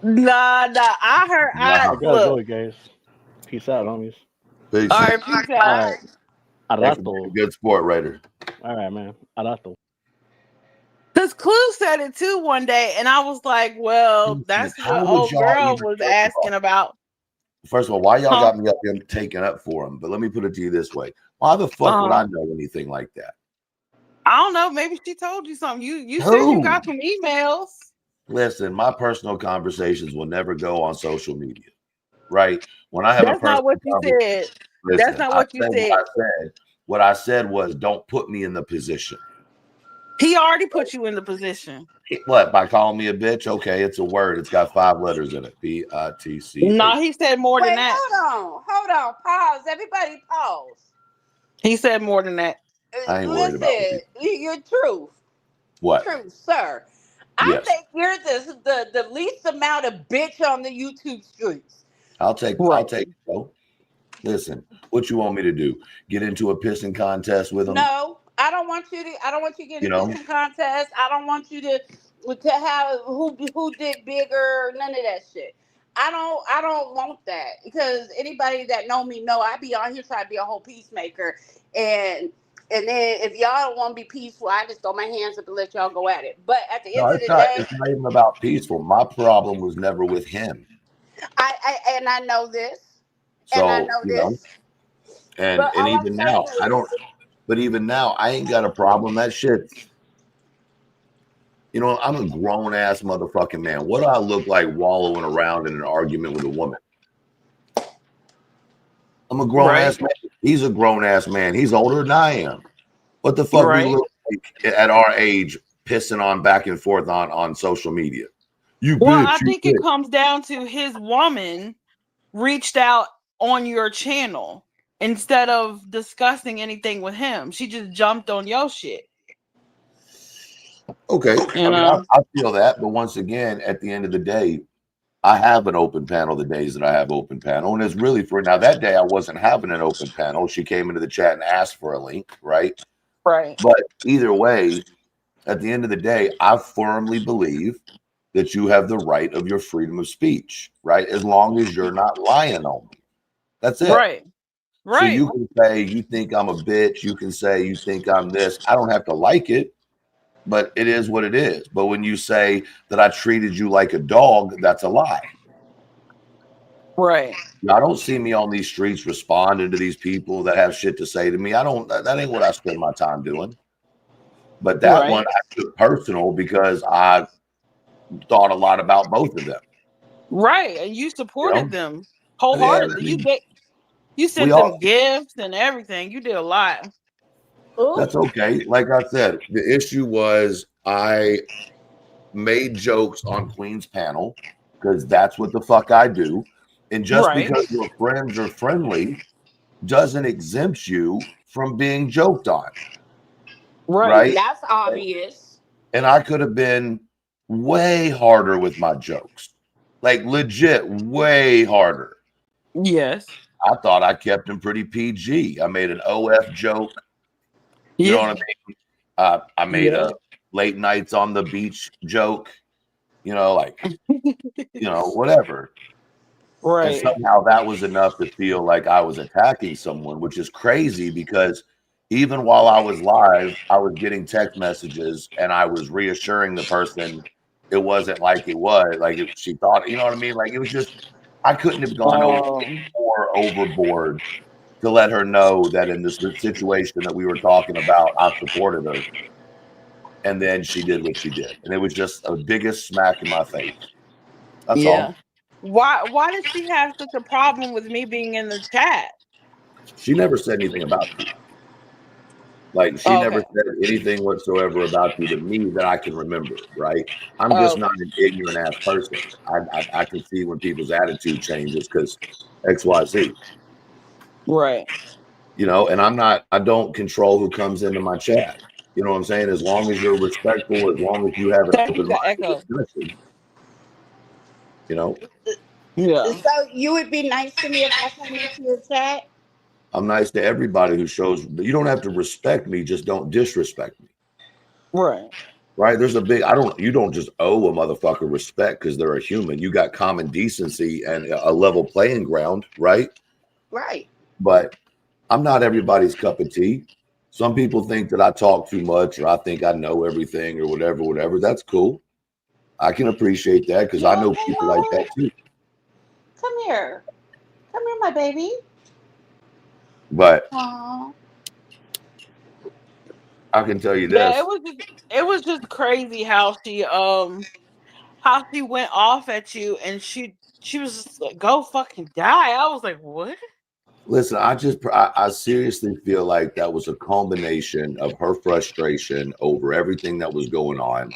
Nah. I heard. I gotta go, guys. Peace out, homies. Peace. All right, peace out. All right. Good sport, Raider. All right, man. Arato. Because Clue said it too one day, and I was like, well, that's what old girl was asking about. First of all, why y'all got me up here taking up for him? But let me put it to you this way. Why the fuck would I know anything like that? I don't know. Maybe she told you something. You said you got some emails. Listen, my personal conversations will never go on social media. Right? When I have That's not what you said. Listen, that's not what you said. What I said was don't put me in the position. He already put you in the position. What? By calling me a bitch? Okay, it's a word. It's got 5 letters in it. P-I-T-C. No, he said more than that. Hold on. Pause. Everybody pause. He said more than that. I ain't worried about it. Your truth. What? Truth, sir. I think you're the least amount of bitch on the YouTube streets. I'll take it. Listen, what you want me to do? Get into a pissing contest with them? No, I don't want you to get in a pissing contest. I don't want you to have who did bigger, none of that shit. I don't want that because anybody that know me know I be on here trying to be a whole peacemaker and then if y'all don't want to be peaceful, I just throw my hands up and let y'all go at it. But at the end of the day, it's not even about peaceful. My problem was never with him. I know this. So, and I know this. And even now, I don't. But even now, I ain't got a problem. That shit. You know, I'm a grown ass motherfucking man. What do I look like wallowing around in an argument with a woman? I'm a grown ass man. He's a grown ass man. He's older than I am. What the fuck we look like at our age, pissing on back and forth on social media? I think it comes down to his woman reached out on your channel instead of discussing anything with him. She just jumped on your shit. Okay, I feel that, but once again, at the end of the day, I have an open panel the days that I have open panel, and it's really for now. That day I wasn't having an open panel. She came into the chat and asked for a link, right? Right. But either way, at the end of the day, I firmly believe that you have the right of your freedom of speech, right? As long as you're not lying on me. That's it. Right. So you can say you think I'm a bitch. You can say you think I'm this. I don't have to like it, but it is what it is. But when you say that I treated you like a dog, that's a lie. Right. I don't see me on these streets responding to these people that have shit to say to me. I don't. That ain't what I spend my time doing. But that one Right. I took personal because I thought a lot about both of them. Right. And you supported know? them Yeah, I wholeheartedly. mean, You we sent them all. gifts and everything. You did a lot. Ooh. That's okay. Like I said, the issue was I made jokes on Queen's panel because that's what the fuck I do. And just Right. because your friends are friendly doesn't exempt you from being joked on. Right. That's obvious. And I could have been way harder with my jokes, like legit way harder. Yes. I thought I kept them pretty PG. I made an OF joke. You know what I mean? I made a late nights on the beach joke, like, whatever. Right. And somehow that was enough to feel like I was attacking someone, which is crazy because even while I was live, I was getting text messages and I was reassuring the person it wasn't like it was. Like she thought, you know what I mean? Like it was just, I couldn't have gone more overboard to let her know that in this situation that we were talking about, I supported her. And then she did what she did. And it was just the biggest smack in my face. That's all. Why did she have such a problem with me being in the chat? She never said anything about you. Like she never said anything whatsoever about you to me that I can remember, right? I'm just not an ignorant ass person. I can see when people's attitude changes because XYZ. Right. And I don't control who comes into my chat. You know what I'm saying? As long as you're respectful, as long as you have an open mind discussion, Yeah. So you would be nice to me if I came into your chat? I'm nice to everybody who shows. You don't have to respect me, just don't disrespect me. Right. Right? There's you don't just owe a motherfucker respect because they're a human. You got common decency and a level playing ground, right? Right. But I'm not everybody's cup of tea. Some people think that I talk too much or I think I know everything or whatever. That's cool. I can appreciate that because I know people like that too. Come here, my baby. But Aww. I can tell you this. Yeah, it was just crazy how she went off at you and she was just like, go fucking die. I was like, what? Listen, I seriously feel like that was a culmination of her frustration over everything that was going on.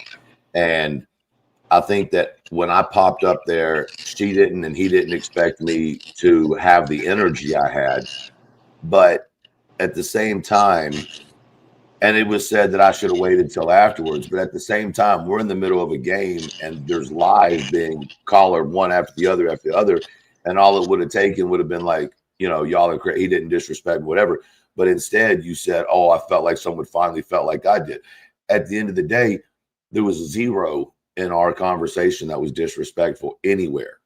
And I think that when I popped up there, she didn't and he didn't expect me to have the energy I had. But at the same time, and it was said that I should have waited until afterwards. But at the same time, we're in the middle of a game and there's live being collared one after the other. And all it would have taken would have been like, y'all are crazy. He didn't disrespect whatever. But instead you said, oh, I felt like someone finally felt like I did. At the end of the day, there was zero in our conversation that was disrespectful anywhere.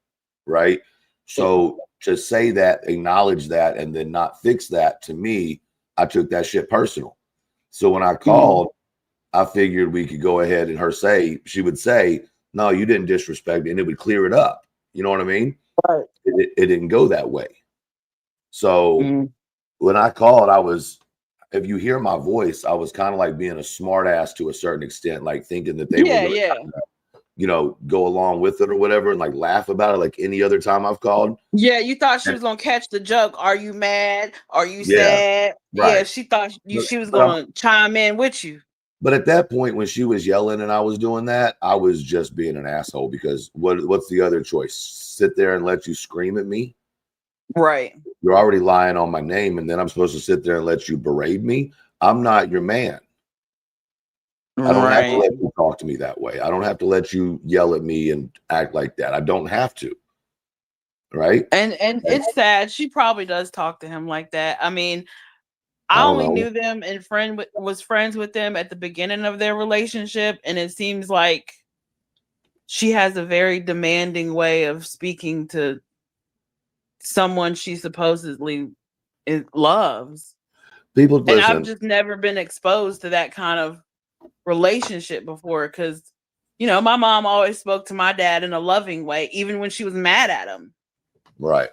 Right. So to say that, acknowledge that, and then not fix that, to me, I took that shit personal. So when I called, I figured we could go ahead and she would say, no, you didn't disrespect me, and it would clear it up. You know what I mean? Right. It didn't go that way. So when I called, if you hear my voice, I was kind of like being a smart ass to a certain extent, like thinking that they were going to, go along with it or whatever and like laugh about it like any other time I've called. Yeah, you thought she was going to catch the joke. Are you mad? Are you sad? Right. Yeah, she thought she was going to chime in with you. But at that point, when she was yelling and I was doing that, I was just being an asshole because what's the other choice? Sit there and let you scream at me? Right. You're already lying on my name, and then I'm supposed to sit there and let you berate me? I'm not your man. I don't have to let you talk to me that way. I don't have to let you yell at me and act like that. I don't have to. Right? And it's sad. She probably does talk to him like that. I mean, I only knew them and was friends with them at the beginning of their relationship, and it seems like she has a very demanding way of speaking to someone she supposedly loves. And I've just never been exposed to that kind of relationship before because, my mom always spoke to my dad in a loving way, even when she was mad at him. Right.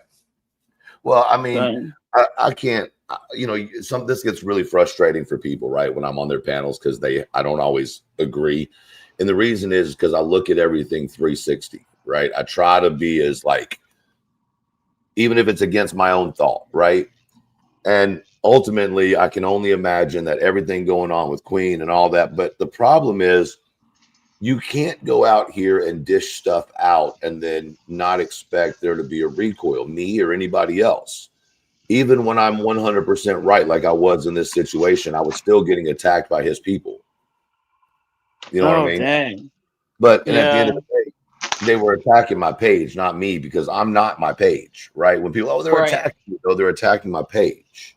Well, I mean, So, I can't, you know, this gets really frustrating for people, right? When I'm on their panels, because I don't always agree. And the reason is because I look at everything 360, right? I try to be as like, even if it's against my own thought, right? And ultimately, I can only imagine that everything going on with Queen and all that. But the problem is, you can't go out here and dish stuff out and then not expect there to be a recoil, me or anybody else. Even when I'm 100% right, like I was in this situation, I was still getting attacked by his people. You know what I mean? Dang. But and at the end Yeah. of the day, they were attacking my page, not me, because I'm not my page, right? When people, they're Right. attacking you, they're attacking my page.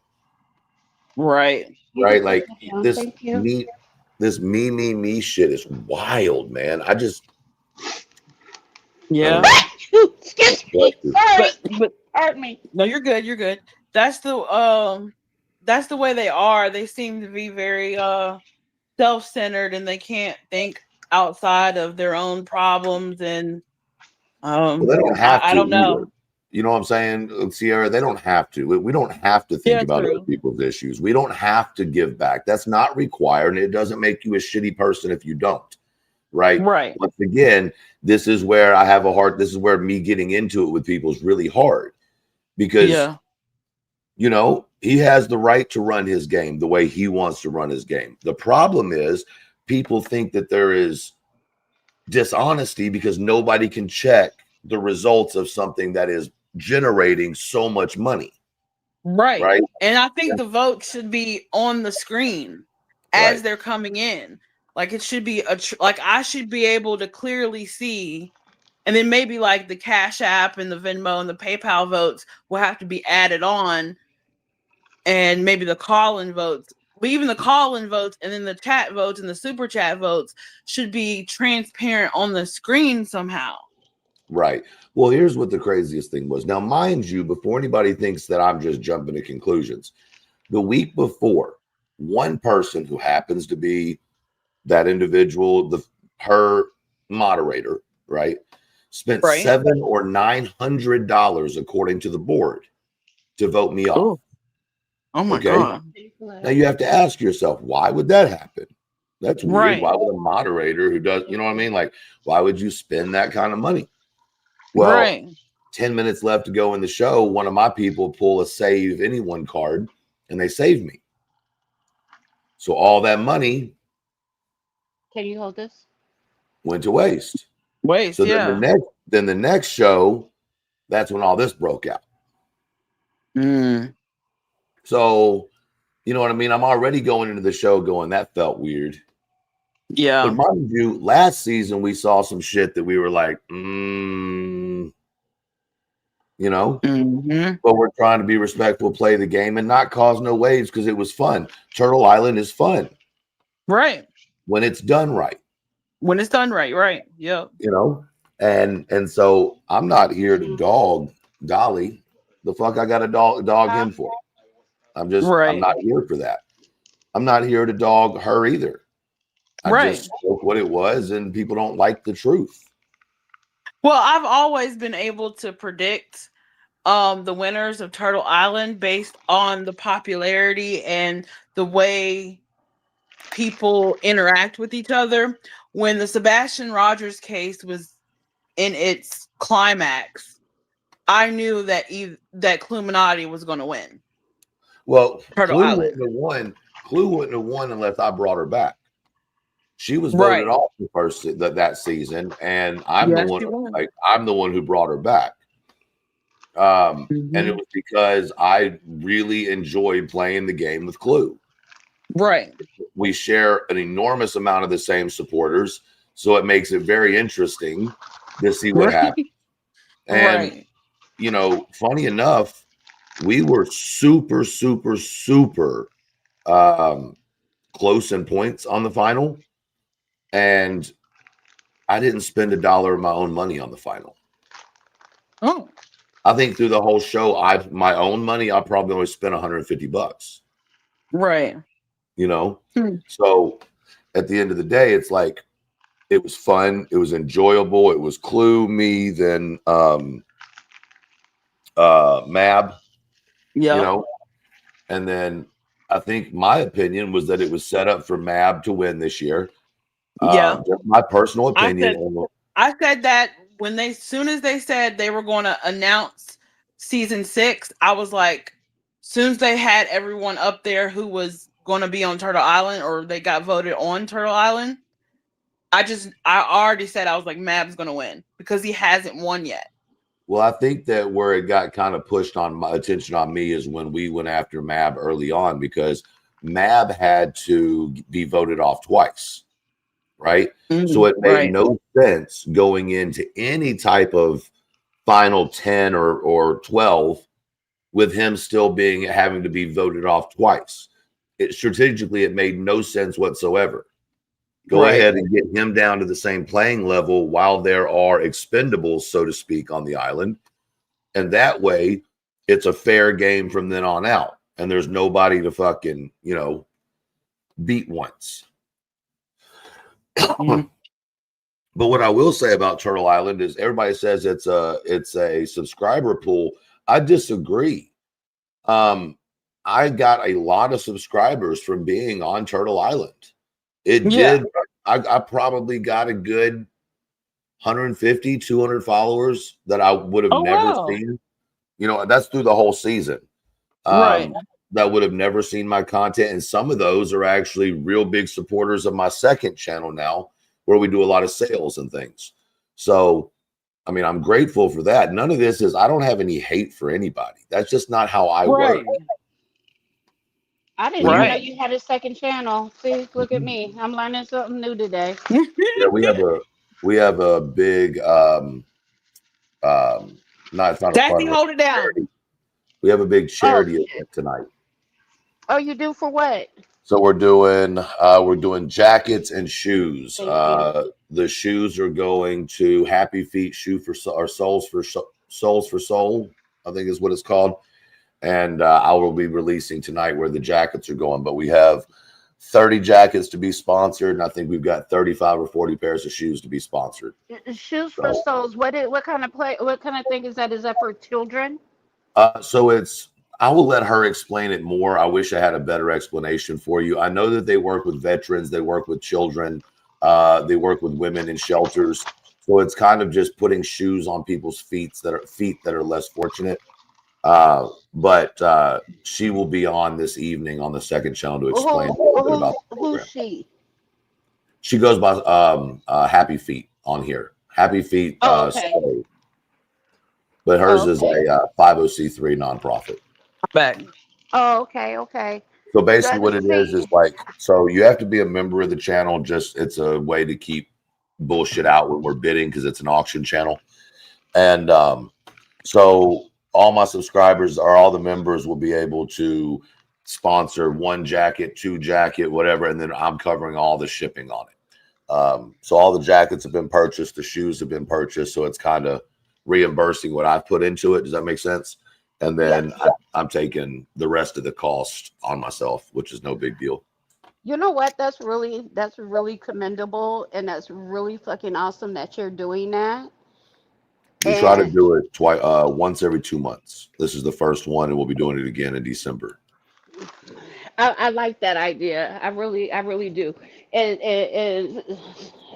Right. Right? Like this Thank you. me shit is wild, man. I just Yeah. Excuse me. Sorry. But Pardon me. no, you're good. You're good. That's the way they are. They seem to be very self-centered, and they can't think outside of their own problems. And well, they don't have I to don't know. either. You know what I'm saying, Sierra? They don't have to. We don't have to think Yeah, about true. other people's issues. We don't have to give back. That's not required, and it doesn't make you a shitty person if you don't. Right? Right. Once again, this is where I have a hard. This is where me getting into it with people is really hard, because Yeah. you know, he has the right to run his game the way he wants to run his game. The problem is people think that there is dishonesty because nobody can check the results of something that is generating so much money. Right. Right. And I think the vote should be on the screen as they're coming in. Like it should be like I should be able to clearly see, and then maybe like the Cash App and the Venmo and the PayPal votes will have to be added on, and maybe the call-in votes. But even the call-in votes and then the chat votes and the super chat votes should be transparent on the screen somehow. Right. Well, here's what the craziest thing was. Now, mind you, before anybody thinks that I'm just jumping to conclusions, the week before, one person who happens to be that individual, her moderator, right, spent Right. $700 or $900 according to the board to vote me off. Oh my Okay. God. Now you have to ask yourself, why would that happen? That's weird. Right. Why would a moderator who does, you know what I mean? Like, why would you spend that kind of money? Well, Right. 10 minutes left to go in the show. One of my people pull a save anyone card and they saved me. So all that money Can you hold this? went to waste. Waste, So yeah. then the next show, that's when all this broke out. So, you know what I mean? I'm already going into the show going, that felt weird. Yeah. But mind you, last season we saw some shit that we were like, you know, but we're trying to be respectful, play the game, and not cause no waves because it was fun. Turtle Island is fun. Right. When it's done right. When it's done right, right. Yep. You know, and so I'm not here to dog Dolly. The fuck I got to dog him for? I'm not here for that. I'm not here to dog her either. I just spoke what it was, and people don't like the truth. Well, I've always been able to predict the winners of Turtle Island based on the popularity and the way people interact with each other. When the Sebastian Rogers case was in its climax, I knew that that Cluminati was going to win. Well, Turtle Clue Island. wouldn't have won unless I brought her back. She was voted off the first that season, and I'm the one who brought her back. And it was because I really enjoyed playing the game with Clue. Right. We share an enormous amount of the same supporters, so it makes it very interesting to see what happens. And you know, funny enough, we were super, super, super close in points on the final, and I didn't spend $1 of my own money on the final. Oh. I think through the whole show, my own money, I probably only spent $150. Right. You know? So at the end of the day, it's like it was fun, it was enjoyable, it was Clue, me, then Mab, Yeah. you know, and then I think my opinion was that it was set up for Mab to win this year. Yeah. Just my personal I opinion. said that when soon as they said they were going to announce season 6, I was like, soon as they had everyone up there who was going to be on Turtle Island or they got voted on Turtle Island, I already said, I was like, Mab's going to win because he hasn't won yet. Well, I think that where it got kind of pushed on my attention on me is when we went after Mab early on, because Mab had to be voted off twice, right? So it made no sense going into any type of final 10 or 12 with him still having to be voted off twice. Strategically, it made no sense whatsoever. Go ahead and get him down to the same playing level while there are expendables, so to speak, on the island. And that way, it's a fair game from then on out. And there's nobody to fucking, beat once. But what I will say about Turtle Island is everybody says it's a subscriber pool. I disagree. I got a lot of subscribers from being on Turtle Island. It did. I probably got a good 150, 200 followers that I would have never seen. That's through the whole season. That would have never seen my content. And some of those are actually real big supporters of my second channel now, where we do a lot of sales and things. So, I mean, I'm grateful for that. None of this I don't have any hate for anybody. That's just not how I work. I didn't even know you had a second channel. See, look at me. I'm learning something new today. Yeah, we have a big it's not Jackie, hold it down. Charity. We have a big charity event tonight. Oh, you do for what? So we're doing jackets and shoes. The shoes are going to Happy Feet Souls for Soul, I think is what it's called. And I will be releasing tonight where the jackets are going. But we have 30 jackets to be sponsored, and I think we've got 35 or 40 pairs of shoes to be sponsored. Shoes for Souls. What kind of thing is that? Is that for children? I will let her explain it more. I wish I had a better explanation for you. I know that they work with veterans, they work with children, they work with women in shelters. So it's kind of just putting shoes on people's feet that are less fortunate. But she will be on this evening on the second channel to explain a little bit about the program. Who's she? She goes by Happy Feet on here. Happy Feet. Soul. But hers is a 50c3 nonprofit. Back. Oh, okay. So basically what it is like, so you have to be a member of the channel. It's a way to keep bullshit out when we're bidding, because it's an auction channel. And so all my subscribers or all the members will be able to sponsor 1 jacket, 2 jacket, whatever. And then I'm covering all the shipping on it. So all the jackets have been purchased. The shoes have been purchased. So it's kind of reimbursing what I've put into it. Does that make sense? And then I'm taking the rest of the cost on myself, which is no big deal. You know what? That's really commendable, and that's really fucking awesome that you're doing that. We try to do it once every 2 months. This is the first one, and we'll be doing it again in December. I like that idea. I really do. And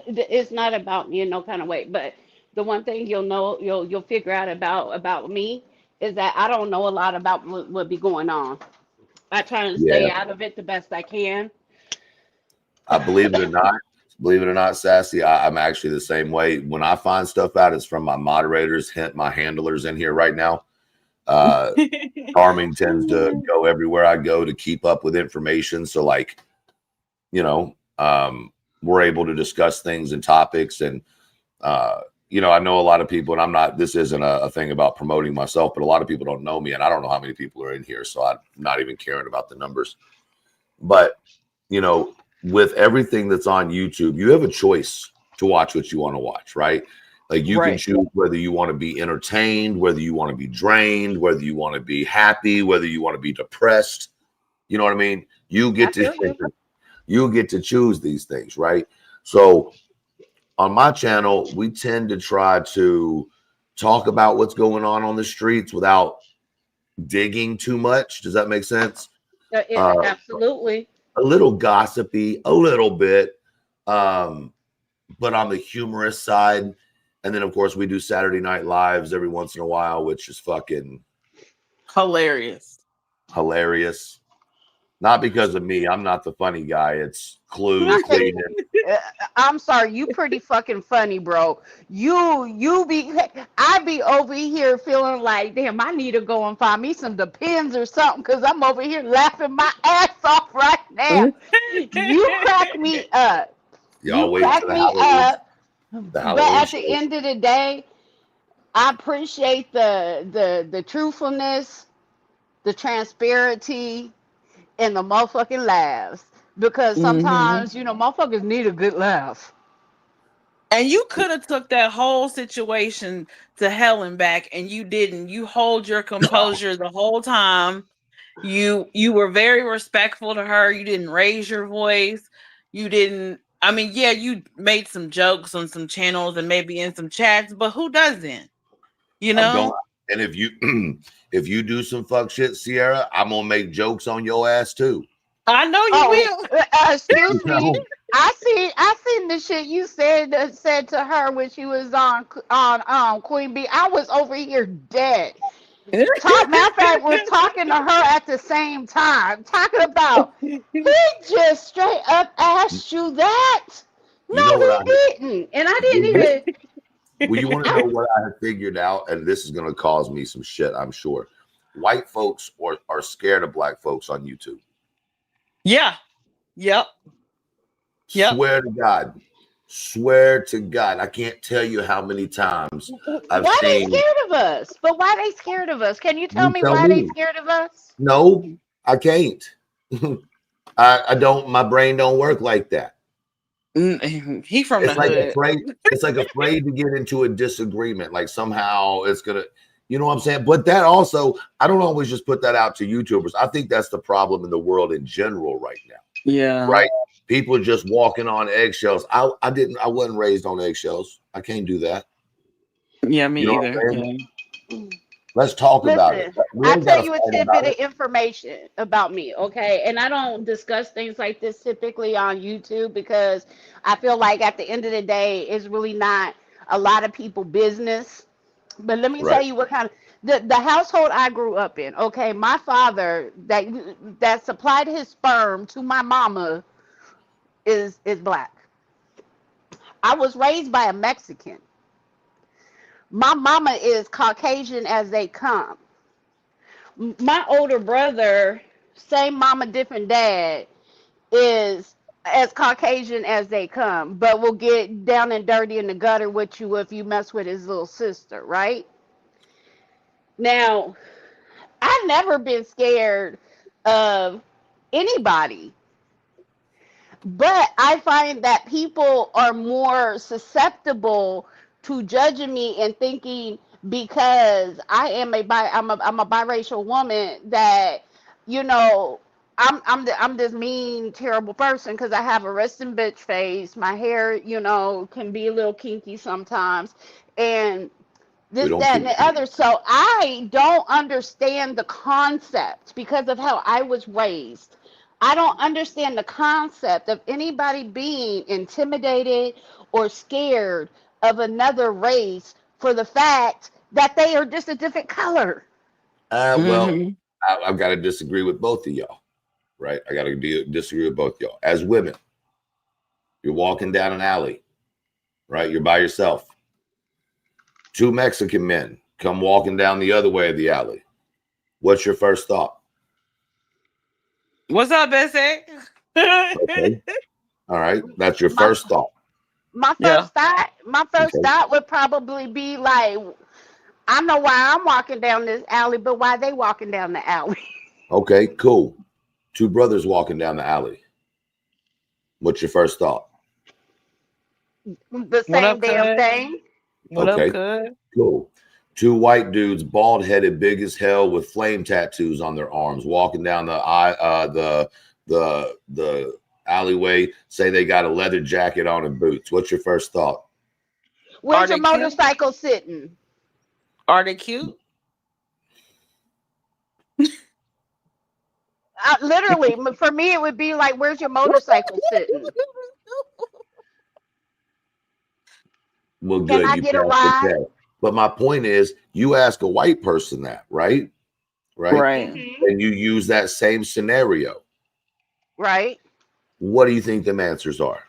it's not about me in no kind of way, but the one thing you'll figure out about me is that I don't know a lot about what be going on. I try and stay out of it the best I can. I believe it or not, Sassy, I'm actually the same way. When I find stuff out, it's from my moderators, my handlers in here right now. Charming tends to go everywhere I go to keep up with information. So we're able to discuss things and topics. And, I know a lot of people, and this isn't a thing about promoting myself, but a lot of people don't know me, and I don't know how many people are in here. So I'm not even caring about the numbers. But, with everything that's on YouTube, you have a choice to watch what you want to watch, right? Like you can choose whether you want to be entertained, whether you want to be drained, whether you want to be happy, whether you want to be depressed. You know what I mean? You get to choose these things, right? So on my channel, we tend to try to talk about what's going on the streets without digging too much. Does that make sense? Absolutely. A little gossipy, a little bit, but on the humorous side. And then, of course, we do Saturday Night Lives every once in a while, which is fucking hilarious. Not because of me. I'm not the funny guy. It's Clue cleaning. I'm sorry, you pretty fucking funny, bro. I be over here feeling like, damn, I need to go and find me some Depends or something, because I'm over here laughing my ass off right now. You crack me up. Y'all wait crack for the me Halloween. up. The But Halloween at show. the end of the day, I appreciate the truthfulness, the transparency, and the motherfucking laughs. Because sometimes, motherfuckers need a good laugh. And you could have took that whole situation to hell and back, and you didn't. You hold your composure the whole time. You were very respectful to her. You didn't raise your voice. You didn't. I mean, yeah, you made some jokes on some channels and maybe in some chats, but who doesn't? You know. And if you do some fuck shit, Sierra, I'm gonna make jokes on your ass too. I know you will. Excuse me. I seen the shit you said to her when she was on Queen Bee. I was over here dead. Matter of fact, we're talking to her at the same time, talking about he just straight up asked you that. No, he didn't, and I didn't even. Well, you want to know what I have figured out, and this is going to cause me some shit, I'm sure. White folks are scared of black folks on YouTube. Yeah. Yep. Swear to God, I can't tell you how many times I've why seen. They scared of us? But why they scared of us? Can you tell me why they scared of us? No, I can't. I don't. My brain don't work like that. He from the hood. It's like afraid to get into a disagreement. Like somehow it's gonna. You know what I'm saying? But that also, I don't always just put that out to YouTubers. I think that's the problem in the world in general right now. Yeah. Right. People are just walking on eggshells. I wasn't raised on eggshells. I can't do that. Yeah, me either. Yeah. Let's talk about it. I'll tell you a tidbit of information about me, okay? And I don't discuss things like this typically on YouTube because I feel like at the end of the day, it's really not a lot of people business. But let me tell you what kind of the household I grew up in. Okay, my father that supplied his sperm to my mama is black. I was raised by a Mexican. My mama is Caucasian as they come. My older brother, same mama, different dad, is as Caucasian as they come, but will get down and dirty in the gutter with you if you mess with his little sister, right? Now, I've never been scared of anybody, but I find that people are more susceptible to judging me and thinking because I'm a biracial woman that, you know, I'm this mean, terrible person because I have a resting bitch face. My hair, you know, can be a little kinky sometimes, and this, that, and the other. So I don't understand the concept because of how I was raised. I don't understand the concept of anybody being intimidated or scared of another race for the fact that they are just a different color. Well, I've got to disagree with both of y'all, right? I got to disagree with both of y'all. As women, you're walking down an alley, right? You're by yourself. Two Mexican men come walking down the other way of the alley. What's your first thought? What's up, Bessie? Okay. All right. That's your first thought. My first thought would probably be like, I know why I'm walking down this alley, but why they walking down the alley? Okay, cool. Two brothers walking down the alley. What's your first thought? The same damn thing. What up, cuz? Cool. Two white dudes, bald headed, big as hell, with flame tattoos on their arms, walking down the alleyway. Say they got a leather jacket on and boots. What's your first thought? Where's your motorcycle sitting? Are they cute? Literally, for me, it would be like, where's your motorcycle sitting? Well, Can good. I You get a passed the ride? test. But my point is, you ask a white person that, right? Right. Right. And you use that same scenario. Right. What do you think them answers are?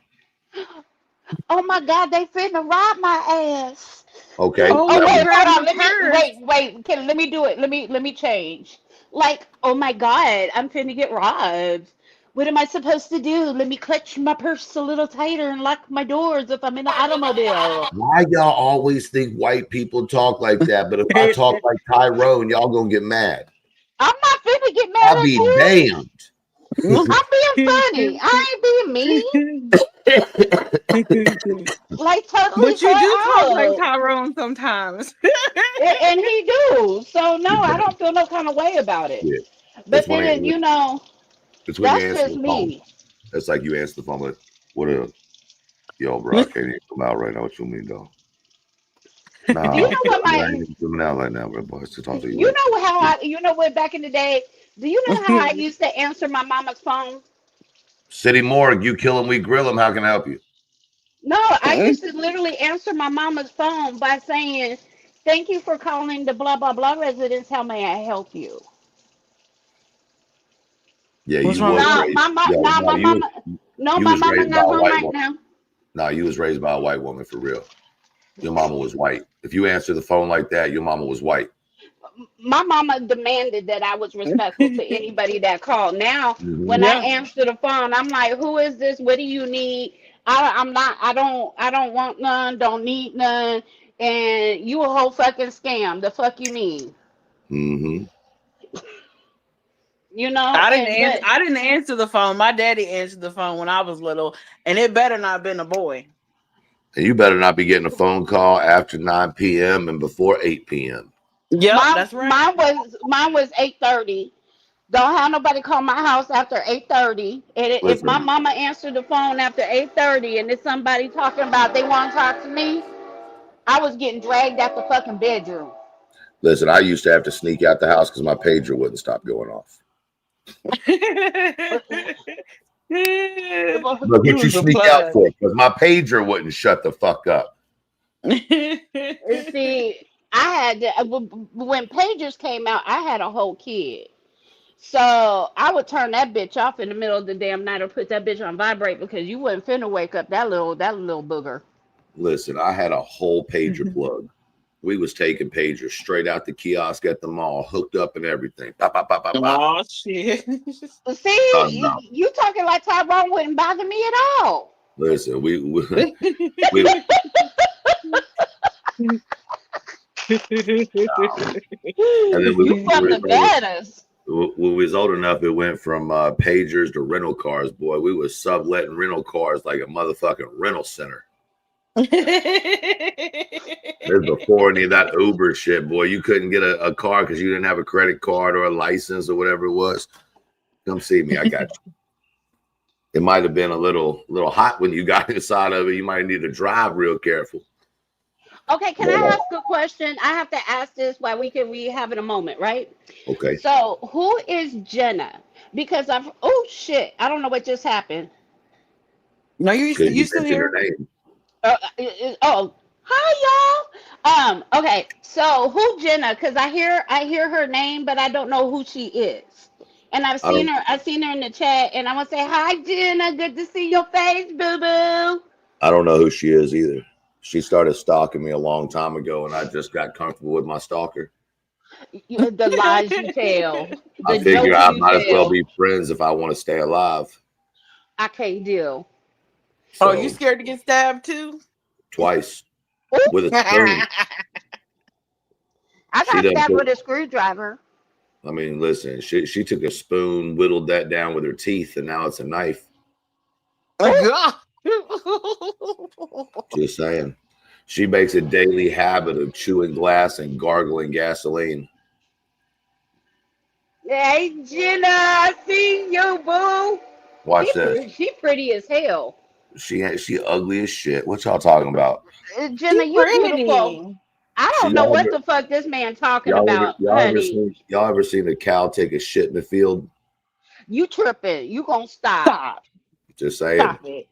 Oh my God, they finna rob my ass. Okay. Oh, Oh let me wait, grab hold on. my purse. Wait. Let me do it. Let me change. Like, oh my God, I'm finna get robbed. What am I supposed to do? Let me clutch my purse a little tighter and lock my doors if I'm in the automobile. Why y'all always think white people talk like that? But if I talk like Tyrone, y'all gonna get mad. I'm not finna get mad I'll at be you. damned. I'm being funny. I ain't being mean. Like totally But you far do talk like out. Tyrone sometimes. And he do. So no, I don't feel no kind of way about it. Yeah. But then, It's when you that's answer just the phone. me. It's like you answer the phone with, "What up, yo, bro? I can't even come out right now. What you mean, though? Nah, Do you know what I my ain't even coming out right now, bro. Boys, to talk to you. you Like, know how I you know what back in the day, do you know how I used to answer my mama's phone? City Morgue, you kill him, we grill him. How can I help you? No, I used to literally answer my mama's phone by saying, "Thank you for calling the blah blah blah residence. How may I help you?" Yeah, What's you wrong with was Nah, that? raised. Yeah, my mama, no, you my was mama raised by not a home white right woman. now. Nah, you was raised by a white woman for real. Your mama was white. If you answer the phone like that, your mama was white. My mama demanded that I was respectful to anybody that called. Now, when I Yeah. answer the phone, I'm like, "Who is this? What do you need?" I'm not. I don't want none. Don't need none. And you a whole fucking scam. The fuck you mean? Mm-hmm. You know. And but I didn't answer the phone. My daddy answered the phone when I was little, and it better not have been a boy. And you better not be getting a phone call after 9 p.m. and before 8 p.m. Yep, that's right. mine was 8:30. Don't have nobody call my house after 8:30. And if my Listen, mama answered the phone after 8:30 and it's somebody talking about they want to talk to me, I was getting dragged out the fucking bedroom. listen, I used to have to sneak out the house because my pager wouldn't stop going off. But You what you was a sneak out plug. for? Because my pager wouldn't shut the fuck up. See, I had to, when pagers came out, I had a whole kid. So I would turn that bitch off in the middle of the damn night or put that bitch on vibrate because you wasn't finna wake up that little booger. Listen, I had a whole pager plug. We was taking pagers straight out the kiosk at the mall, hooked up and everything. Bop, bop, bop, bop, bop. Oh shit. See, you talking like Tyrone wouldn't bother me at all. Listen, we You and then from Nevada's. when we was old enough, it went from pagers to rental cars. Boy, we was subletting rental cars like a motherfucking rental center. There's before any of that Uber shit, boy. You couldn't get a car because you didn't have a credit card or a license or whatever it was. Come see me, I got you. It might have been a little hot when you got inside of it. You might need to drive real careful. Okay, can I ask a question? I have to ask this while we have it a moment, right? Okay. So who is Jenna? Because oh shit, I don't know what just happened. No, you still mentioned here? her name. Oh, hi y'all. Okay, so who Jenna? Because I hear her name, but I don't know who she is. And I've seen her in the chat, and I want to say hi, Jenna. Good to see your face, boo boo. I don't know who she is either. She started stalking me a long time ago, and I just got comfortable with my stalker. The lies you tell. The I figure I jokes you might as well tell. be friends if I want to stay alive. I can't deal. Oh, So, you scared to get stabbed too? twice with a spoon. I She got done stabbed took- with a screwdriver. I mean, listen, she took a spoon, whittled that down with her teeth, and now it's a knife. Just saying. She makes a daily habit of chewing glass and gargling gasoline. Hey, Jenna, I see you, boo. Watch this. She pretty as hell. She ugly as shit. What y'all talking about? Jenna, She you beautiful. pretty. I don't know what the fuck this man talking about, honey. Y'all ever seen a cow take a shit in the field? You tripping. You gonna stop. Just saying. Stop it.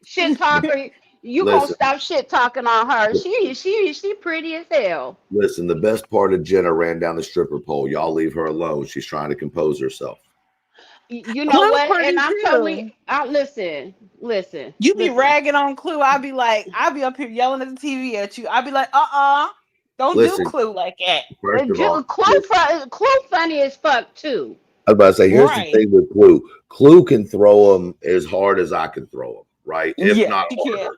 Shit talker. You gonna stop shit talking on her. She pretty as hell. Listen, the best part of Jenna ran down the stripper pole. Y'all leave her alone. She's trying to compose herself. You know what? And I'm totally listen. You be ragging on Clue. I'll be up here yelling at the TV at you. I'll be like, don't do Clue like that. Clue funny as fuck too. I was about to say, here's the thing with Clue. Clue can throw them as hard as I can throw them, right? If not harder.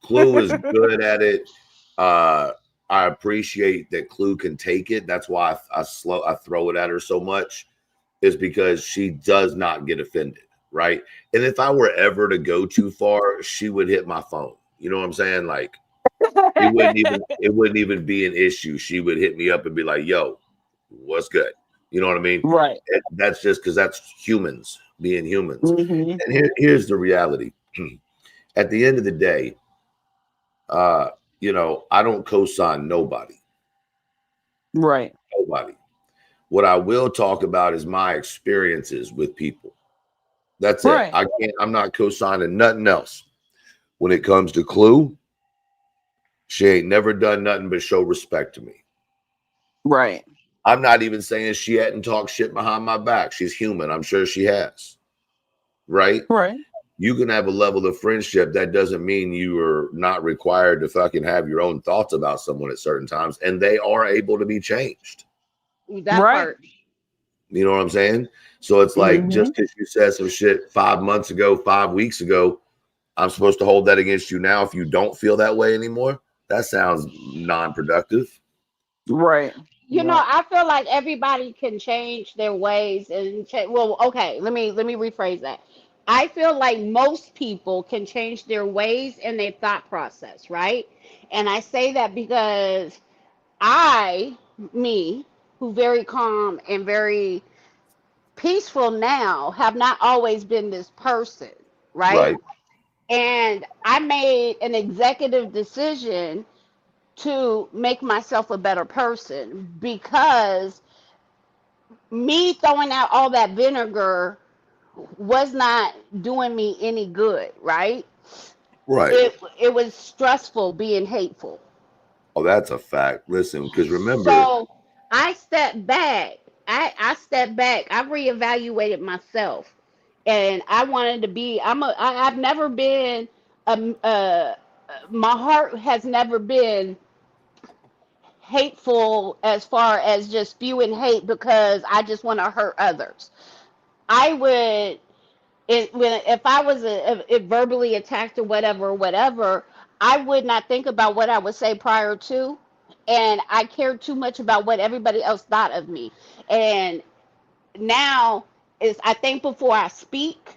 Clue is good at it. I appreciate that Clue can take it. That's why I throw it at her so much. Is because she does not get offended, right? And if I were ever to go too far, she would hit my phone. You know what I'm saying? Like it wouldn't even be an issue. She would hit me up and be like, "Yo, what's good?" You know what I mean? Right. And that's just because that's humans being humans. Mm-hmm. And here's the reality. At the end of the day, I don't co-sign nobody. Right. Nobody. What I will talk about is my experiences with people. That's it. I'm not co-signing nothing else. When it comes to Clue, she ain't never done nothing but show respect to me. Right. I'm not even saying she hadn't talked shit behind my back. She's human. I'm sure she has. Right? Right. You can have a level of friendship. That doesn't mean you are not required to fucking have your own thoughts about someone at certain times. And they are able to be changed. That part. You know what I'm saying? So it's like, just because you said some shit 5 months ago, 5 weeks ago, I'm supposed to hold that against you now if you don't feel that way anymore? That sounds non-productive. Right. You know, I feel like everybody can change their ways and well, okay, let me rephrase that. I feel like most people can change their ways and their thought process, right? And I say that because who very calm and very peaceful now, have not always been this person, right? And I made an executive decision to make myself a better person because me throwing out all that vinegar was not doing me any good, right? Right. It was stressful being hateful. Oh, that's a fact. Listen, because remember. So I stepped back. I stepped back. I reevaluated myself, and I wanted to be. I've never been. My heart has never been hateful as far as just spewing hate because I just want to hurt others. I would, if I was verbally attacked or whatever, I would not think about what I would say prior to. And I cared too much about what everybody else thought of me. And now I think before I speak,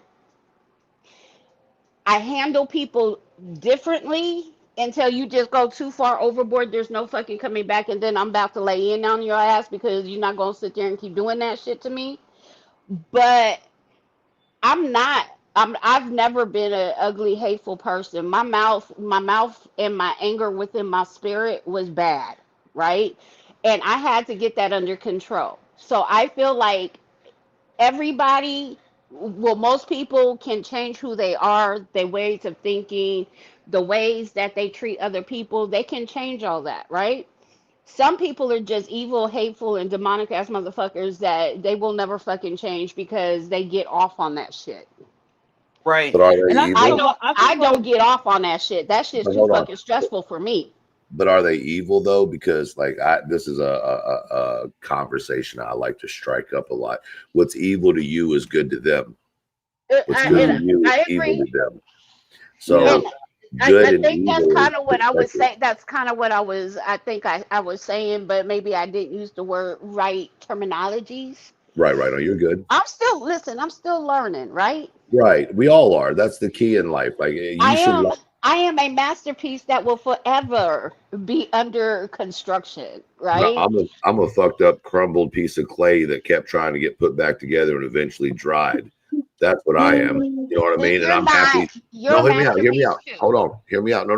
I handle people differently until you just go too far overboard. There's no fucking coming back. And then I'm about to lay in on your ass because you're not going to sit there and keep doing that shit to me. But I've never been an ugly, hateful person. My mouth and my anger within my spirit was bad, right? And I had to get that under control. So I feel like most people can change who they are, their ways of thinking, the ways that they treat other people. They can change all that, right? Some people are just evil, hateful, and demonic ass motherfuckers that they will never fucking change because they get off on that shit. Right. But are they I don't get off on that shit. That shit's too fucking stressful for me. But are they evil though? Because this is a conversation I like to strike up a lot. What's evil to you is good to them. What's good to you is evil to them. So I think that's kind of what I was saying. That's kind of what I was saying, but maybe I didn't use the right terminologies. Right. Oh, you're good. I'm still learning, right? Right. We all are. That's the key in life. Like I am a masterpiece that will forever be under construction, right? I'm a fucked up, crumbled piece of clay that kept trying to get put back together and eventually dried. That's what I am. You know what I mean? And I'm happy. No, hear me out. Hold on. Hear me out. No,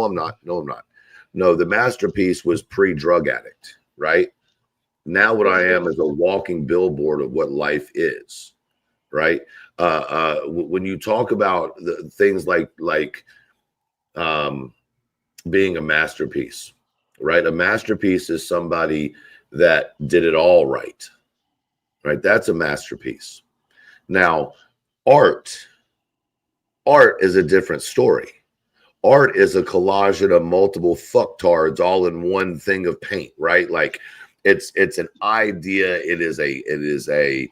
I'm not. No, the masterpiece was pre-drug addict, right? Now what I am is a walking billboard of what life is, right? When you talk about the things like being a masterpiece, right? A masterpiece is somebody that did it all right, right? That's a masterpiece. Now, art is a different story. Art is a collage of multiple fucktards all in one thing of paint, right? Like it's an idea. It is a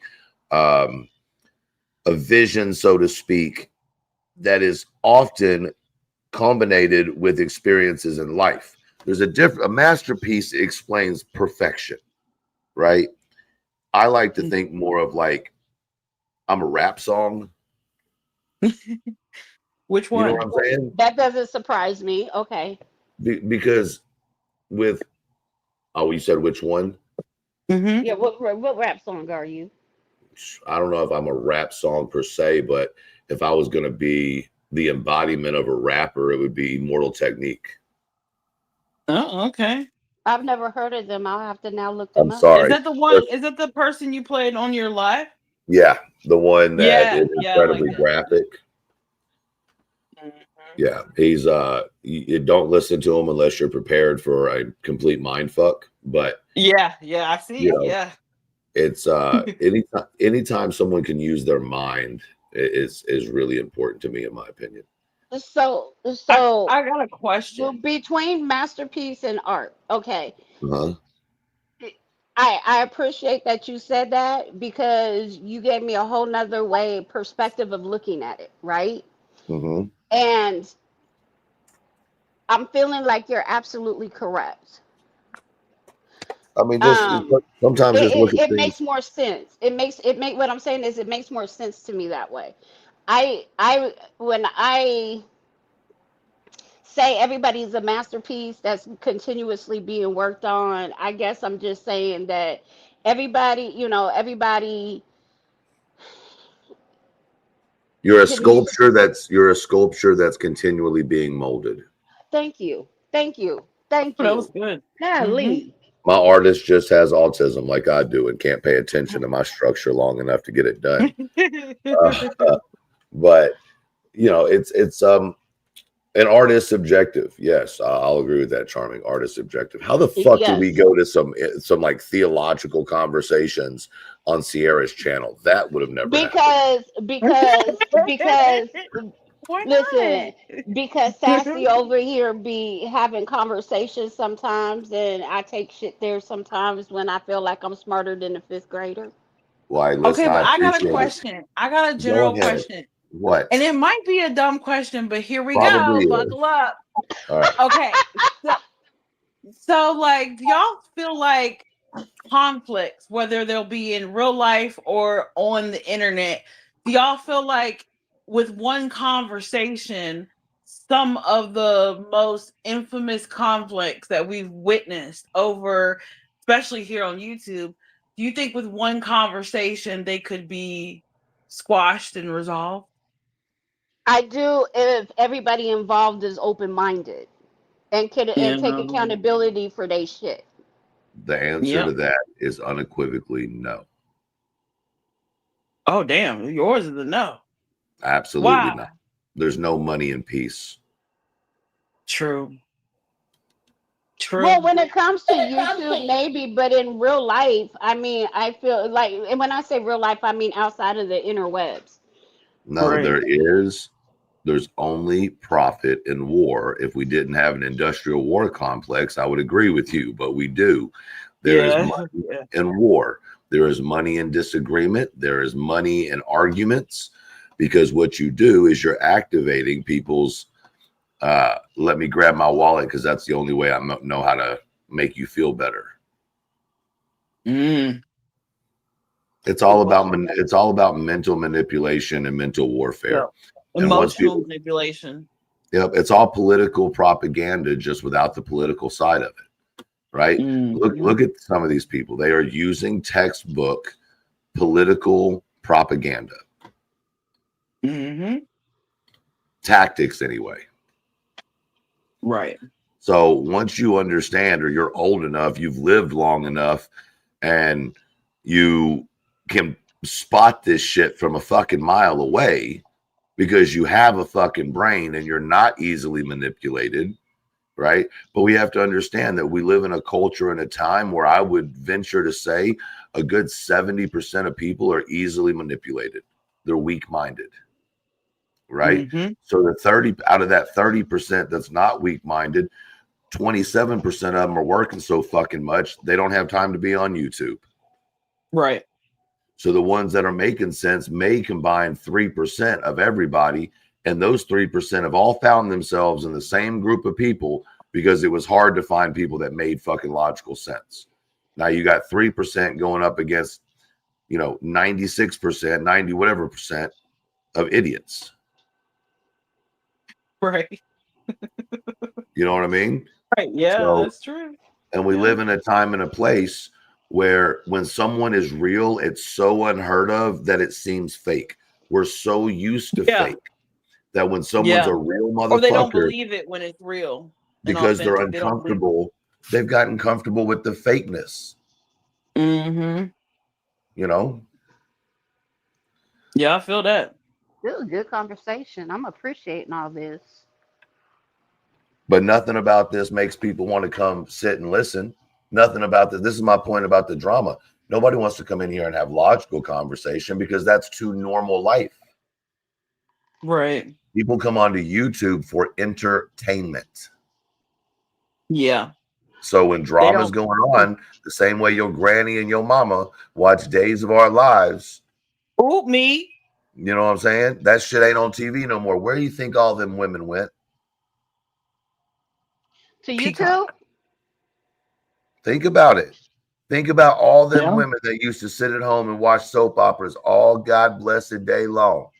vision, so to speak, that is often combined with experiences in life. There's a masterpiece explains perfection, right? I like to think more of like I'm a rap song. Which You one? know what I'm saying? That doesn't surprise me. Okay. Because with you said which one? Mm-hmm. Yeah. What rap song are you? I don't know if I'm a rap song per se, but if I was going to be the embodiment of a rapper, it would be Mortal Technique. Oh, okay. I've never heard of them. I'll have to now look them I'm up. sorry. Is that the one? Is that the person you played on your live? Yeah, the one that is Yeah, incredibly like that. graphic. Mhm. Yeah, he's you don't listen to him unless you're prepared for a complete mind fuck. But Yeah, I see. you know, Yeah. it's anytime someone can use their mind is really important to me, in my opinion. So I got a question. between masterpiece and art, okay. Uh-huh. I appreciate that you said that because you gave me a whole nother way perspective of looking at it, right? Mm-hmm. And I'm feeling like you're absolutely correct. I mean, Um, sometimes just look at it things. makes more sense. It make what I'm saying is it makes more sense to me that way. I when I say everybody's a masterpiece that's continuously being worked on, I guess I'm just saying that everybody You're a can use. sculpture that's continually being molded. Thank you. Thank you. Thank Oh, that was you. good. Golly. My artist just has autism like I do and can't pay attention to my structure long enough to get it done. But it's an art is subjective. Yes, I'll agree with that. Charming. Art is subjective. How the fuck do we Yes. go to some like theological conversations on Sierra's channel? That would have never happened. Because Why listen, not? because Sassy over here be having conversations sometimes, and I take shit there sometimes when I feel like I'm smarter than a fifth grader. Why? Listen, Okay, I but I got a appreciate it. question. I got a Go general ahead. question. What? And it might be a dumb question, but here we Probably go. is. Buckle up. All right. Okay. So like, do y'all feel like conflicts, whether they'll be in real life or on the internet, do y'all feel like with one conversation, some of the most infamous conflicts that we've witnessed over, especially here on YouTube, do you think with one conversation they could be squashed and resolved? I do if everybody involved is open minded and Yeah. take accountability for their shit. The answer to that is unequivocally no. Oh damn, yours is a no. Absolutely Why? not. There's no money in peace. True. Well, when it comes to YouTube, maybe, but in real life, I mean, I feel like, and when I say real life, I mean outside of the interwebs. No, Right. there's only profit in war. If we didn't have an industrial war complex, I would agree with you, but we do. There is money in war. There is money in disagreement. There is money in arguments, because what you do is you're activating people's let me grab my wallet because that's the only way I know how to make you feel better. It's all about mental manipulation and mental warfare. Yeah. Emotional manipulation. Yep, it's all political propaganda, just without the political side of it, right? Look at some of these people. They are using textbook political propaganda tactics, anyway. Right. So once you understand, or you're old enough, you've lived long enough, and you can spot this shit from a fucking mile away because you have a fucking brain and you're not easily manipulated, right? But we have to understand that we live in a culture and a time where I would venture to say a good 70% of people are easily manipulated. They're weak-minded, right? Mhm. So the 30 out of that 30% that's not weak-minded, 27% of them are working so fucking much they don't have time to be on YouTube. Right. So the ones that are making sense may combine 3% of everybody, and those 3% have all found themselves in the same group of people because it was hard to find people that made fucking logical sense. Now you got 3% going up against, 96%, 90 whatever percent of idiots. Right. You know what I mean? Right. Yeah, So, that's true. and we Yeah. live in a time and a place where when someone is real, it's so unheard of that it seems fake. We're so used to Yeah. fake that when someone's Yeah. a real Or they don't motherfucker, believe it when it's real and because they're authentic. They don't believe it. uncomfortable, they've gotten comfortable with the fakeness, Mm-hmm. you know? Yeah, I feel that. This is a good conversation. I'm appreciating all this. But nothing about this makes people want to come sit and listen. Nothing about this. This is my point about the drama. Nobody wants to come in here and have logical conversation because that's too normal life. Right. People come onto YouTube for entertainment. Yeah. So when drama's don't- going on, the same way your granny and your mama watch Days of Our Lives, Ooh, me. you know what I'm saying? That shit ain't on TV no more. Where do you think all them women went? To YouTube? Peacock. Think about it. Think about all them Yeah. women that used to sit at home and watch soap operas all God blessed day long.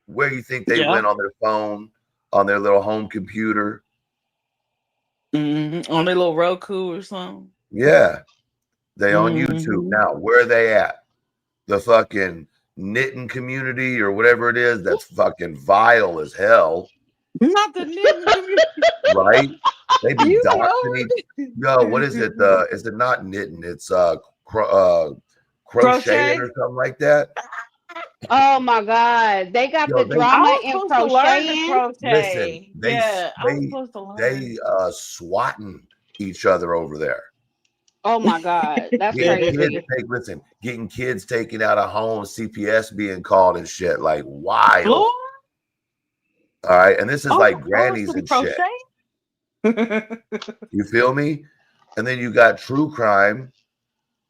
Where do you think they Yeah. went on their phone, on their little home computer? Mm-hmm. On their little Roku or something. Yeah. They on Mhm. YouTube. Now, where are they at? The fucking knitting community or whatever it is that's fucking vile as hell, Not the knitting community. right? They be You doxing each. know. Yo, what is it? Is it not knitting? It's crocheting Crochet? or something like that. Oh my God. They got Yo, the they I drama was in supposed to learn to crocheting. listen. crochet. Yeah, I was supposed to learn. They swatting each other over there. Oh my God. That's crazy. Getting kids taken out of home, CPS being called and shit, like wild. Lord, All right, and this is like I was grannies to and shit. crochet. You feel me? And then you got true crime,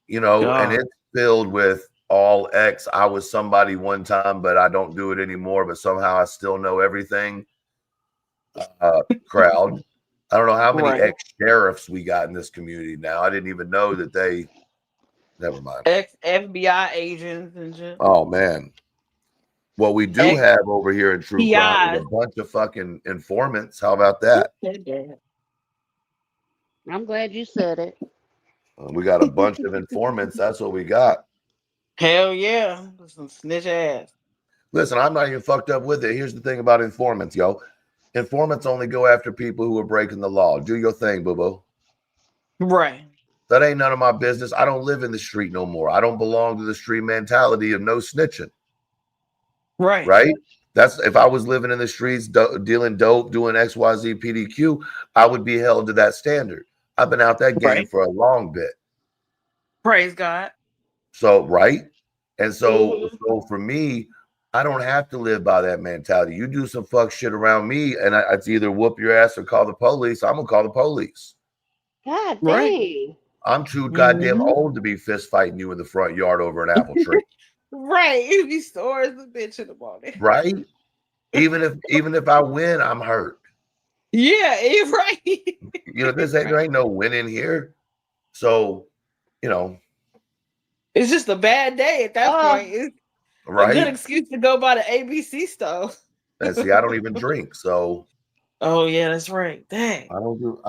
and God. it's filled with all X. I was somebody one time, but I don't do it anymore. But somehow I still know everything. Crowd. I don't know how many Right. ex-sheriffs we got in this community now. I didn't even know that they. Never mind. Ex-FBI agents and shit. Oh man. What we do have over here in true crime is a bunch of fucking informants. How about that? I'm glad you said it. We got a bunch of informants. That's what we got. Hell yeah. Some snitch ass. Listen, I'm not even fucked up with it. Here's the thing about informants, yo. Informants only go after people who are breaking the law. Do your thing, boo-boo. Right. That ain't none of my business. I don't live in the street no more. I don't belong to the street mentality of no snitching. Right. Right? That's if I was living in the streets, dealing dope, doing XYZ PDQ, I would be held to that standard. I've been out that game for a long bit. Praise God. So, right? And so for me, I don't have to live by that mentality. You do some fuck shit around me, and it's either whoop your ass or call the police. I'm gonna call the police. God Right. dang. I'm too goddamn old to be fist fighting you in the front yard over an apple tree. Right. If he stores the bitch in the morning. Right? Even if I win, I'm hurt. Yeah, you're right. There ain't no winning here. So, it's just a bad day at that point. It's a good right? excuse to go by the ABC stuff. And see, I don't even drink, so Oh yeah, that's right. Dang. I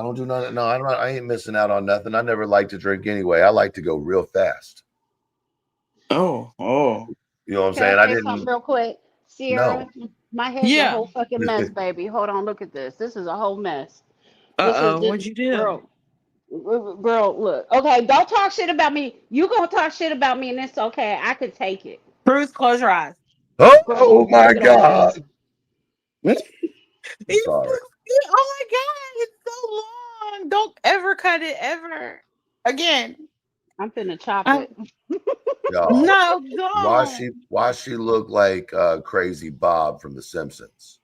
don't do nothing. No, I ain't missing out on nothing. I never like to drink anyway. I like to go real fast. Oh. You know what I'm Can saying? I I say didn't. something real quick? Sierra, my head's a Yeah. whole fucking mess, baby. Hold on, look at this. This is a whole mess. Listen, What'd you do? girl, look. Okay, don't talk shit about me. You gonna talk shit about me, and it's okay. I could take it. Bruce, close your eyes. Girl, you Oh can my take it on your ass. God. I'm You sorry. oh my god, it's so long. Don't ever cut it ever again. I'm finna chop Um, it. Y'all, no, don't why she look like Crazy Bob from The Simpsons?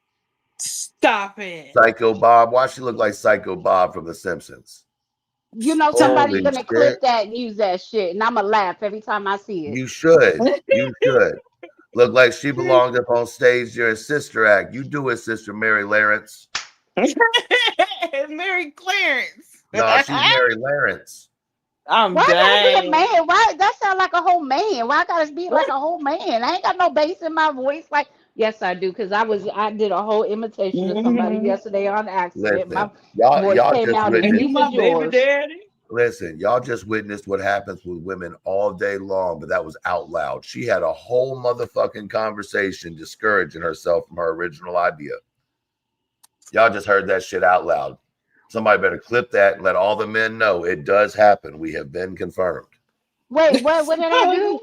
stop it. Psycho Bob. Why she look like Psycho Bob from The Simpsons? You know somebody's Holy gonna shit. clip that and use that shit, and I'ma laugh every time I see it. You should. You should. Look like she belonged up on stage during Sister Act. You do it, Sister Mary Lawrence. Mary Clarence. No, she's Mary Lawrence. I'm Why I gotta be a dang. man? Why that sound like a whole man? Why I gotta be like a whole man? I ain't got no bass in my voice. Like, yes, I do, because I did a whole imitation of somebody Mhm. yesterday on accident. Listen, My y'all voice came just out as And you deep witnessed. my as baby yours. daddy? Listen, y'all just witnessed what happens with women all day long, but that was out loud. She had a whole motherfucking conversation discouraging herself from her original idea. Y'all just heard that shit out loud. Somebody better clip that and let all the men know it does happen. We have been confirmed. Wait, what did I do?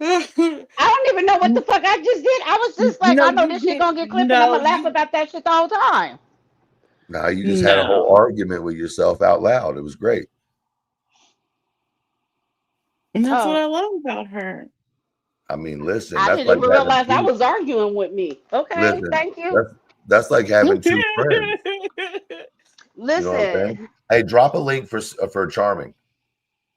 I don't even know what the fuck I just did. I was just like, No, I know you this shit did. gonna get clipped, and I'm No, gonna laugh you about that shit the whole time. Now you just had a whole no. argument with yourself out loud. It was great. And that's what Oh, I love about her. I mean, listen, I that's didn't like even having realize I two. was arguing with me. Okay, Listen, thank you. that's like having two friends. You know what I'm saying? Listen, Hey, drop a link for Charming.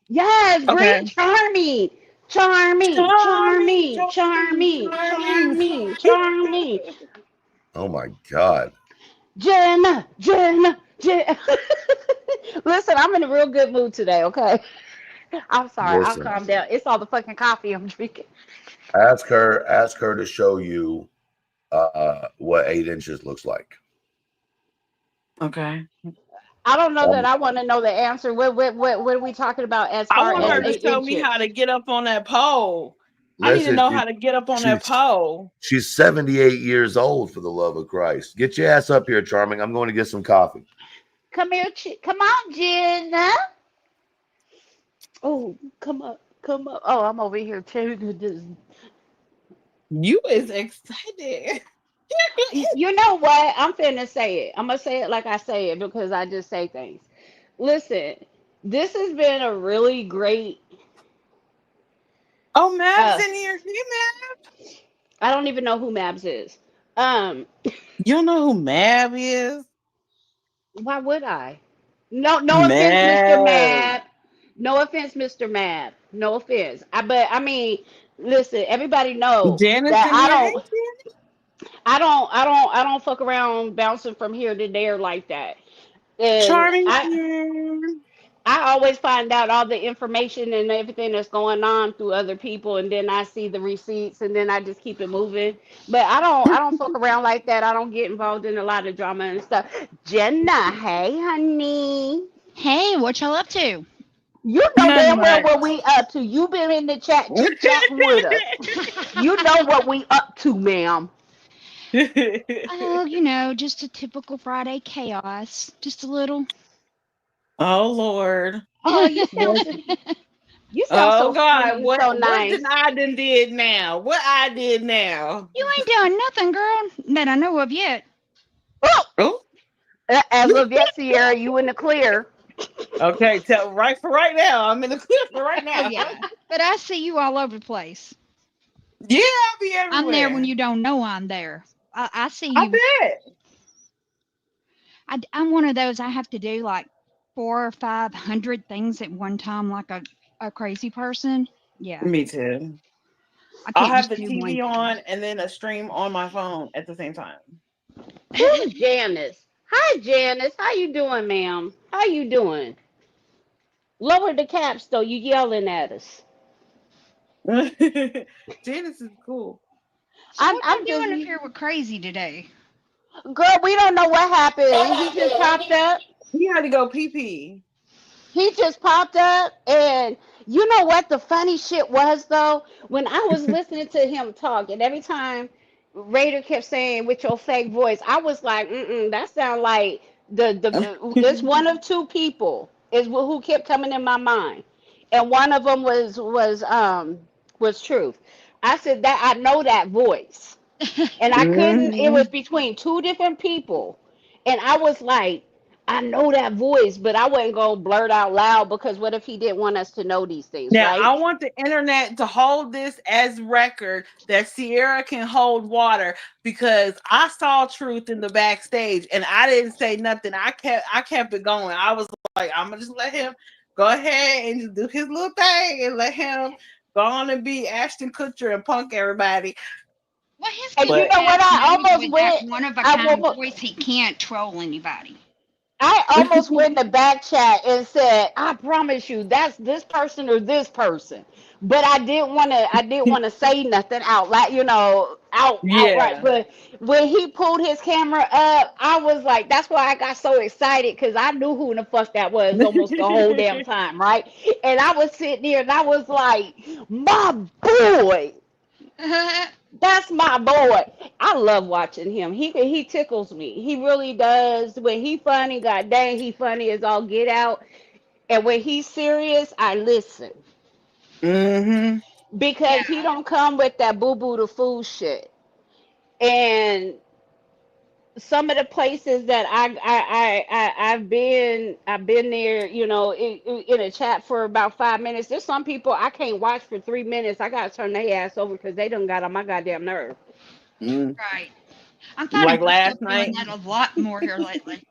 yes, bring Okay. Charmy, Charmy, Charming, Charmy, charming, Charmy, charming. Charmy, Charmy. Oh my God. Jenna, Jenna, Jenna. Listen, I'm in a real good mood today, okay? I'm sorry, I'll Listen, calm down. It's all the fucking coffee I'm drinking. ask her to show you what 8 inches looks like. Okay. I don't know that Um, I want to know the answer. What are we talking about as I far want as her um, to eight show me inches? how to get up on that pole. I need to listen, know how to get up on that she's pole. she's 78 years old, for the love of Christ. Get your ass up here, Charming. I'm going to get some coffee. Come here, come on, Jenna. Oh, come up, come up. Oh, I'm over here too. You is excited. You know what? I'm finna say it. I'm gonna say it like I say it because I just say things. Listen, this has been a really great. Oh, Mav's Uh, in here. Hey, Mav. I don't even know who Mabs is. Um, You don't know who Mav is? why would I? No, no offense, Mr. Mav. Mab. No offense, Mr. Mab. No offense. But I mean, listen, everybody know Janice that in here. Hey, Janice. I don't fuck around bouncing from here to there like that. And Charming I here. I always find out all the information and everything that's going on through other people, and then I see the receipts, and then I just keep it moving. But I don't fuck around like that. I don't get involved in a lot of drama and stuff. Jenna, hey honey, Hey, what y'all up to? you know Not damn well much. what we up to. You been in the chat chit chatting with us. You know what we up to, ma'am. Oh, just a typical Friday chaos. Just a little. Oh Lord. Oh, you sound Oh so God. sweet, so What did nice. I done did now? What I did now? You ain't doing nothing, girl, that I know of yet. Oh, Oh. as of yet, Sierra, you in the clear. Okay, tell right for right now. I'm in the clip for right Oh, now. yeah. But I see you all over the place. Yeah, I'll be I'm there when everywhere. you don't know I'm there. I see I you. bet. I'm one of those, I have to do like 400 or 500 things at one time, like a crazy person. Yeah, Me too. I I'll can't have just the do one TV thing. on and then a stream on my phone at the same time. Who's Janice? Hi, Janice. How you doing, ma'am? How you doing? Lower the caps, though. You yelling at us. Janice is cool. So what I'm y'all just, doing up here with crazy today? girl. We don't know what happened. He just popped up. He had to go pee pee. He just popped up, and you know what the funny shit was though? When I was listening to him talk, and every time Raider kept saying with your fake voice, I was like, that sound like It's one of two people is who kept coming in my mind, and one of them was Truth. I said that I know that voice, and I couldn't. It was Mhm. between two different people, and I was like, I know that voice, but I wasn't gonna blurt out loud because what if he didn't want us to know these things, Now, right? I want the internet to hold this as record that Sierra can hold water because I saw Truth in the backstage and I didn't say nothing. I kept it going. I was like, I'm gonna just let him go ahead and just do his little thing and let him go on and be Ashton Kutcher and punk everybody. Well, his And you But know what? confidence I knows almost with that went. one of a I kind almost, voice, he can't troll anybody. I almost went in the back chat and said, "I promise you, that's this person or this person." But I didn't want to. I didn't want to say nothing out loud, outright. yeah. But when he pulled his camera up, I was like, "That's why I got so excited because I knew who the fuck that was almost the whole damn time, right?" And I was sitting there and I was like, "My boy." That's my boy. I love watching him. He tickles me. He really does. When he funny, god dang, he funny as all get out. And when he's serious, I listen hmm because he Yeah. don't come with that boo boo the fool shit. And some of the places that I've been there, in a chat for about 5 minutes. There's some people I can't watch for 3 minutes. I gotta turn their ass over because they done got on my goddamn nerve. Right. I'm finding Like myself last doing night. that a lot more here lately.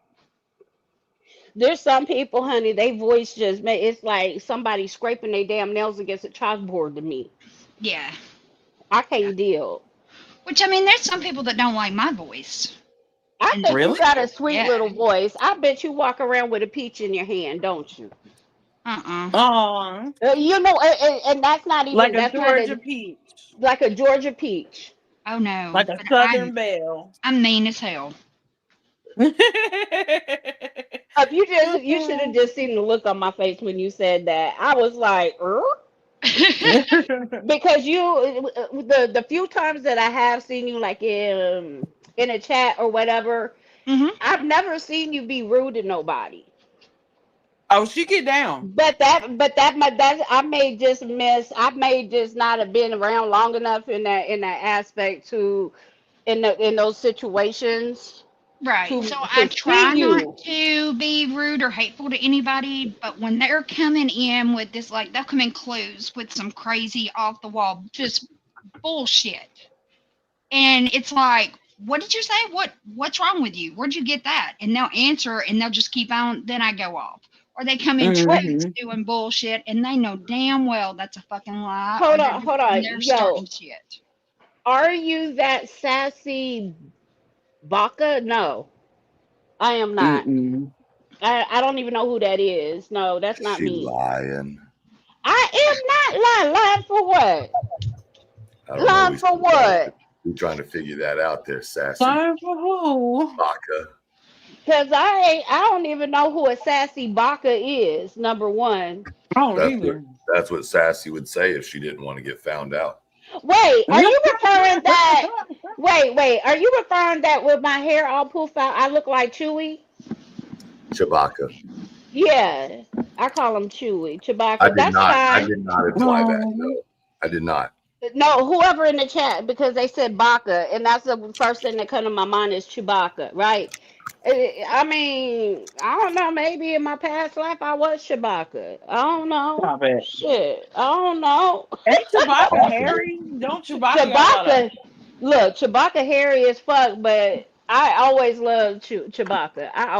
There's some people, honey, they voice just it's like somebody scraping their damn nails against a chalkboard to me. Yeah. I Yeah. can't deal. Which, I mean, there's some people that don't like my voice. I And think you Really? got a sweet yeah. little voice. I bet you walk around with a peach in your hand, don't you? Uh-uh. Oh, And that's not like even, a that's not Georgia a, peach, like a Georgia peach. Oh, no. like a But Southern Belle. I'm mean as hell. You should have just seen the look on my face when you said that. I was like, "Er?" Because the few times that I have seen you like in a chat or whatever, hmm I've never seen you be rude to nobody. Oh, she get down. But that I may just not have been around long enough in that aspect to in those situations Right. So I to try see not you. to be rude or hateful to anybody, but when they're coming in with this, like, they'll come in clues with some crazy off the wall, just bullshit. And it's like, what did you say? What's wrong with you? Where'd you get that? And they'll answer and they'll just keep on, then I go off. Or they come in What? truths doing bullshit and they know damn well that's a fucking lie or Hold on, they're yo. starting shit. Are you that sassy Baka? No, I am not. Mm-mm. I don't even know who that is. No, that's not She me. lying. I am not lying. Lying for what? I don't know. Lying for what? We're trying to figure that out there, sassy Time for who? Baka. Cause I don't even know who a sassy Baka is. Number one. I don't That's what either. that's what Sassy would say if she didn't want to get found out. Wait, are you referring that? Wait. Are you referring that with my hair all poofed out, I look like Chewy? Chewbacca. Yeah, I call him Chewy. I Chewbacca. did That's not. I fine. did not imply that. No, I did not. No, whoever in the chat because they said Baka, and that's the first thing that come to my mind is Chewbacca, right? I mean, I don't know. Maybe in my past life I was Chewbacca. I don't know. Stop it. Shit, I don't know. Ain't Chewbacca Possibly. Harry? Don't Chewbacca got a Chewbacca, look, Chewbacca hairy as fuck, but I always loved Chewbacca. I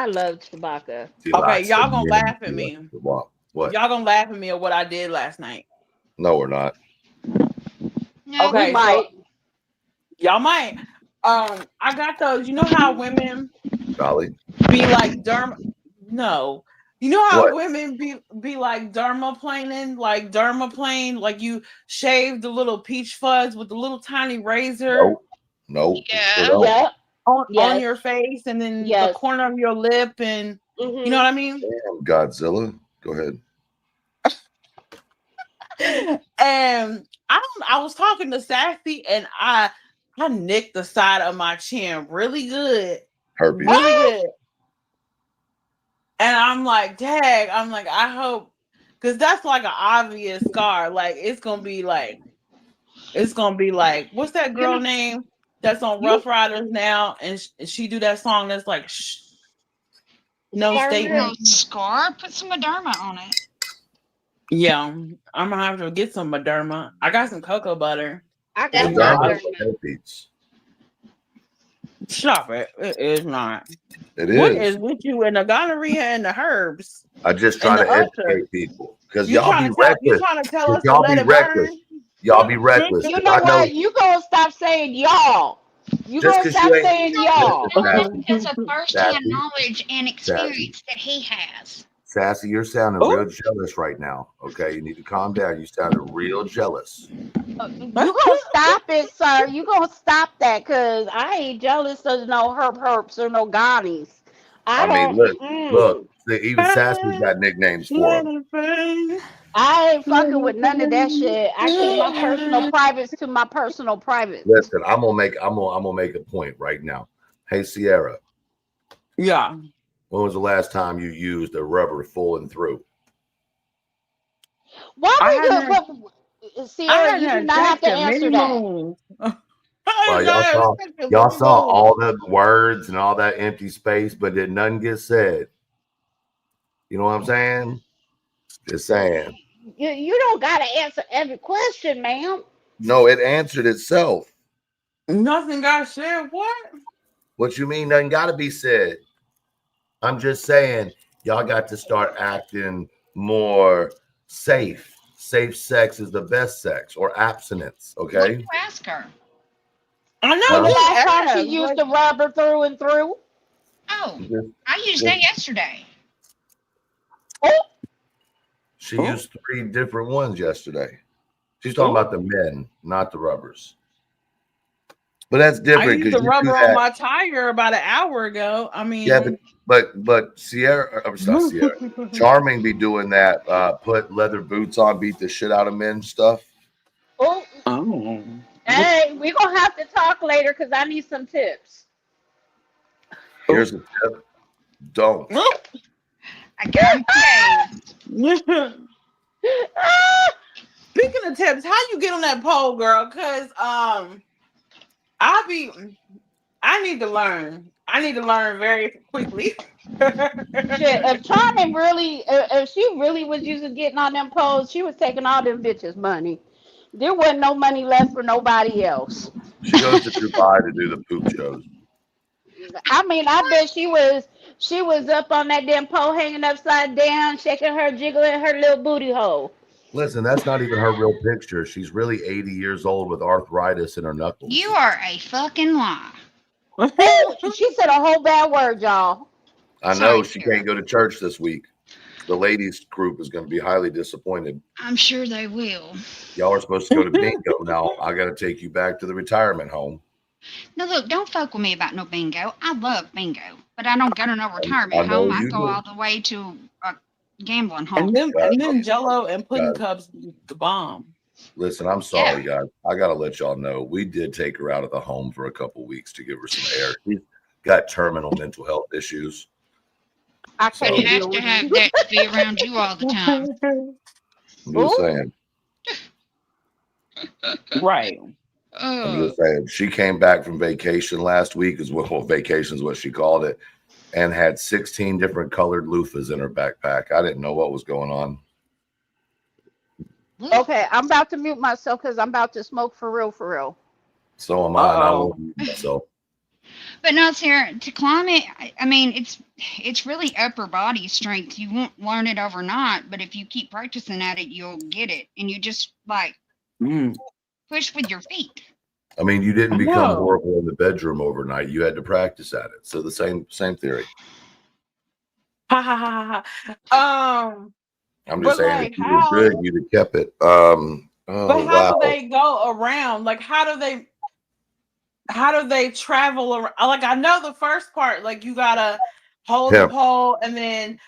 love Chewbacca. She Okay, lied. So y'all gonna yeah, laugh at you me. went to walk. What? Y'all gonna laugh at me at what I did last night. No, we're not. No, We Okay, we so might. y'all might. I got those. You know how women Dolly. be like No, you know how What? women be like dermaplaning, like you shave the little peach fuzz with the little tiny razor Nope. Nope. Sure Yeah. don't. Yep. on Yes. your face, and then the Yes. corner of your lip, and you know Mhm. what I mean. Damn, Godzilla. Go ahead. And I was talking to Sassy, and I nicked the side of my chin really good. Herpes. Really good. And I'm like, dang, I hope, because that's like an obvious scar. Like, it's gonna be like, what's that girl name that's on Rough Riders now? And she do that song that's like, shh, no Scarlet. statement. Scar, put some Mederma on it. Yeah, I'm gonna have to get some Mederma. I got some cocoa butter. I That's got not Mederma Mederma. for herpes. Stop it. It is not. It What is. is with you and the gonorrhea and the herbs? I just And try to the usher. educate people because You y'all trying be to tell you reckless. trying to tell us to Y'all let be it reckless. burn? Y'all be reckless. You 'cause know I know what? You gonna stop saying y'all. You just gonna because stop you ain't saying y'all. Listen, Because of firsthand Sassy. knowledge and experience that he has. Sassy, you're sounding Oh. real jealous right now. Okay, you need to calm down. You sounded real jealous. You gonna stop it, sir. You gonna stop that, cause I ain't jealous of no herps or no Ghanies. I mean, don't. look. See, even Sassy's got nicknames for him. I ain't fucking with none of that shit. I keep my personal privates to my personal privates. Listen, I'm gonna make a point right now. Hey, Sierra, Yeah. when was the last time you used a rubber full and through? Why I we hadn't- good? Sierra, you do not have to answer that. Well, y'all saw all the words and all that empty space, but did none get said? You know what I'm saying? Just saying. You don't gotta answer every question, ma'am. No, it answered itself. Nothing got said. What? What you mean? Nothing got to be said. I'm just saying, y'all got to start acting more safe. Safe sex is the best sex, or abstinence. What Okay. did you ask her? I know. Huh? The you last time asked, she used like- the rubber through and through. Oh, Just- I used that yesterday. She Oh. used 3 different ones yesterday. She's talking about the men, not the rubbers. But that's I different used because the you do rubber on that. my tire about an hour ago. I mean, Yeah, but Sierra, I'm not Sierra. Charming be doing that. Put leather boots on, beat the shit out of men stuff. Oh, Oh. hey, we're gonna have to talk later because I need some tips. Here's a tip: don't. I got him. Speaking of tips, how you get on that pole, girl? Cause I need to learn. I need to learn very quickly. Shit, if Charming really, if she really was using getting on them poles, she was taking all them bitches' money. There wasn't no money left for nobody else. She goes to Dubai to do the poop shows. I mean, I bet she was up on that damn pole, hanging upside down, shaking her, jiggling her little booty hole. Listen, that's not even her real picture. She's really 80 years old with arthritis in her knuckles. You are a fucking lie. Oh, she said a whole bad word, y'all. I know Sorry, she Sarah. can't go to church this week. The ladies group is going to be highly disappointed. I'm sure they will. Y'all are supposed to go to bingo now. I got to take you back to the retirement home. No, look, don't fuck with me about no bingo. I love bingo, but I don't go to no I retirement know home. I you go do. all the way to a gambling home. and then Jello and pudding Got it. cups the bomb. Listen, I'm sorry, guys. I got to let y'all know. We did take her out of the home for a couple weeks to give her some air. She's got terminal mental health issues. I So- can't You have deal to with have you. that to be around you all the time. I'm just Ooh. saying. Right. I'm just saying. She came back from vacation last week, vacation is what she called it, and had 16 different colored loofahs in her backpack. I didn't know what was going on. Okay, I'm about to mute myself because I'm about to smoke for real, for real. So am I, and I Uh-oh. won't mute myself. But no, Sarah, to climb it, I mean, it's really upper body strength. You won't learn it overnight, but if you keep practicing at it, you'll get it. And you just like Mm. push with your feet. I mean, you didn't I become know. horrible in the bedroom overnight. You had to practice at it. So the same theory. Ha ha ha ha. I'm But just saying, like if you were how? good, you'd have kept it. But Oh how wow. do they go around? Like how do they travel around? Like I know the first part, like you gotta hold the Pimp. pole and then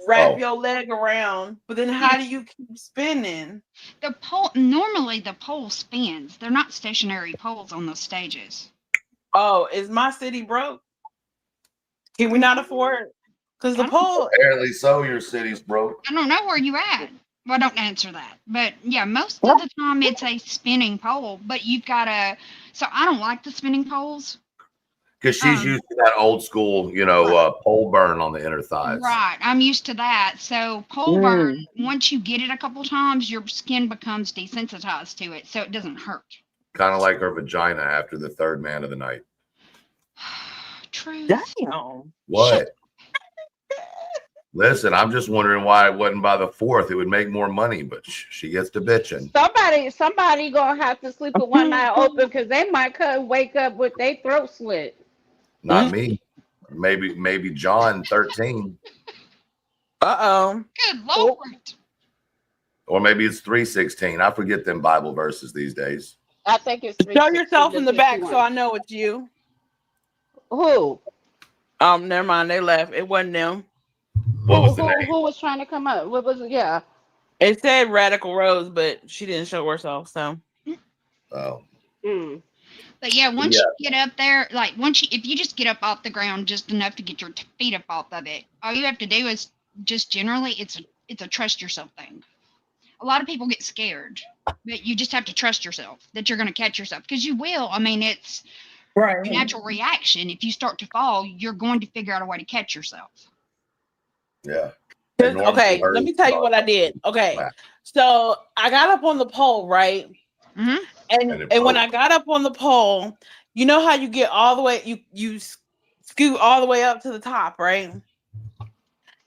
wrap Oh. your leg around. But then how do you keep spinning? Normally the pole spins. They're not stationary poles on those stages. Oh, is my city broke? Can we not afford? Because the I don't- pole. Apparently so. Your city's broke. I don't know where you at. Well, don't answer that. But yeah, most of the time it's a spinning pole, but you've got to. So I don't like the spinning poles. Because she's used to that old school, pole burn on the inner thighs. Right. I'm used to that. So pole burn, once you get it a couple times, your skin becomes desensitized to it, so it doesn't hurt. Kind of like her vagina after the third man of the night. True. Damn. What? Listen, I'm just wondering why it wasn't by the fourth. It would make more money, but she gets to bitching. Somebody gonna have to sleep with one eye open because they might wake up with their throat slit. Not me. Maybe John 13. Good Lord. Or maybe it's 3:16. I forget them Bible verses these days. I think it's Show yourself in the back so I know it's you. Who? Never mind. They left. It wasn't them. What was the name? Who was trying to come up? What was it? Yeah. It said Radical Rose, but she didn't show herself. So. Oh. But yeah, once you get up there, like if you just get up off the ground just enough to get your feet up off of it, all you have to do is just generally it's a trust yourself thing. A lot of people get scared, but you just have to trust yourself that you're going to catch yourself because you will. I mean, it's a natural reaction. If you start to fall, you're going to figure out a way to catch yourself. Yeah. Okay, let me tell you what I did. Okay, so I got up on the pole, right? Mm-hmm. And when I got up on the pole, you know how you get all the way, you scoot all the way up to the top, right?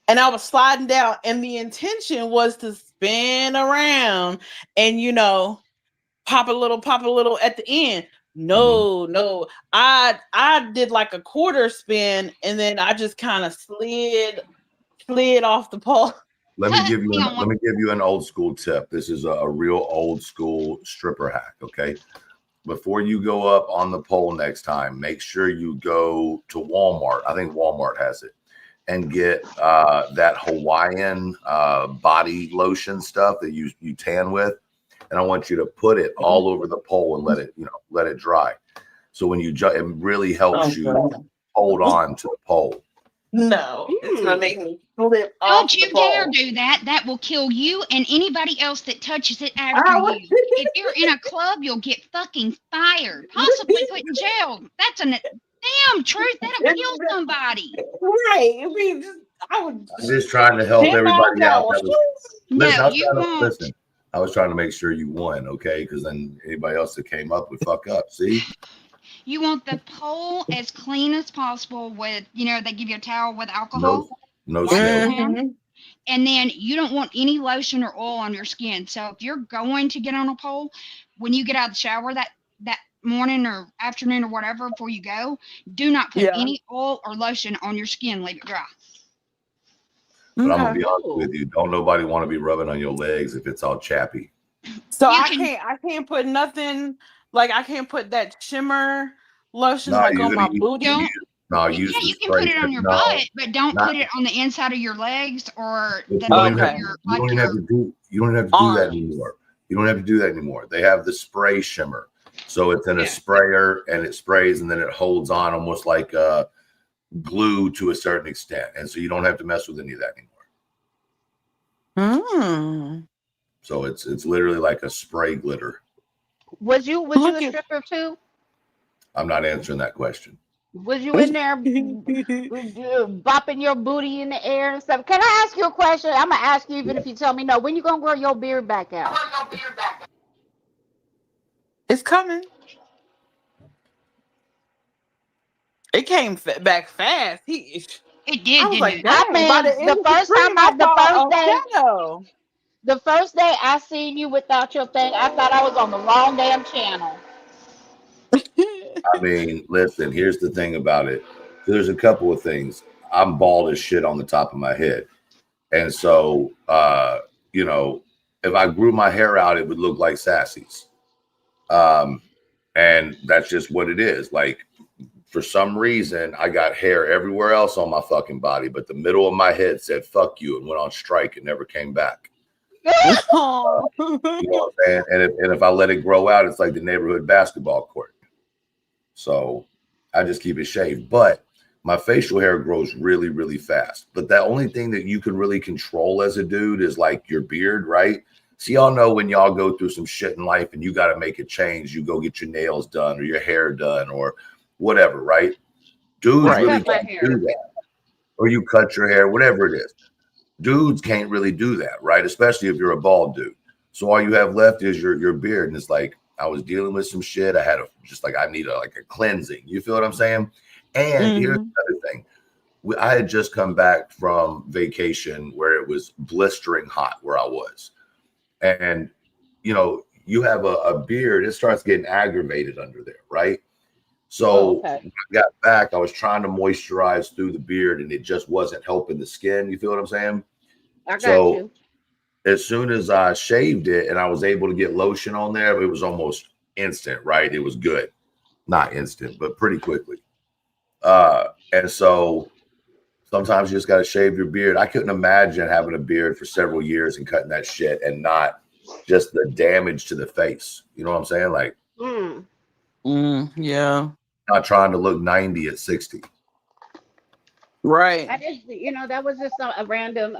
And I was sliding down, and the intention was to spin around and pop a little at the end. No, I did like a quarter spin, and then I just kind of slid off the pole. Let me give you an old school tip. This is a real old school stripper hack. Okay, before you go up on the pole next time, make sure you go to Walmart. I think Walmart has it, and get that Hawaiian body lotion stuff that you tan with, and I want you to put it all over the pole and let it dry. So when you it really helps you hold on to the pole. No, it's gonna make me flip off. Don't you dare do that. That will kill you and anybody else that touches it after you. If you're in a club, you'll get fucking fired, possibly put in jail. That's a damn truth. That'll kill somebody. Right. I mean, I'm just trying to help everybody out. Listen, I was trying to make sure you won, okay? Because then anybody else that came up would fuck up. See? You want the pole as clean as possible with, they give you a towel with alcohol. No snow. And then you don't want any lotion or oil on your skin. So if you're going to get on a pole, when you get out of the shower that morning or afternoon or whatever before you go, do not put any oil or lotion on your skin. Leave it dry. But I'm gonna be honest with you. Don't nobody want to be rubbing on your legs if it's all chappy. So I can't put nothing. Like I can't put that shimmer lotion on my booty. You can put it on your butt, but don't put it on the inside of your legs or you don't have to do that anymore. You don't have to do that anymore. They have the spray shimmer, so it's in a sprayer and it sprays and then it holds on almost like glue to a certain extent, and so you don't have to mess with any of that anymore. So it's literally like a spray glitter. Was you a stripper too? I'm not answering that question. Was you in there bopping your booty in the air and stuff? Can I ask you a question? I'm gonna ask you even if you tell me no. When you gonna grow your beard back out? It's coming. It came back fast. It did. I was like, the first day I seen you without your thing, I thought I was on the wrong damn channel. I mean, listen, here's the thing about it. There's a couple of things. I'm bald as shit on the top of my head. And so, if I grew my hair out, it would look like Sassy's. And that's just what it is. Like, for some reason, I got hair everywhere else on my fucking body, but the middle of my head said, fuck you, and went on strike and never came back. You know what I'm saying? And if I let it grow out, it's like the neighborhood basketball court. So I just keep it shaved. But my facial hair grows really, really fast. But the only thing that you can really control as a dude is like your beard, right? So y'all know when y'all go through some shit in life and you got to make a change, you go get your nails done or your hair done or whatever, right? Dudes Right. really Cut my can't hair. do that. Or you cut your hair, whatever it is. Dudes can't really do that, right? Especially if you're a bald dude. So all you have left is your beard. And it's like, I was dealing with some shit. I had I need a cleansing. You feel what I'm saying? And here's another thing. I had just come back from vacation where it was blistering hot where I was. And, you know, you have a beard, it starts getting aggravated under there, right? So when I got back, I was trying to moisturize through the beard and it just wasn't helping the skin. You feel what I'm saying? I got So you. as soon as I shaved it and I was able to get lotion on there, it was almost instant, right? It was good. Not instant, but pretty quickly. And so sometimes you just got to shave your beard. I couldn't imagine having a beard for several years and cutting that shit and not just the damage to the face. You know what I'm saying? Like, Yeah. not trying to look 90 at 60. Right. I just, that was just a random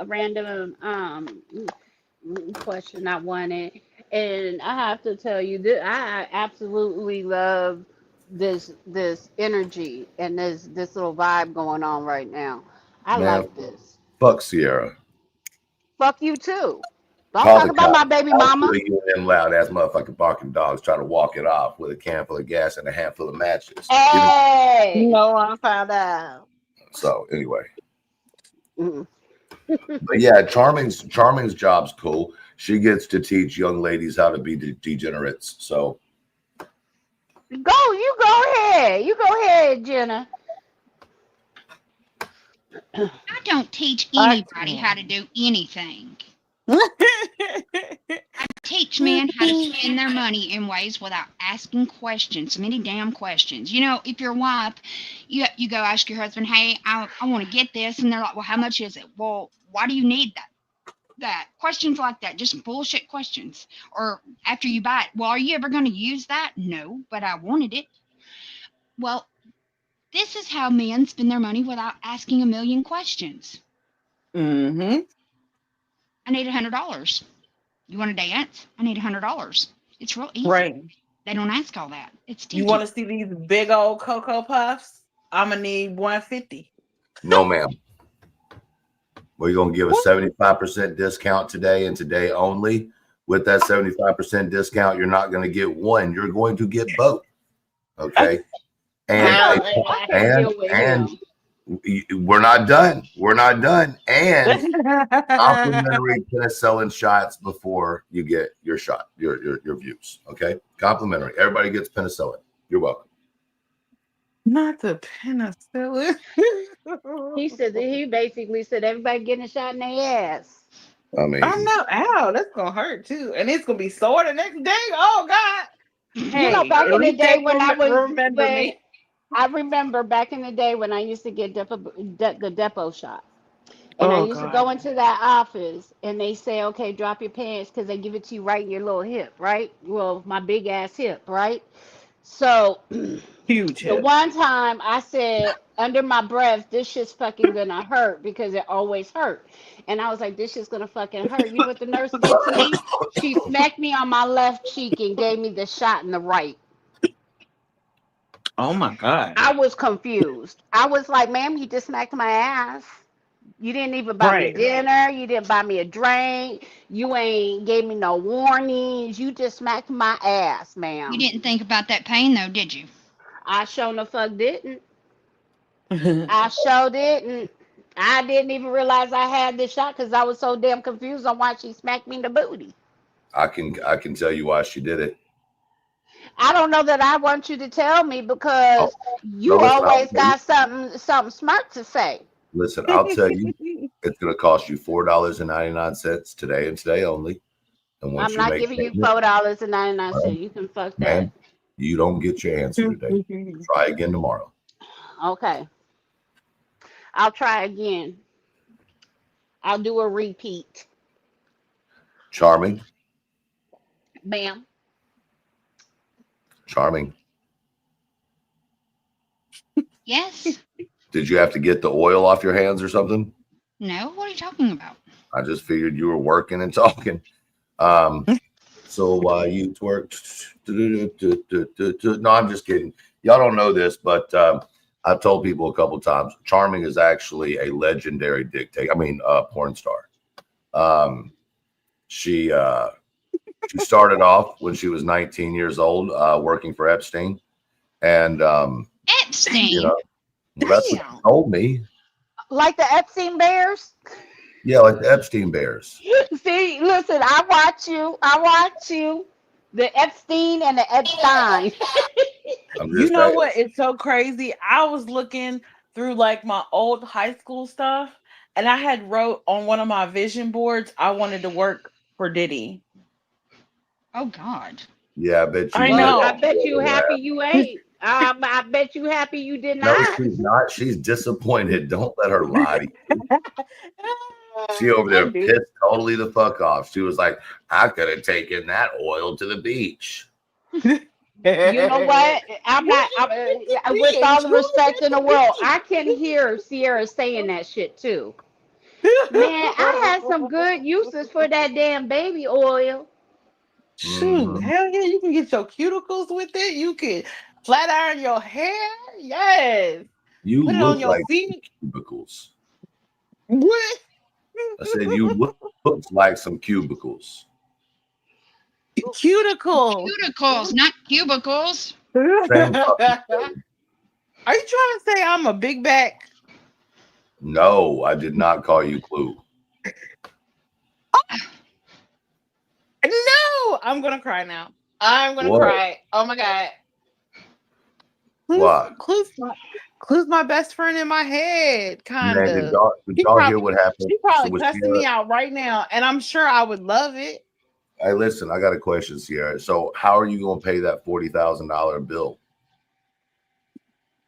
question I wanted, and I have to tell you that I absolutely love this energy and this little vibe going on right now. I Man, like this. fuck Sierra. Fuck you too. Don't Call talk the about cops. my baby I'll mama. kill you and them loud ass motherfucking barking dogs try to walk it off with a can full of gas and a handful of matches. Hey. No one found out. So anyway. Mhm. But yeah, Charming's job's cool. She gets to teach young ladies how to be degenerates. So You go ahead, Jenna. I don't teach anybody how to do anything. I teach men how to spend their money in ways without asking questions, so many damn questions. You know, if you're a wife, you go ask your husband, hey, I want to get this. And they're like, well, how much is it? Well, why do you need that? Questions like that, just bullshit questions. Or after you buy it, well, are you ever going to use that? No, but I wanted it. Well, this is how men spend their money without asking a million questions. Mm-hmm. I need $100. You want to dance? I need $100. It's real easy. Right. They don't ask all that. It's You teaching. want to see these big old Cocoa Puffs? I'm gonna need 150. no, ma'am. We're gonna give a 75% discount today and today only. With that 75% discount, you're not going to get one. You're going to get both. Okay. And we're not done. We're not done. And complimentary penicillin shots before you get your shot, your views. Okay. Complimentary. Everybody gets penicillin. You're welcome. Not the penicillin. He basically said everybody getting a shot in their ass. I mean, I know. Ow, that's gonna hurt too, and it's gonna be sore the next day. Oh God! Hey, back in the day when I was remember me. I remember back in the day when I used to get the depot shot. And I used to go into that office and they say, okay, drop your pants because they give it to you right in your little hip, right? Well, my big ass hip, right? So Huge the hip. one time I said under my breath, this shit's fucking gonna hurt because it always hurt. And I was like, this shit's gonna fucking hurt. You know what the nurse did to me? She smacked me on my left cheek and gave me the shot in the right. Oh my God. I was confused. I was like, ma'am, you just smacked my ass. You didn't even buy me dinner. You didn't buy me a drink. You ain't gave me no warnings. You just smacked my ass, ma'am. You didn't think about that pain, though, did you? I sure the fuck didn't. I sure didn't. I didn't even realize I had this shot because I was so damn confused on why she smacked me in the booty. I can tell you why she did it. I don't know that I want you to tell me because you always got something smart to say. Listen, I'll tell you, it's going to cost you $4.99 today and today only. And once I'm not giving you $4.99. You can fuck that. Man, you don't get your answer today. Try again tomorrow. Okay. I'll try again. I'll do a repeat. Charming. Ma'am. Charming. Yes. Did you have to get the oil off your hands or something? No, what are you talking about? I just figured you were working and talking. So you twerked. No, I'm just kidding. Y'all don't know this, but I've told people a couple times. Charming is actually a legendary dictator. I mean, porn star. She started off when she was 19 years old, working for Epstein, and Epstein. you know, that's what she told me. Like the Epstein Bears. Yeah, like the Epstein Bears. See, listen, I watch you. The Epstein and the Epstein. You know what? It's so crazy. I was looking through like my old high school stuff, and I had wrote on one of my vision boards I wanted to work for Diddy. Oh God. Yeah, I bet you. I know. I bet you happy you ain't. I bet you happy you did No, not. she's not. She's disappointed. Don't let her lie to you. She over there pissed totally the fuck off. She was like, I could have taken that oil to the beach. You know what? I'm not. With all the respect in the world, I can hear Sierra saying that shit too. Man, I had some good uses for that damn baby oil. Shoot, hell yeah, you can get your cuticles with it. You can flat iron your hair. Yes. You Put it look on your like feet. cubicles. What? I said you look like some cubicles. Cuticles. Cuticles, not cubicles. Same fucking Are thing. you trying to say I'm a big back? No, I did not call you Clue. No, I'm gonna cry now. I'm gonna What? cry. Oh my god. Why? Clue's my best friend in my head, kind Man, did of. y'all hear what happened? She's probably with cussing Sierra? me out right now, and I'm sure I would love it. Hey, listen, I got a question, Sierra. So, how are you going to pay that $40,000 bill?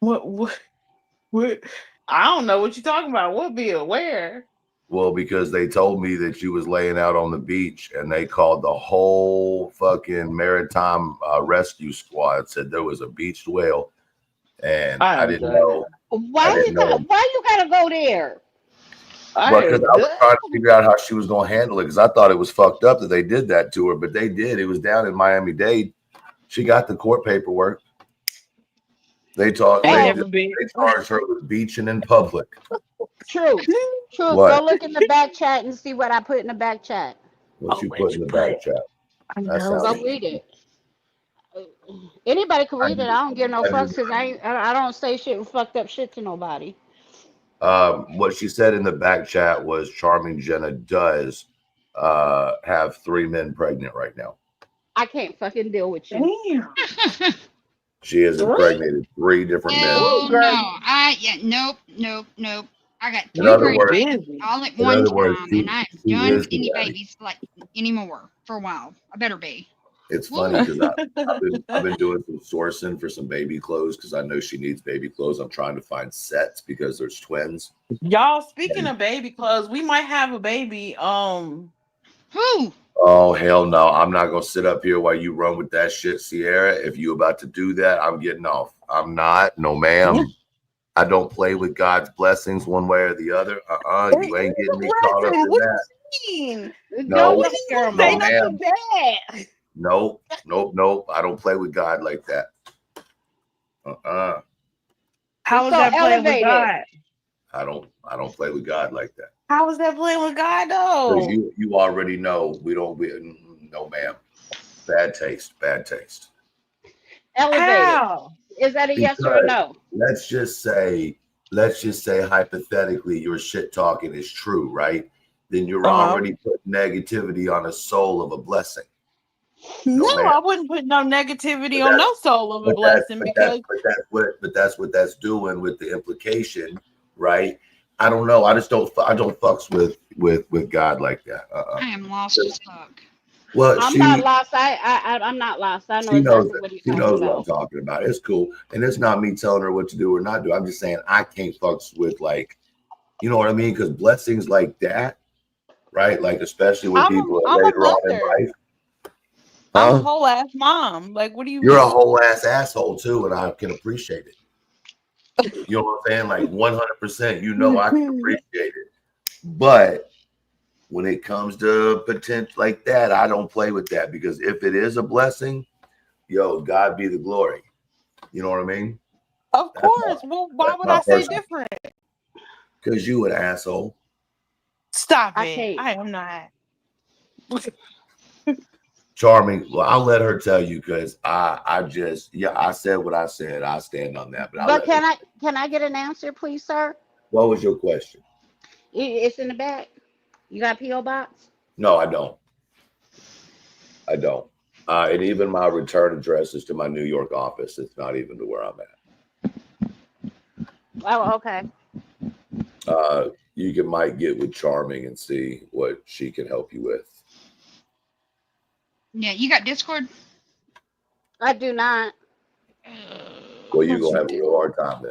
What? I don't know what you're talking about. What bill? Where? Well, because they told me that you was laying out on the beach, and they called the whole fucking maritime rescue squad. Said there was a beached whale, and I didn't know. Why you gotta go there? Well, because I was trying to figure out how she was going to handle it, because I thought it was fucked up that they did that to her, but they did. It was down in Miami-Dade. She got the court paperwork. They charged her with beaching in public. True. What? Go look in the back chat and see what I put in the back chat. What you put in the back chat? Go read it. Anybody can read it. I don't give no fucks because I don't say shit and fucked up shit to nobody. What she said in the back chat was Charming Jenna does have 3 men pregnant right now. I can't fucking deal with you. Damn. She has impregnated 3 different men. Nope. I got 2 In other words, babies all at one time, and I ain't done is any daddy. babies like anymore for a while. I better be. It's funny because I've been doing some sourcing for some baby clothes because I know she needs baby clothes. I'm trying to find sets because there's twins. Y'all, speaking of baby clothes, we might have a baby. Who? Oh, hell no. I'm not going to sit up here while you run with that shit, Sierra. If you about to do that, I'm getting off. I'm not. No, ma'am. I don't play with God's blessings one way or the other. You ain't getting me caught up in What that. you mean? No, no, ma'am. Bad. Nope. I don't play with God like that. How is that playing with God? I don't play with God like that. How is that playing with God though? You already know no, ma'am. Bad taste. Elevated. How? Is that a yes or a no? Let's just say hypothetically your shit talking is true, right? Then you're already putting negativity on a soul of a blessing. No, I wouldn't put no negativity on no soul of a blessing because that's what that's doing with the implication, right? I don't know. I don't fucks with God like that. I am lost as fuck. Well, I'm not lost. I'm not lost. I know exactly what he's talking about. She knows what I'm talking about. It's cool. And it's not me telling her what to do or not do. I'm just saying I can't fucks with, like, you know what I mean? Because blessings like that, right? Like, especially with people later on in life. I'm a whole ass mom. Like, what do you You're mean? a whole ass asshole too, and I can appreciate it. You know what I'm saying? Like 100%. You know, I can appreciate it. But when it comes to potential like that, I don't play with that, because if it is a blessing, yo, God be the glory. You know what I mean? Of course. Well, why would I say different? Because you an asshole. Stop I it. can't. I am not. Charming. Well, I'll let her tell you, because I said what I said. I stand on that. But can I get an answer, please, sir? What was your question? It's in the back. You got a P.O. box? No, I don't. And even my return address is to my New York office. It's not even to where I'm at. Oh, okay. You might get with Charming and see what she can help you with. Yeah, you got Discord? I do not. Well, you're gonna have a real hard time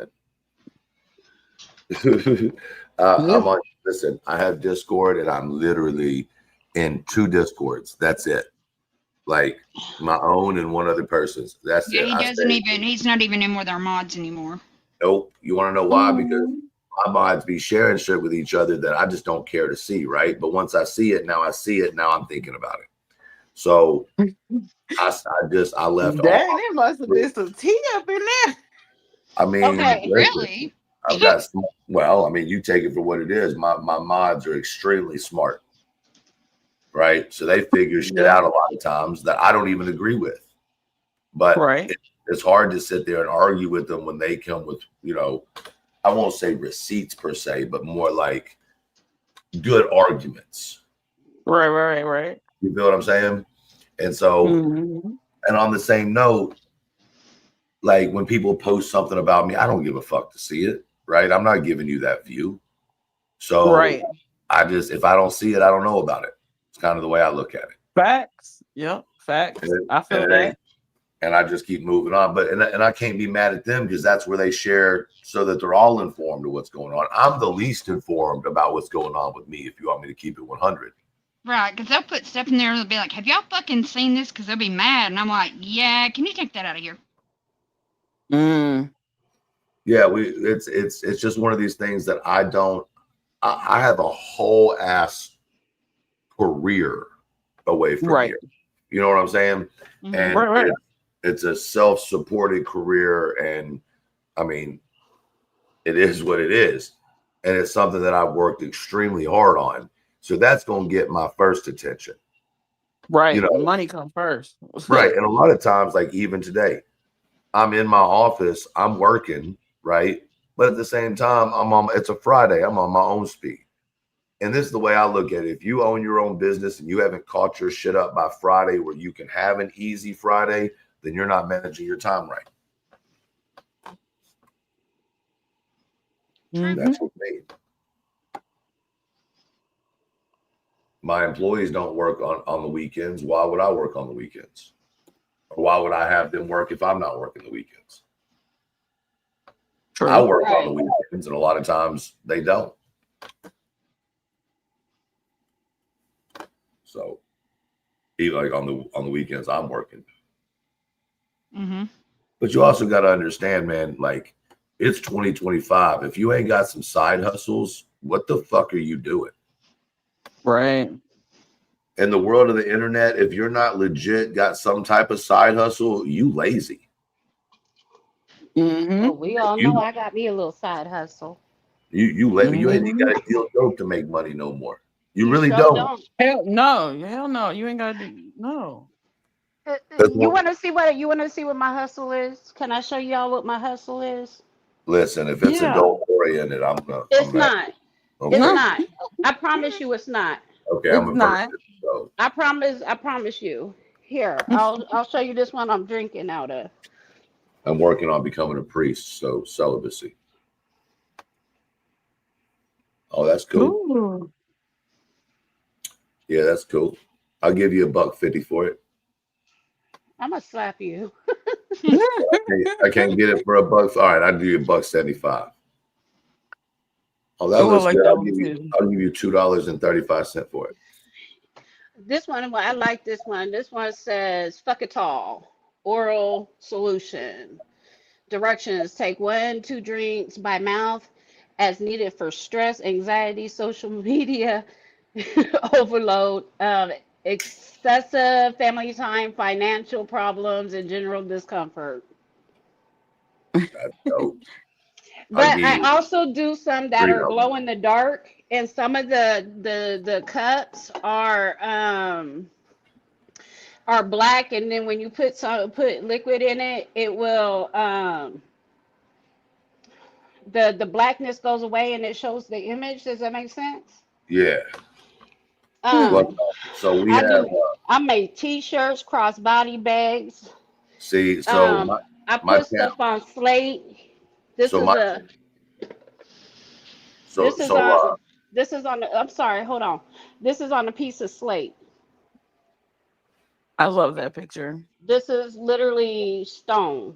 then. I'm on. Listen, I have Discord, and I'm literally in 2 Discords. That's it. Like my own and one other person's. That's Yeah, it. he doesn't even. He's not even in with our mods anymore. Nope. You want to know why? Because my mods be sharing shit with each other that I just don't care to see, right? But once I see it, now I'm thinking about it. So I left. Dang, there must have been some tea up in there. I mean, Okay. listen, Really? I've got some, well, I mean, you take it for what it is. My mods are extremely smart, right? So they figure shit out a lot of times that I don't even agree with. But it's hard to sit there and argue with them when they come with, you know, I won't say receipts per se, but more like good arguments. Right. You feel what I'm saying? And so, and on the same note, like when people post something about me, I don't give a fuck to see it, right? I'm not giving you that view. So if I don't see it, I don't know about it. It's kind of the way I look at it. Facts. Yep. Facts. I feel that. And I just keep moving on. But and I can't be mad at them, because that's where they share so that they're all informed of what's going on. I'm the least informed about what's going on with me, if you want me to keep it 100. Right, because they'll put stuff in there. They'll be like, "Have y'all fucking seen this?" Because they'll be mad, and I'm like, "Yeah, can you take that out of here?" Yeah, it's just one of these things that I have a whole ass career away from here. You know what I'm saying? And it's a self-supported career, and I mean, it is what it is, and it's something that I've worked extremely hard on. So that's going to get my first attention. Right. You know, money comes first. Right. And a lot of times, like even today, I'm in my office, I'm working, right? But at the same time, it's a Friday, I'm on my own speed. And this is the way I look at it. If you own your own business and you haven't caught your shit up by Friday where you can have an easy Friday, then you're not managing your time right. That's what made. My employees don't work on the weekends. Why would I work on the weekends? Or why would I have them work if I'm not working the weekends? I work on the weekends, and a lot of times they don't. So even like on the weekends, I'm working. But you also got to understand, man, like it's 2025. If you ain't got some side hustles, what the fuck are you doing? Right. In the world of the internet, if you're not legit got some type of side hustle, you lazy. Well, we all know I got me a little side hustle. You ain't got to deal dope to make money no more. You really don't. Hell no. You ain't got to do no. You want to see what my hustle is? Can I show y'all what my hustle is? Listen, if it's adult oriented, It's not. Okay. It's not. I promise you, it's not. Okay, I'm not. I promise you. Here, I'll show you this one I'm drinking out of. I'm working on becoming a priest, so celibacy. Oh, that's cool. Ooh. Yeah, that's cool. I'll give you $1.50 for it. I'm gonna slap you. I can't get it for $1. All right, I'll do you $1.75. Oh, that looks good. I'll give you $2.35 for it. This one, I like this one. This one says "fuck it all" oral solution. Directions: take 1-2 drinks by mouth as needed for stress, anxiety, social media overload, excessive family time, financial problems, and general discomfort. That's dope. I'll But give I you also do some that 3 are of them. glow in the dark, and some of the cups are black, and then when you put liquid in it, it will the blackness goes away and it shows the image. Does that make sense? Yeah. Hmm. Well, Um, so we I have do. I make t-shirts, crossbody bags. see, so Um, I my put channel, stuff on slate. This so is my a so this is so on this is on the, I'm sorry, hold on. This is on a piece of slate. I love that picture. This is literally stone.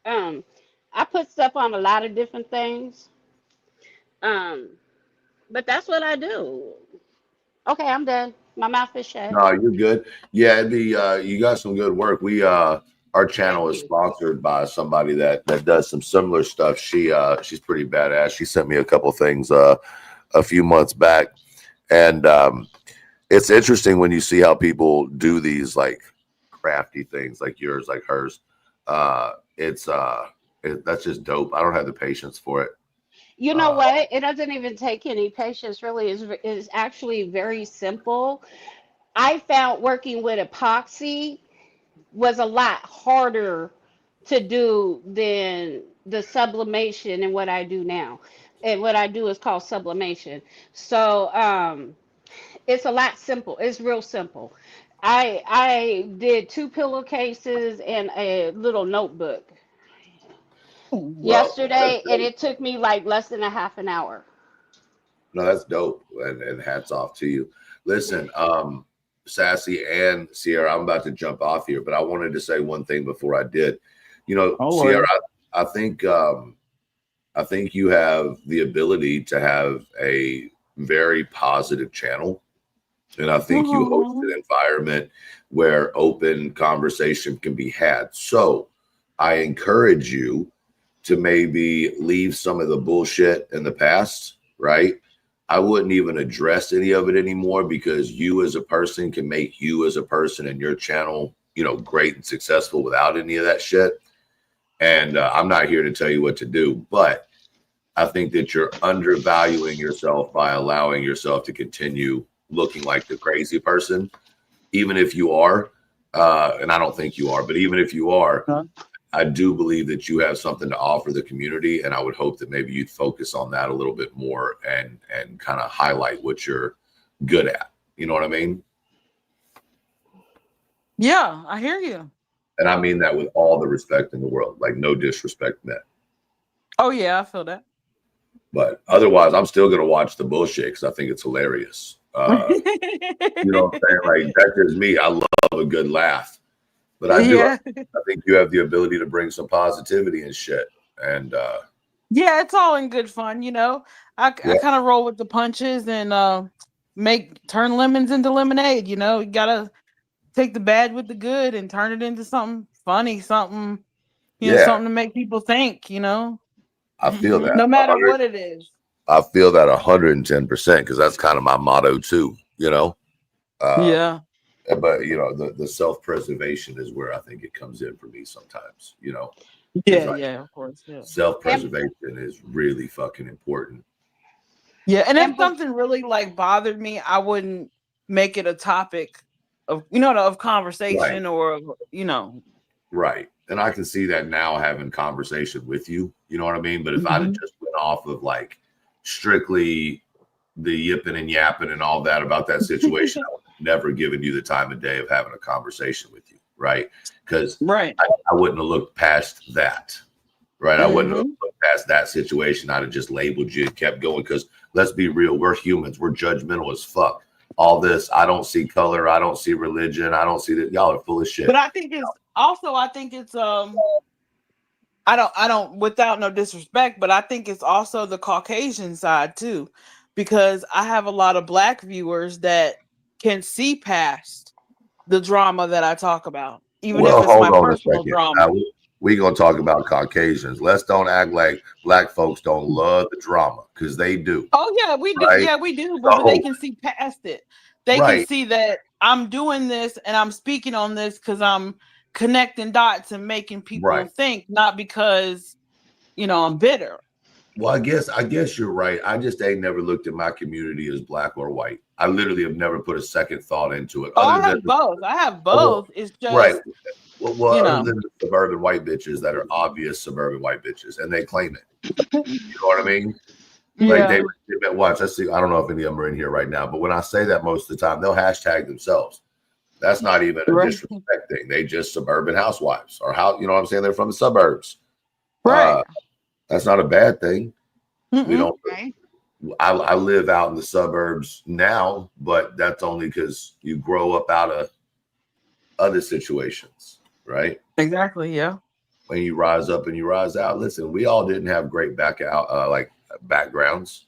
Um, I put stuff on a lot of different things. Um, but that's what I do. Okay, I'm done. My mouth is shut. No, you're good. Yeah, the you got some good work. We our channel Thank is you. sponsored by somebody that does some similar stuff. She's pretty badass. She sent me a couple things a few months back, and it's interesting when you see how people do these like crafty things like yours, like hers. It's that's just dope. I don't have the patience for it. You know Uh, what? It doesn't even take any patience, really. Is actually very simple. I found working with epoxy was a lot harder to do than the sublimation and what I do now. And what I do is called sublimation. So it's a lot simple. It's real simple. I did 2 pillowcases and a little notebook well, that's yesterday, and dope. it took me like less than a half an hour. No, that's dope, and hats off to you. Listen, Sassy and Sierra, I'm about to jump off here, but I wanted to say one thing before I did. You know, Oh, Sierra, Lord. I think you have the ability to have a very positive channel, and I think you host Mhm. an environment where open conversation can be had. So I encourage you to maybe leave some of the bullshit in the past, right? I wouldn't even address any of it anymore because you as a person can make you as a person and your channel, great and successful without any of that shit. And I'm not here to tell you what to do, but I think that you're undervaluing yourself by allowing yourself to continue looking like the crazy person, even if you are. And I don't think you are, but even if you are, Huh? I do believe that you have something to offer the community, and I would hope that maybe you'd focus on that a little bit more and kind of highlight what you're good at. You know what I mean? Yeah, I hear you. And I mean that with all the respect in the world, like no disrespect meant. Oh, yeah, I feel that. But otherwise, I'm still gonna watch the bullshit because I think it's hilarious. You know what I'm saying? Like that's just me. I love a good laugh, but I do. Yeah. I think you have the ability to bring some positivity and shit. And Yeah, it's all in good fun, I yeah, kind of roll with the punches and turn lemons into lemonade, You gotta take the bad with the good and turn it into something funny, something, yeah, something to make people think, I feel that. no matter what it is. I feel that 110% because that's kind of my motto too, Uh, Yeah. but the self-preservation is where I think it comes in for me sometimes, because Yeah, like yeah, of course. Yeah. And self-preservation is really fucking important. Yeah. And if and something really like bothered me, I wouldn't make it a topic of, of Right, conversation or, right. And I can see that now having conversation with you, you know what I mean? But if I'd have Mhm. just went off of like strictly the yipping and yapping and all that about that situation, I would have never given you the time of day of having a conversation with you, right? Because Right. I wouldn't have looked past that, right? I wouldn't have Hmm. looked past that situation. I'd have just labeled you and kept going because let's be real, we're humans, we're judgmental as fuck. All this, I don't see color, I don't see religion, I don't see that. Y'all are full of But shit. I think it's I don't without no disrespect, but I think it's also the Caucasian side too, because I have a lot of black viewers that can see past the drama that I talk about. even Well, if it's my hold on a personal second. drama. We gonna talk about Caucasians. Let's don't act like black folks don't love the drama, because they do. Oh yeah, we do. Right? Yeah, we do. But they So, can see past it. They can right, see that I'm doing this and I'm speaking on this because I'm connecting dots and making people right. think, not because I'm bitter. Well, I guess you're right. I just ain't never looked at my community as black or white. I literally have never put a second thought into it. Oh, Other I than have both. I have both. It's right. just Well, you other know. than the suburban white bitches that are obvious suburban white bitches, and they claim it. You know what I mean? Like Yeah. they watch. I see. I don't know if any of them are in here right now, but when I say that most of the time, they'll hashtag themselves. That's not even a Right. disrespect thing. They just suburban housewives, or how you know what I'm saying? They're from the suburbs. Right. That's not a bad thing. We don't. Right. I live out in the suburbs now, but that's only because you grow up out of other situations, right? Exactly. Yeah. When you rise up and you rise out. Listen, we all didn't have great backgrounds.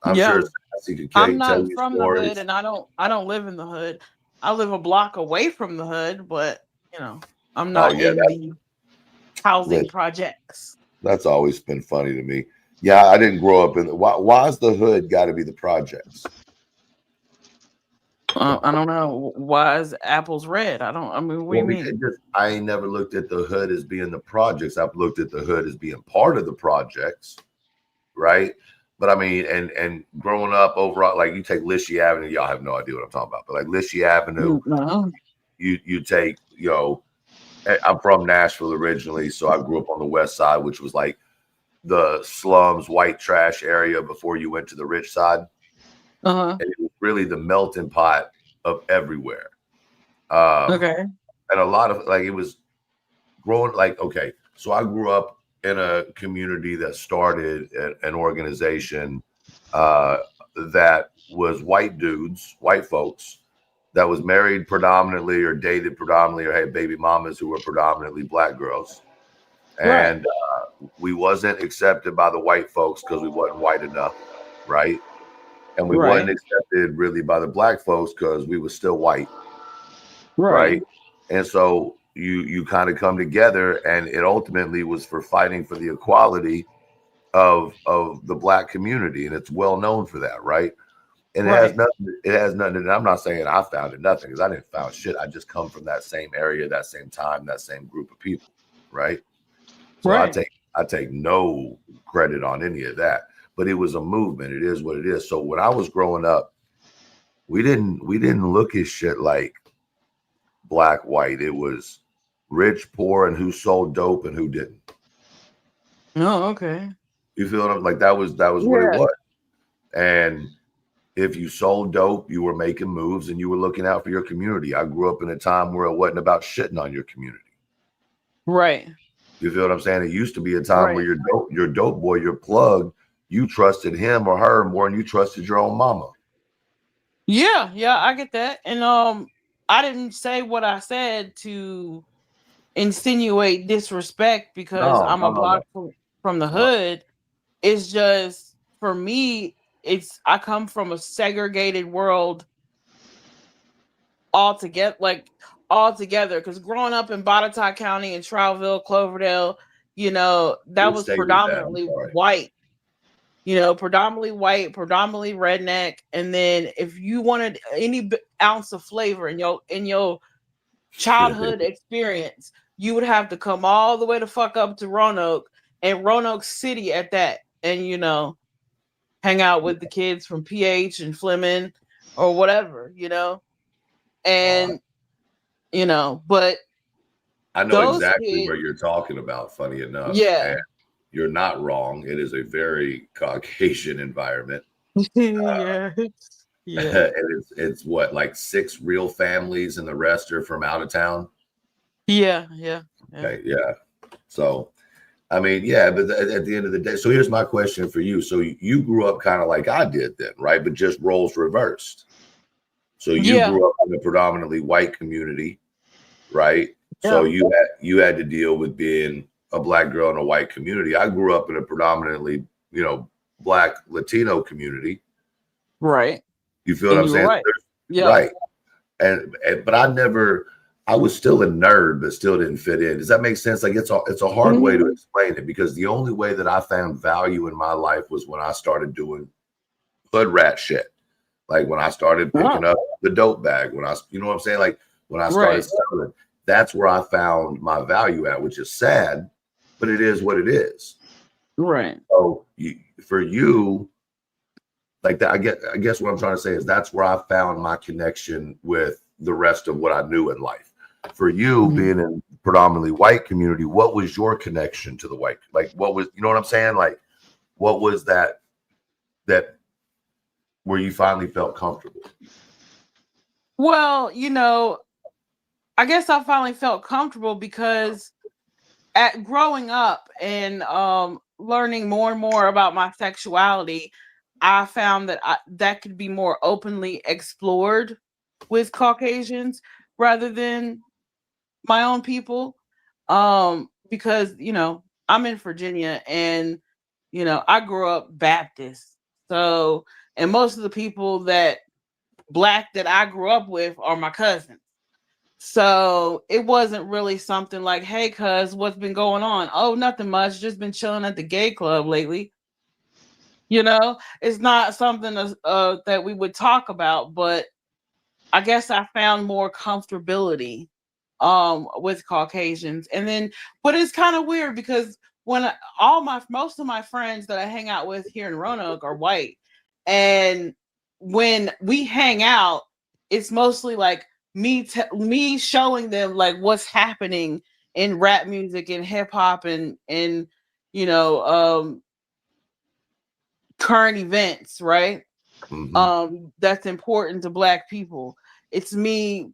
I'm Yeah. sure Sassy could I'm tell not you from the stories. hood, and I don't live in the hood. I live a block away from the hood, but I'm not yeah, in the housing Listen. projects. That's always been funny to me. Yeah, I didn't grow up in the. Why's the hood got to be the projects? I don't know. Why is apples red? I mean, what do you mean? I ain't never looked at the hood as being the projects. I've looked at the hood as being part of the projects, right? But I mean, and growing up overall, like you take Lishie Avenue, y'all have no idea what I'm talking about. But like Lishie Avenue, No. you take, I'm from Nashville originally, so I grew up on the west side, which was like the slums, white trash area before you went to the rich side. And it was really the melting pot of everywhere. Okay. And a lot of it was growing okay. So I grew up in a community that started an organization that was white dudes, white folks that was married predominantly or dated predominantly or had baby mamas who were predominantly black girls. And we wasn't accepted by the white folks because we wasn't white enough, right? And we wasn't accepted really by the black folks because we were still white, right? And so you kind of come together, and it ultimately was for fighting for the equality of the black community, and it's well known for that, right? And it has nothing. And I'm not saying I founded nothing, because I didn't found shit. I just come from that same area, that same time, that same group of people, right? So I take no credit on any of that. But it was a movement. It is what it is. So when I was growing up, we didn't look at shit like black, white. It was rich, poor, and who sold dope and who didn't. Oh, okay. You feel what I'm like? That was what it was. And if you sold dope, you were making moves and you were looking out for your community. I grew up in a time where it wasn't about shitting on your community. Right. You feel what I'm saying? It used to be a time where your dope boy, your plug, you trusted him or her more than you trusted your own mama. Yeah, I get that. And I didn't say what I said to insinuate disrespect because I'm a block from the hood. It's just, for me, I come from a segregated world altogether, because growing up in Botetourt County and Troutville, Cloverdale, that was predominantly white. Predominantly white, predominantly redneck. And then if you wanted any ounce of flavor in your childhood experience, you would have to come all the way to fuck up to Roanoke, and Roanoke City at that, and hang out with the kids from PH and Fleming or whatever, and but I know exactly where you're talking about, funny enough. Yeah. And you're not wrong. It is a very Caucasian environment. Yeah. And it's what, like 6 real families, and the rest are from out of town. Yeah. Okay, yeah. So, I mean, yeah, but at the end of the day, so here's my question for you. So you grew up kind of like I did then, right? But just roles reversed. So you grew up in a predominantly white community, right? Yeah. So you had to deal with being a black girl in a white community. I grew up in a predominantly, black Latino community. Right. You feel what I'm saying? Right. Yeah. Right. But I I was still a nerd, but still didn't fit in. Does that make sense? Like it's a hard way to explain it, because the only way that I found value in my life was when I started doing hood rat shit. Like when I started picking up the dope bag, when you know what I'm saying? Like when I started selling, that's where I found my value at, which is sad, but it is what it is. Right. So for you, like that, I guess what I'm trying to say is that's where I found my connection with the rest of what I knew in life. For you being in predominantly white community, what was your connection to the white? Like what was, you know what I'm saying? Like what was that where you finally felt comfortable? Well, you know, I guess I finally felt comfortable because at growing up and learning more and more about my sexuality, I found that that could be more openly explored with Caucasians rather than my own people. Because, you know, I'm in Virginia and, you know, I grew up Baptist. So, and most of the people that Black that I grew up with are my cousins. So it wasn't really something like, hey, cuz, what's been going on? Oh, nothing much. Just been chilling at the gay club lately. You know, it's not something that we would talk about, but I guess I found more comfortability with Caucasians. And then, but it's kind of weird because when most of my friends that I hang out with here in Roanoke are white. And when we hang out, it's mostly like me showing them like what's happening in rap music and hip hop and you know current events, right? That's important to Black people. It's me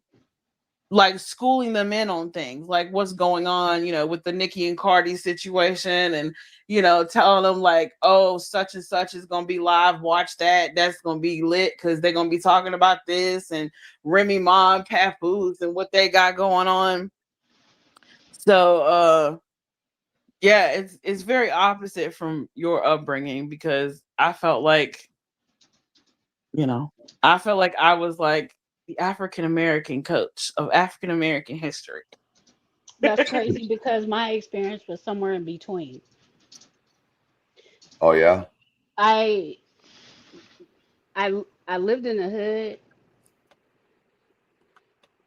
like schooling them in on things like what's going on, you know, with the Nicki and Cardi situation, and you know, telling them like, oh, such and such is gonna be live, watch that's gonna be lit because they're gonna be talking about this, and Remy Ma and Papoose and what they got going on. So yeah, it's very opposite from your upbringing, because I felt like, you know, I felt like I was like the African American coach of African American history. That's crazy because my experience was somewhere in between. Oh yeah. I I lived in the hood,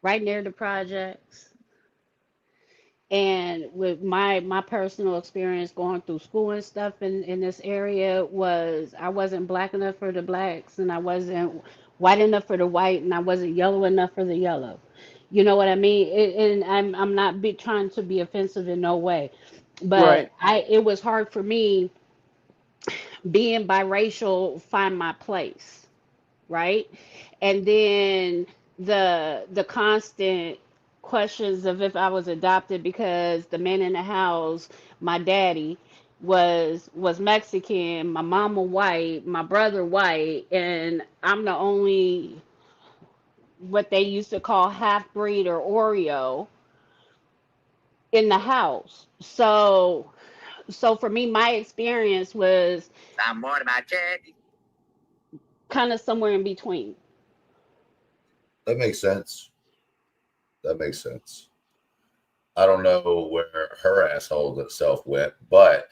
right near the projects, and with my personal experience going through school and stuff in this area was I wasn't Black enough for the Blacks, and I wasn't white enough for the white, and I wasn't yellow enough for the yellow. You know what I mean? And I'm not trying to be offensive in no way, but Right. it was hard for me being biracial find my place, right? And then the constant questions of if I was adopted because the man in the house, my daddy, was Mexican, my mama white, my brother white, and I'm the only what they used to call half breed or Oreo in the house. So for me, my experience was kind of somewhere in between. That makes sense. That makes sense. I don't know where her asshole itself went, but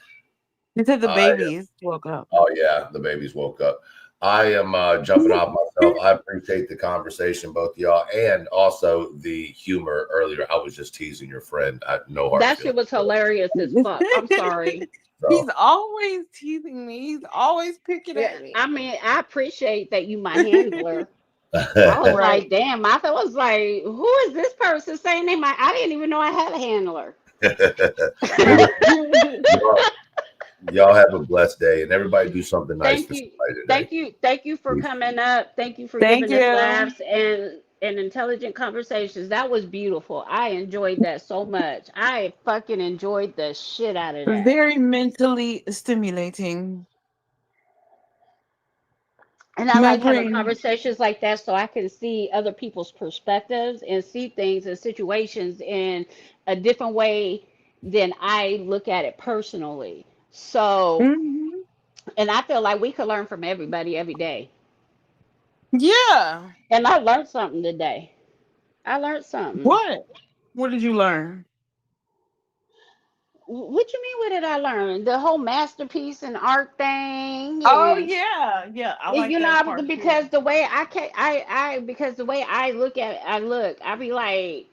You said the I babies woke up. oh yeah, the babies woke up. I am jumping off myself. I appreciate the conversation, both of y'all, and also the humor earlier. I was just teasing your friend. No hard That shit feelings. was hilarious as fuck. I'm sorry. He's So, always teasing me. He's always picking Yeah, at me. I mean, I appreciate that you my handler. I was Right. like, damn, I thought was like, who is this person saying name? I didn't even know I had a handler. y'all have a blessed day, and everybody do something nice Thank for you. somebody today. Thank you for coming up. Thank you for Thank giving us you. laughs and intelligent conversations. That was beautiful. I enjoyed that so much. I fucking enjoyed the shit out of that. Very mentally stimulating. And I My like having brain. conversations like that so I can see other people's perspectives and see things and situations in a different way than I look at it personally. So, Mhm. and I feel like we could learn from everybody every day. Yeah. And I learned something today. I learned something. What? What did you learn? What you mean? What did I learn? The whole masterpiece and art thing, Oh and yeah, yeah. I like that part too. because the way I can, because the way I look at, I be like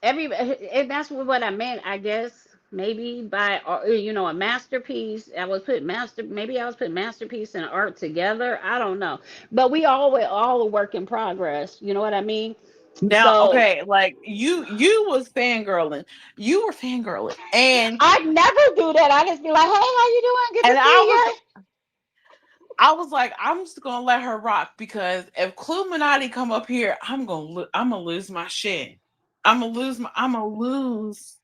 and that's what I meant, I guess. Maybe by a masterpiece. Maybe I was putting masterpiece and art together. I don't know, but we all a work in progress. You know what I mean? Now, So okay, like you was fangirling. You were fangirling. And I never do that. I just be like, hey, how you doing? Good and to see you. I was like, I'm just gonna let her rock because if Cluminati come up here, I'm gonna lose my shit. I'm gonna lose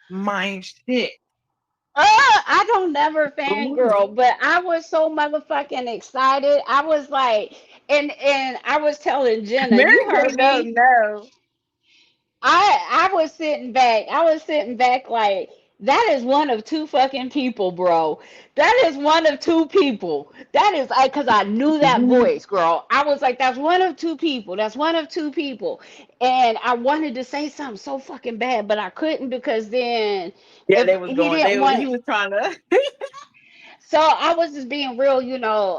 my shit. I don't never Ooh. fangirl, but I was so motherfucking excited. I was like, and I was telling Jenna, Mary you J heard doesn't me. know. I was sitting back. I was sitting back like that is one of two fucking people, bro. That is one of two people. That is because I knew that voice, girl. I was like, that's one of two people. That's one of two people. And I wanted to say something so fucking bad, but I couldn't because then Yeah, if they was he going. didn't want He was trying to. so I was just being real,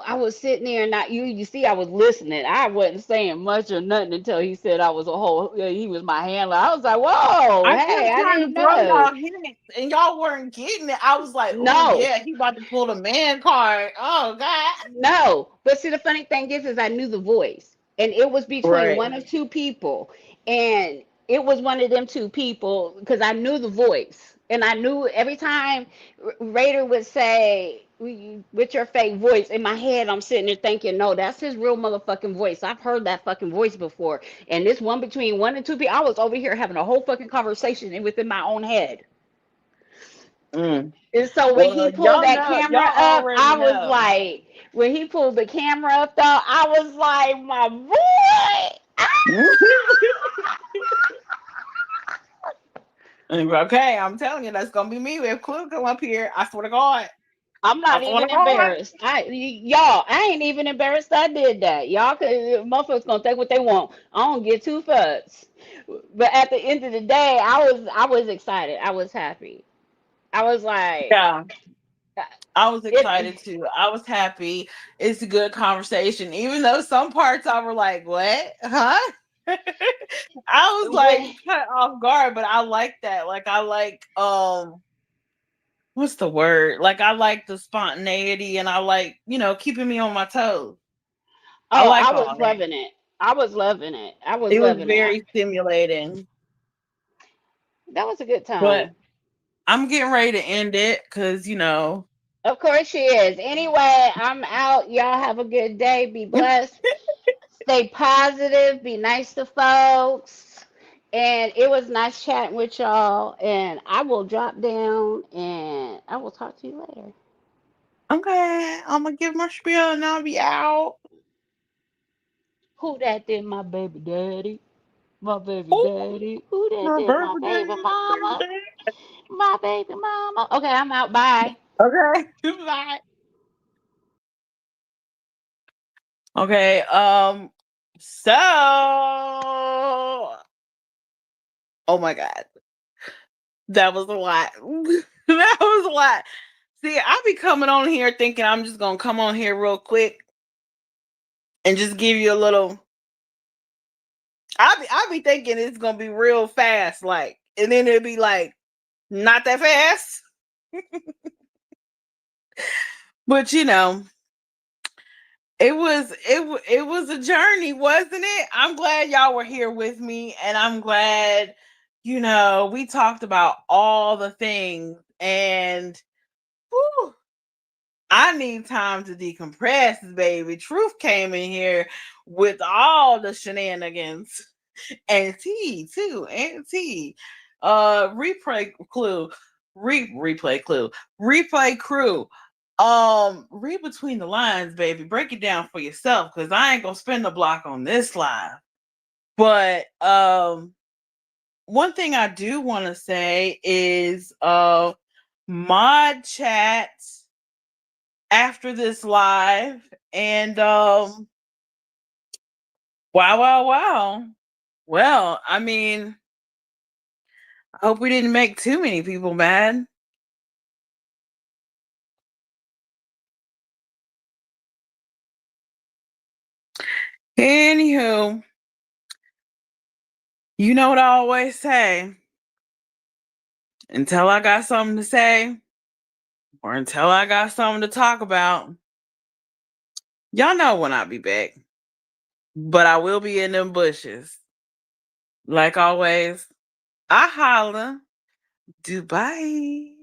I was sitting there and not you see I was listening. I wasn't saying much or nothing until he said I was he was my handler. I was like, whoa, I hey, kept I trying to didn't throw know. y'all hints, and y'all weren't getting it. I was like, "Oh No, yeah, he about to pull the man card." Oh God. no. But see the funny thing is I knew the voice. And it was between Right. one of two people. And it was one of them two people because I knew the voice. And I knew every time Raider would say, with your fake voice, in my head, I'm sitting there thinking, no, that's his real motherfucking voice. I've heard that fucking voice before. And this one between one and two people, I was over here having a whole fucking conversation within my own head. Mm. And so when he Well, pulled that y'all camera up, already I was know. like, when he pulled the camera up, though, I was like, my boy. Okay, I'm telling you, that's gonna be me if Clue come up here. I swear to God. I'm I not swear to even God. embarrassed. Y'all, I ain't even embarrassed I did that. Y'all could, motherfuckers gonna take what they want. I don't get two fucks. But at the end of the day, I was excited. I was happy. I was like, Yeah. I was it. excited too. I was happy. It's a good conversation, even though some parts I were like, "What? Huh?" I was like When cut off guard, but I like that. Like I like what's the word? Like I like the spontaneity, and I like keeping me on my toes. I Oh, like I all was that. loving it. I was loving it. I was It was loving it. very stimulating, That was a good but time. I'm getting ready to end it because Of course she is. Anyway, I'm out. Y'all have a good day. Be blessed. Stay positive. Be nice to folks. And it was nice chatting with y'all. And I will drop down and I will talk to you later. okay, I'm gonna give my spiel and I'll be out. Who that did my baby daddy? My baby Ooh, daddy. Who that my did my birthday, baby my mama? birthday. My baby mama. Okay, I'm out. Bye. Okay. Bye. Okay. So, oh my God, that was a lot. That was a lot. See, I be coming on here thinking I'm just gonna come on here real quick and just give you a little. I be thinking it's gonna be real fast, like, and then it'll be like not that fast. But it was a journey, wasn't it? I'm glad y'all were here with me, and I'm glad we talked about all the things, and whew, I need time to decompress, baby. Truth came in here with all the shenanigans and tea too, and tea. Replay clue, replay clue, replay crew. Read between the lines, baby. Break it down for yourself, because I ain't gonna spend the block on this live. But one thing I do want to say is mod chat after this live, and wow. Well, I mean, I hope we didn't make too many people mad. Anywho, you know what I always say. Until I got something to say, or until I got something to talk about, y'all know when I'll be back. But I will be in them bushes. Like always, I holla. Dubai.